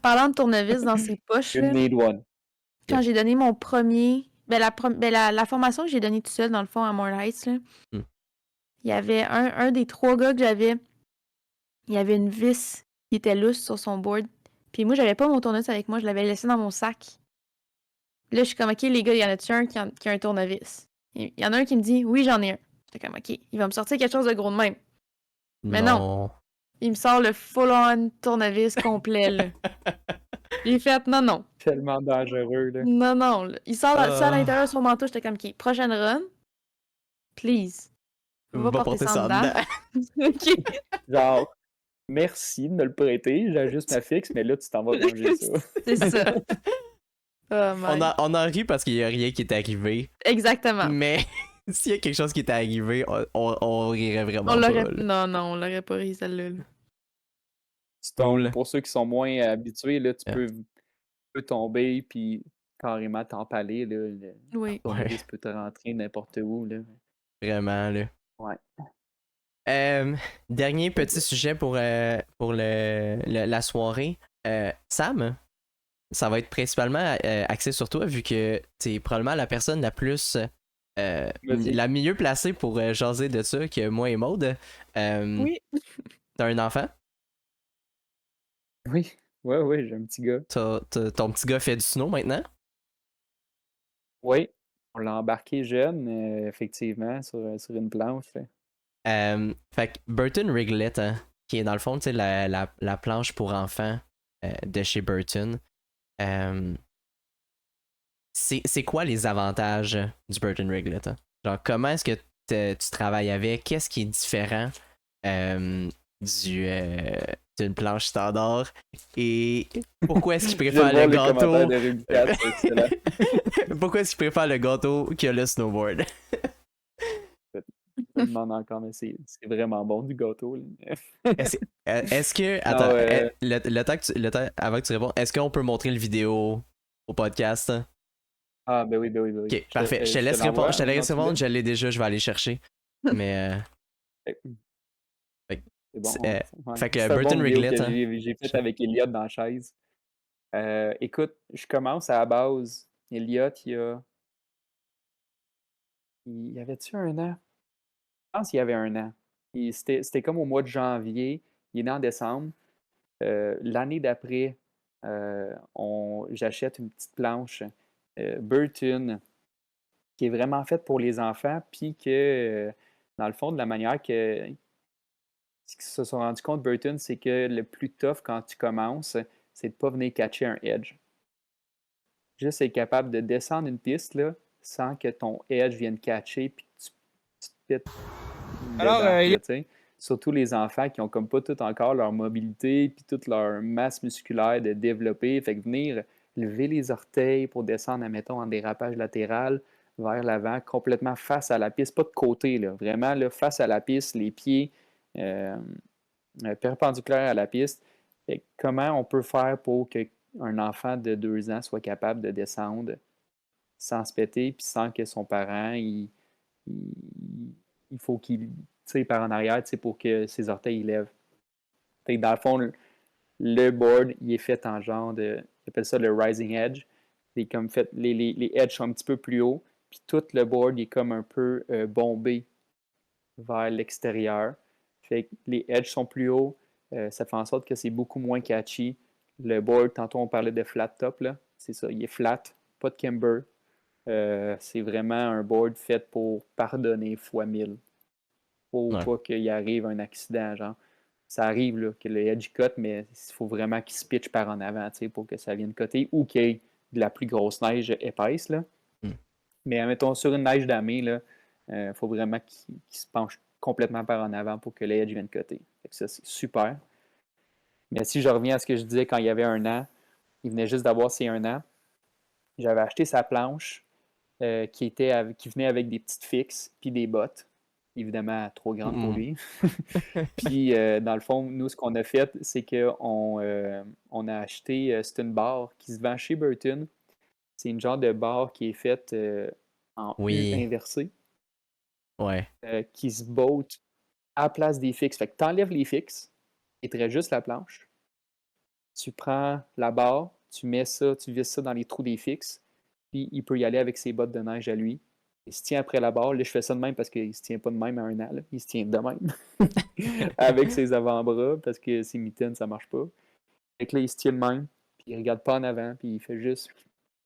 parlant de tournevis dans ses poches,
You
là,
need one.
quand j'ai donné mon premier... la formation que j'ai donnée tout seul, dans le fond, à Moore Heights, là,
Hmm.
il y avait un des 3 gars que j'avais, il y avait une vis qui était lousse sur son board. Puis moi, j'avais pas mon tournevis avec moi, je l'avais laissé dans mon sac. Là, je suis comme, OK, les gars, il y en a-tu un qui a un tournevis? Il y en a un qui me dit, oui, j'en ai un. J'étais comme, OK, il va me sortir quelque chose de gros de même. Mais non. Il me sort le full-on tournevis complet, là. J'ai fait, non.
Tellement dangereux, là.
Non. Là. Il sort ça à l'intérieur de son manteau, j'étais comme, OK, prochaine run, please. Va porter ça en dedans. OK.
Genre, merci de me le prêter, j'ajuste ma fixe, mais là, tu t'en vas manger ça.
C'est ça. Oh my.
On en rit parce qu'il n'y a rien qui est arrivé.
Exactement.
Mais s'il y a quelque chose qui est arrivé, on rirait vraiment
On
pas.
l'aurait...
Là.
Non, on l'aurait pas ri, celle-là. Là.
Pour ceux qui sont moins habitués, là, tu
Yeah.
peux tomber puis carrément t'empaler. Là,
Oui.
tournevis peut te rentrer n'importe où. Là.
Vraiment, là.
Ouais.
Dernier petit sujet pour la soirée. Sam, ça va être principalement axé sur toi, vu que tu es probablement la personne la plus... la mieux placée pour jaser de ça que moi et Maude.
Oui.
T'as un enfant?
Oui, j'ai un petit gars.
Ton petit gars fait du snow maintenant?
Oui, on l'a embarqué jeune, effectivement, sur une planche.
Fait que Burton Ringlet, hein, qui est dans le fond la planche pour enfants de chez Burton, c'est quoi les avantages du Burton Ringlet? Hein? Genre, comment est-ce que tu travailles avec? Qu'est-ce qui est différent d'une planche standard? Et pourquoi est-ce qu'il préfère le gâteau? Pourquoi est-ce qu'il préfère le gâteau que le snowboard?
Je me demande encore, mais c'est vraiment bon du gâteau.
Est-ce que. Attends, le temps avant que tu répondes, est-ce qu'on peut montrer le vidéo au podcast?
Ah, ben oui.
Ok, parfait. Je te laisse répondre. Je l'ai déjà, je vais aller chercher. Mais.
C'est bon.
Fait que Burton Ringlet.
J'ai fait avec Elliot dans la chaise. Écoute, je commence à la base. Elliot, il y avait-tu un an? Je pense qu'il y avait un an. C'était comme au mois de janvier. Il est né en décembre. L'année d'après, j'achète une petite planche Burton qui est vraiment faite pour les enfants, puis que, dans le fond, de la manière que ce qu'ils se sont rendus compte, Burton, c'est que le plus tough quand tu commences, c'est de ne pas venir catcher un edge. Juste être capable de descendre une piste là, sans que ton edge vienne catcher puis que tu te pètes. Alors, surtout les enfants qui ont comme pas tout encore leur mobilité puis toute leur masse musculaire de développer. Fait que venir lever les orteils pour descendre, admettons, en dérapage latéral vers l'avant, complètement face à la piste, pas de côté, là, vraiment là, face à la piste, les pieds perpendiculaires à la piste. Fait comment on peut faire pour qu'un enfant de 2 ans soit capable de descendre sans se péter puis sans que son parent, il faut qu'il tire par en arrière pour que ses orteils ils lèvent. Fait que dans le fond, le board, il est fait en genre de... Ils appellent ça le rising edge. C'est comme fait, les edges sont un petit peu plus hauts, puis tout le board il est comme un peu bombé vers l'extérieur. Fait que les edges sont plus hauts, ça fait en sorte que c'est beaucoup moins catchy. Le board, tantôt on parlait de flat top, là, c'est ça, il est flat, pas de camber. C'est vraiment un board fait pour pardonner fois 1000. Pour pas qu'il arrive un accident, genre. Ça arrive là, que le edge cut, mais il faut vraiment qu'il se pitch par en avant pour que ça vienne coter ou qu'il y ait de la plus grosse neige épaisse. Là. Mais mettons sur une neige damée, il faut vraiment qu'il se penche complètement par en avant pour que le edge vienne coter. Ça, c'est super. Mais si je reviens à ce que je disais quand il y avait un an, il venait juste d'avoir ses 1 an. J'avais acheté sa planche qui venait avec des petites fixes puis des bottes. Évidemment, trop grande pour lui. Puis, dans le fond, nous, ce qu'on a fait, c'est qu'on a acheté, c'est une barre qui se vend chez Burton. C'est une genre de barre qui est faite en U inversé.
Ouais.
Qui se botte à la place des fixes. Fait que tu enlèves les fixes, il te reste juste la planche. tu prends la barre, tu mets ça, tu visses ça dans les trous des fixes, puis il peut y aller avec ses bottes de neige à lui. Il se tient après la barre. Là, je fais ça de même parce qu'il se tient pas de même à 1 an. Là. Il se tient de même avec ses avant-bras parce que ses mitaines, ça marche pas. Fait que là, il se tient de même, puis il regarde pas en avant, puis il fait juste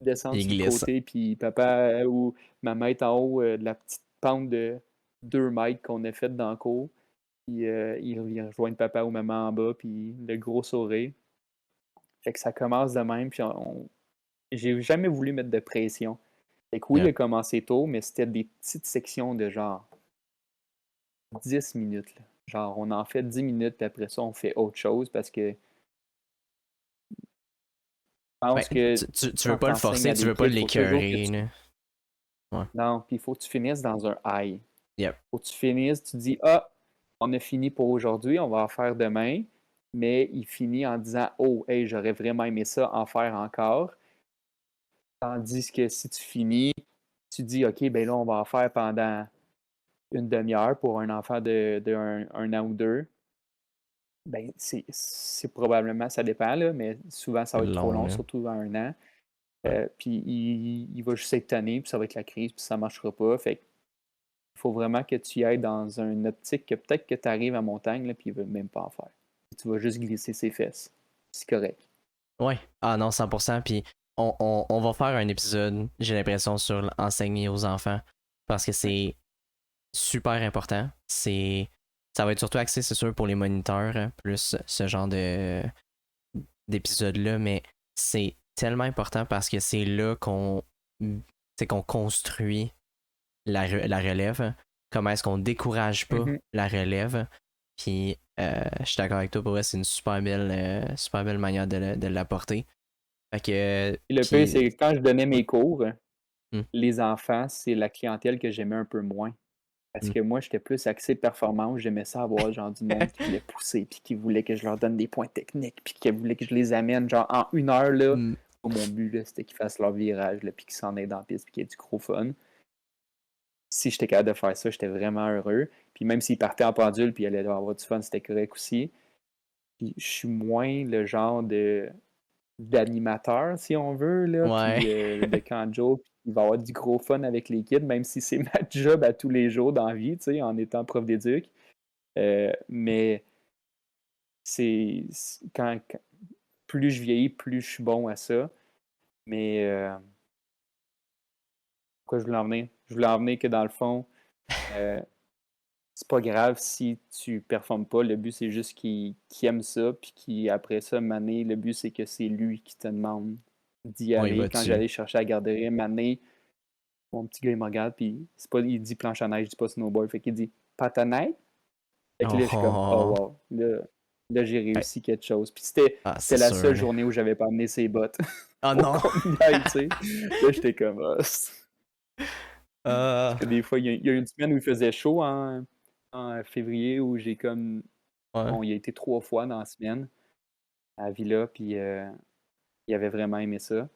descendre
Il
sur le
glisse.
côté, puis papa ou maman est en haut de la petite pente de 2 mètres qu'on a faite dans le cours. Puis il vient rejoindre papa ou maman en bas, puis le gros sourire. Fait que ça commence de même, puis j'ai jamais voulu mettre de pression. Fait que oui, il a commencé tôt, mais c'était des petites sections de genre 10 minutes. Là. Genre, on en fait 10 minutes, puis après ça, on fait autre chose parce que je pense que
tu veux pas le forcer, tu veux pas l'écœurer.
Non, puis il faut que tu finisses dans un high.
Yep.
Faut que tu finisses, tu dis on a fini pour aujourd'hui, on va en faire demain, mais il finit en disant oh, hey, j'aurais vraiment aimé ça, en faire encore. Tandis que si tu finis, tu dis OK, ben là, on va en faire pendant une demi-heure pour un enfant de 1 an ou 2. Ben, c'est probablement, ça dépend, là, mais souvent, ça va être trop long, surtout à 1 an. Puis il va juste s'étonner, puis ça va être la crise, puis ça ne marchera pas. Fait il faut vraiment que tu y ailles dans une optique que peut-être que tu arrives à montagne, là, puis il ne veut même pas en faire. Tu vas juste glisser ses fesses. C'est correct.
Ouais. Ah non, 100%. Puis on va faire un épisode, j'ai l'impression, sur enseigner aux enfants. Parce que c'est super important. Ça va être surtout axé, c'est sûr, pour les moniteurs, plus ce genre d'épisode-là, mais c'est tellement important parce que c'est là qu'on construit la relève. Comment est-ce qu'on décourage pas la relève. Puis je suis d'accord avec toi, pour vrai, c'est une super belle manière de l'apporter. Fait que,
le pire, c'est que quand je donnais mes cours, les enfants, c'est la clientèle que j'aimais un peu moins. Parce que moi, j'étais plus axé performance. J'aimais ça avoir genre du monde qui voulait pousser, puis qui voulait que je leur donne des points techniques, puis qui voulait que je les amène genre en 1 heure. Là, mon but, là, c'était qu'ils fassent leur virage, là, puis qu'ils s'en aillent dans la piste, puis qu'il y ait du gros fun. Si j'étais capable de faire ça, j'étais vraiment heureux. Puis même s'ils partaient en pendule, puis ils allaient avoir du fun, c'était correct aussi. Puis je suis moins le genre d'animateur, si on veut, là, puis de quand Joe, il va avoir du gros fun avec les kids, même si c'est ma job à tous les jours dans la vie, tu sais, en étant prof d'éduc. Mais c'est plus je vieillis, plus je suis bon à ça. Mais pourquoi je voulais en venir? Je voulais en venir que dans le fond, c'est pas grave si tu performes pas. Le but, c'est juste qu'il aime ça, puis après ça, Mané, le but, c'est que c'est lui qui te demande d'y aller. Quand j'allais chercher à la garderie, Mané, mon petit gars, il me regarde, puis il dit planche à neige, il dit pas snowboard, fait qu'il dit pâte à neige. Fait que là, je suis comme, oh wow, là j'ai réussi quelque chose. Puis c'était la seule journée où j'avais pas amené ses bottes.
Ah non!
Tu sais. Là, j'étais comme, Parce que des fois, il y a une semaine où il faisait chaud en février, où j'ai comme. Bon, il a été 3 fois dans la semaine à la Villa, puis il avait vraiment aimé ça.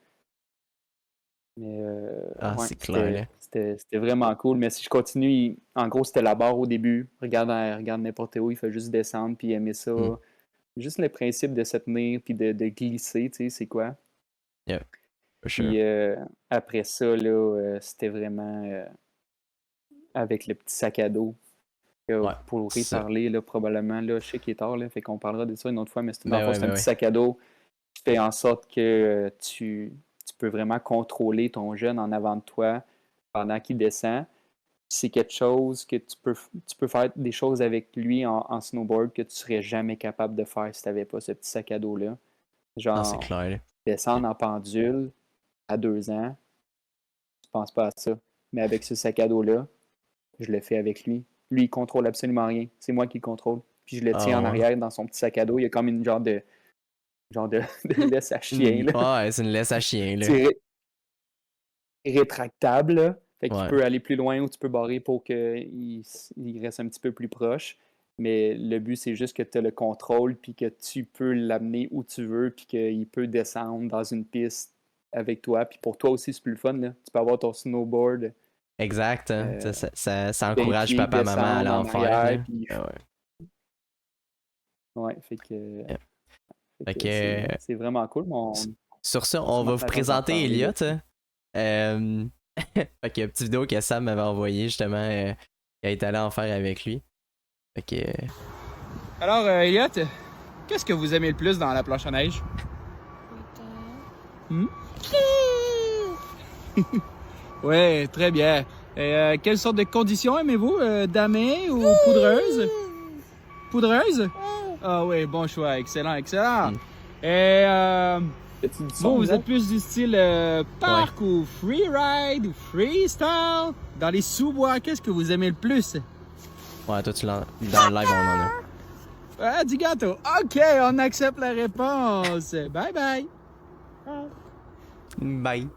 Mais
c'est clair.
C'était vraiment cool. Mais si je continue, en gros, c'était la barre au début. Regarde n'importe où, il fait juste descendre, puis aimer ça. Juste le principe de se tenir, puis de glisser, tu sais, c'est quoi?
Yeah. Sure.
Puis après ça, là, c'était vraiment avec le petit sac à dos. Pour reparler, là, probablement, là, je sais qu'il est tard, là, fait qu'on parlera de ça une autre fois, mais c'est un petit sac à dos qui fait en sorte que tu peux vraiment contrôler ton jeune en avant de toi pendant qu'il descend. C'est quelque chose que tu peux faire des choses avec lui en snowboard que tu serais jamais capable de faire si tu n'avais pas ce petit sac à dos-là. Genre,
c'est clair.
Descendre en pendule à 2 ans, tu penses pas à ça. Mais avec ce sac à dos-là, je le fais avec lui. Lui, il contrôle absolument rien. C'est moi qui le contrôle. Puis je le tiens en arrière dans son petit sac à dos. Il y a comme une genre de laisse à chien. Là.
Ouais, c'est une laisse à chien. Là.
C'est rétractable. Là. Fait qu'il peut aller plus loin ou tu peux barrer pour qu'il reste un petit peu plus proche. Mais le but, c'est juste que tu as le contrôle puis que tu peux l'amener où tu veux puis qu'il peut descendre dans une piste avec toi. Puis pour toi aussi, c'est plus le fun. Là. Tu peux avoir ton snowboard.
Exact. Ça encourage papa, maman à l'en faire.
Ouais, fait que
Fait que,
c'est vraiment cool.
sur ça, on va vous présenter Elliot. Fait qu'il y a une petite vidéo que Sam m'avait envoyée justement, qui a été allé en faire avec lui. Fait que.
Alors, Elliot, qu'est-ce que vous aimez le plus dans la planche à neige? Ouais, très bien. Et quelle sorte de conditions aimez-vous? Damée ou poudreuse? Poudreuse? Ah oui, bon choix, excellent, excellent. Et bon, vous êtes plus du style parc ou freeride ou freestyle? Dans les sous-bois, qu'est-ce que vous aimez le plus?
Ouais, toi, dans le live, on en a.
Ah, du gâteau. OK, on accepte la réponse. Bye bye.
Bye.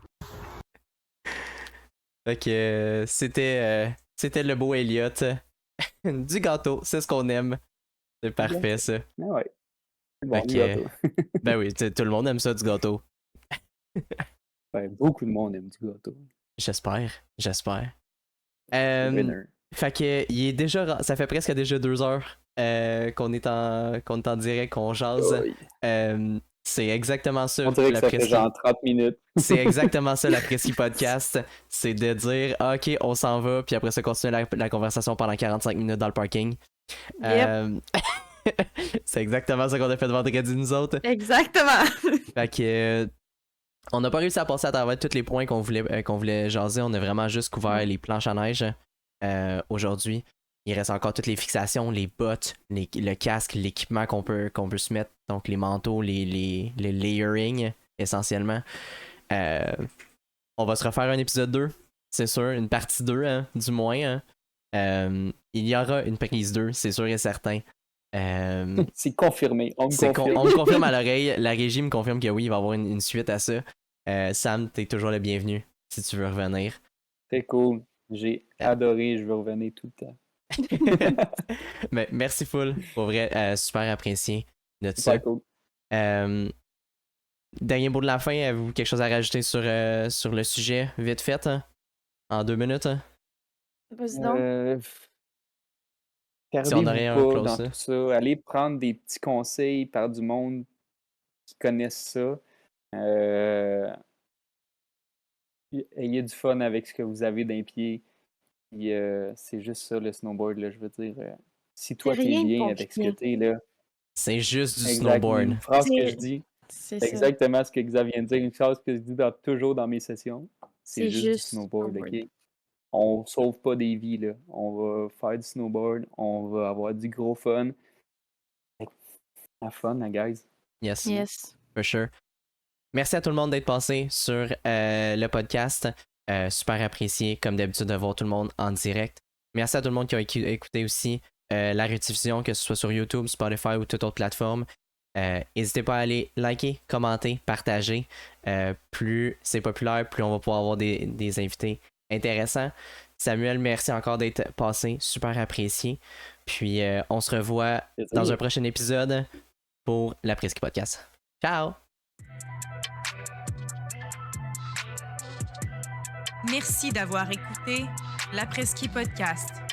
Fait que c'était le beau Elliot. Du gâteau, c'est ce qu'on aime. C'est parfait, ça.
Ah ouais. C'est bon,
Fait
du
que,
gâteau.
ben oui, tout le monde aime ça, du gâteau.
Ouais, beaucoup de monde aime du gâteau.
J'espère.
Winner.
Fait que il est déjà. Ça fait presque déjà 2 heures qu'on est en direct, qu'on jase.
Oui.
C'est exactement ça.
On dirait que ça fait genre 30 minutes.
C'est exactement ça, l'après-ski podcast. C'est de dire, ah, ok, on s'en va, puis après ça, continuer la conversation pendant 45 minutes dans le parking. C'est exactement ça qu'on a fait vendredi, nous autres.
Exactement.
Fait que. On n'a pas réussi à passer à travers tous les points qu'on voulait jaser. On a vraiment juste couvert les planches à neige aujourd'hui. Il reste encore toutes les fixations, les bottes, le casque, l'équipement qu'on peut se mettre. Donc les manteaux, les layering essentiellement. On va se refaire un épisode 2, c'est sûr. Une partie 2, hein, du moins. Hein. Il y aura une prise 2, c'est sûr et certain.
C'est confirmé. On me
confirme à l'oreille. La régie me confirme que oui, il va y avoir une suite à ça. Sam, t'es toujours le bienvenu si tu veux revenir.
C'est cool. J'ai adoré. Je veux revenir tout le temps.
Mais merci full. Pour vrai, super apprécié de tout ça.
Cool.
Dernier mot de la fin, avez-vous quelque chose à rajouter sur le sujet, vite fait, hein? En 2 minutes? Hein?
Vas-y donc.
Si on a rien
Perdez-vous
à
pas
close
dans
ça.
tout ça. Allez prendre des petits conseils par du monde qui connaissent ça. Ayez du fun avec ce que vous avez d'un pied. Puis, c'est juste ça, le snowboard, là, je veux dire. Si toi, t'es
rien de
bien avec ce que t'es, là.
C'est juste du
Exact.
snowboard.
Une phrase que je dis,
C'est
c'est exactement ce que Xavier vient de dire. Une phrase que je dis toujours dans mes sessions. C'est juste du snowboard, OK? On sauve pas des vies, là. On va faire du snowboard, on va avoir du gros fun. Have fun, hein, guys.
Yes.
For sure. Merci à tout le monde d'être passé sur le podcast. Super apprécié, comme d'habitude, de voir tout le monde en direct. Merci à tout le monde qui a écouté aussi la rediffusion, que ce soit sur YouTube, Spotify ou toute autre plateforme. N'hésitez pas à aller liker, commenter, partager. Plus c'est populaire, plus on va pouvoir avoir des invités intéressants. Samuel, merci encore d'être passé. Super apprécié. Puis on se revoit dans un prochain épisode pour l'après-ski podcast. Ciao!
Merci d'avoir écouté l'après-ski podcast.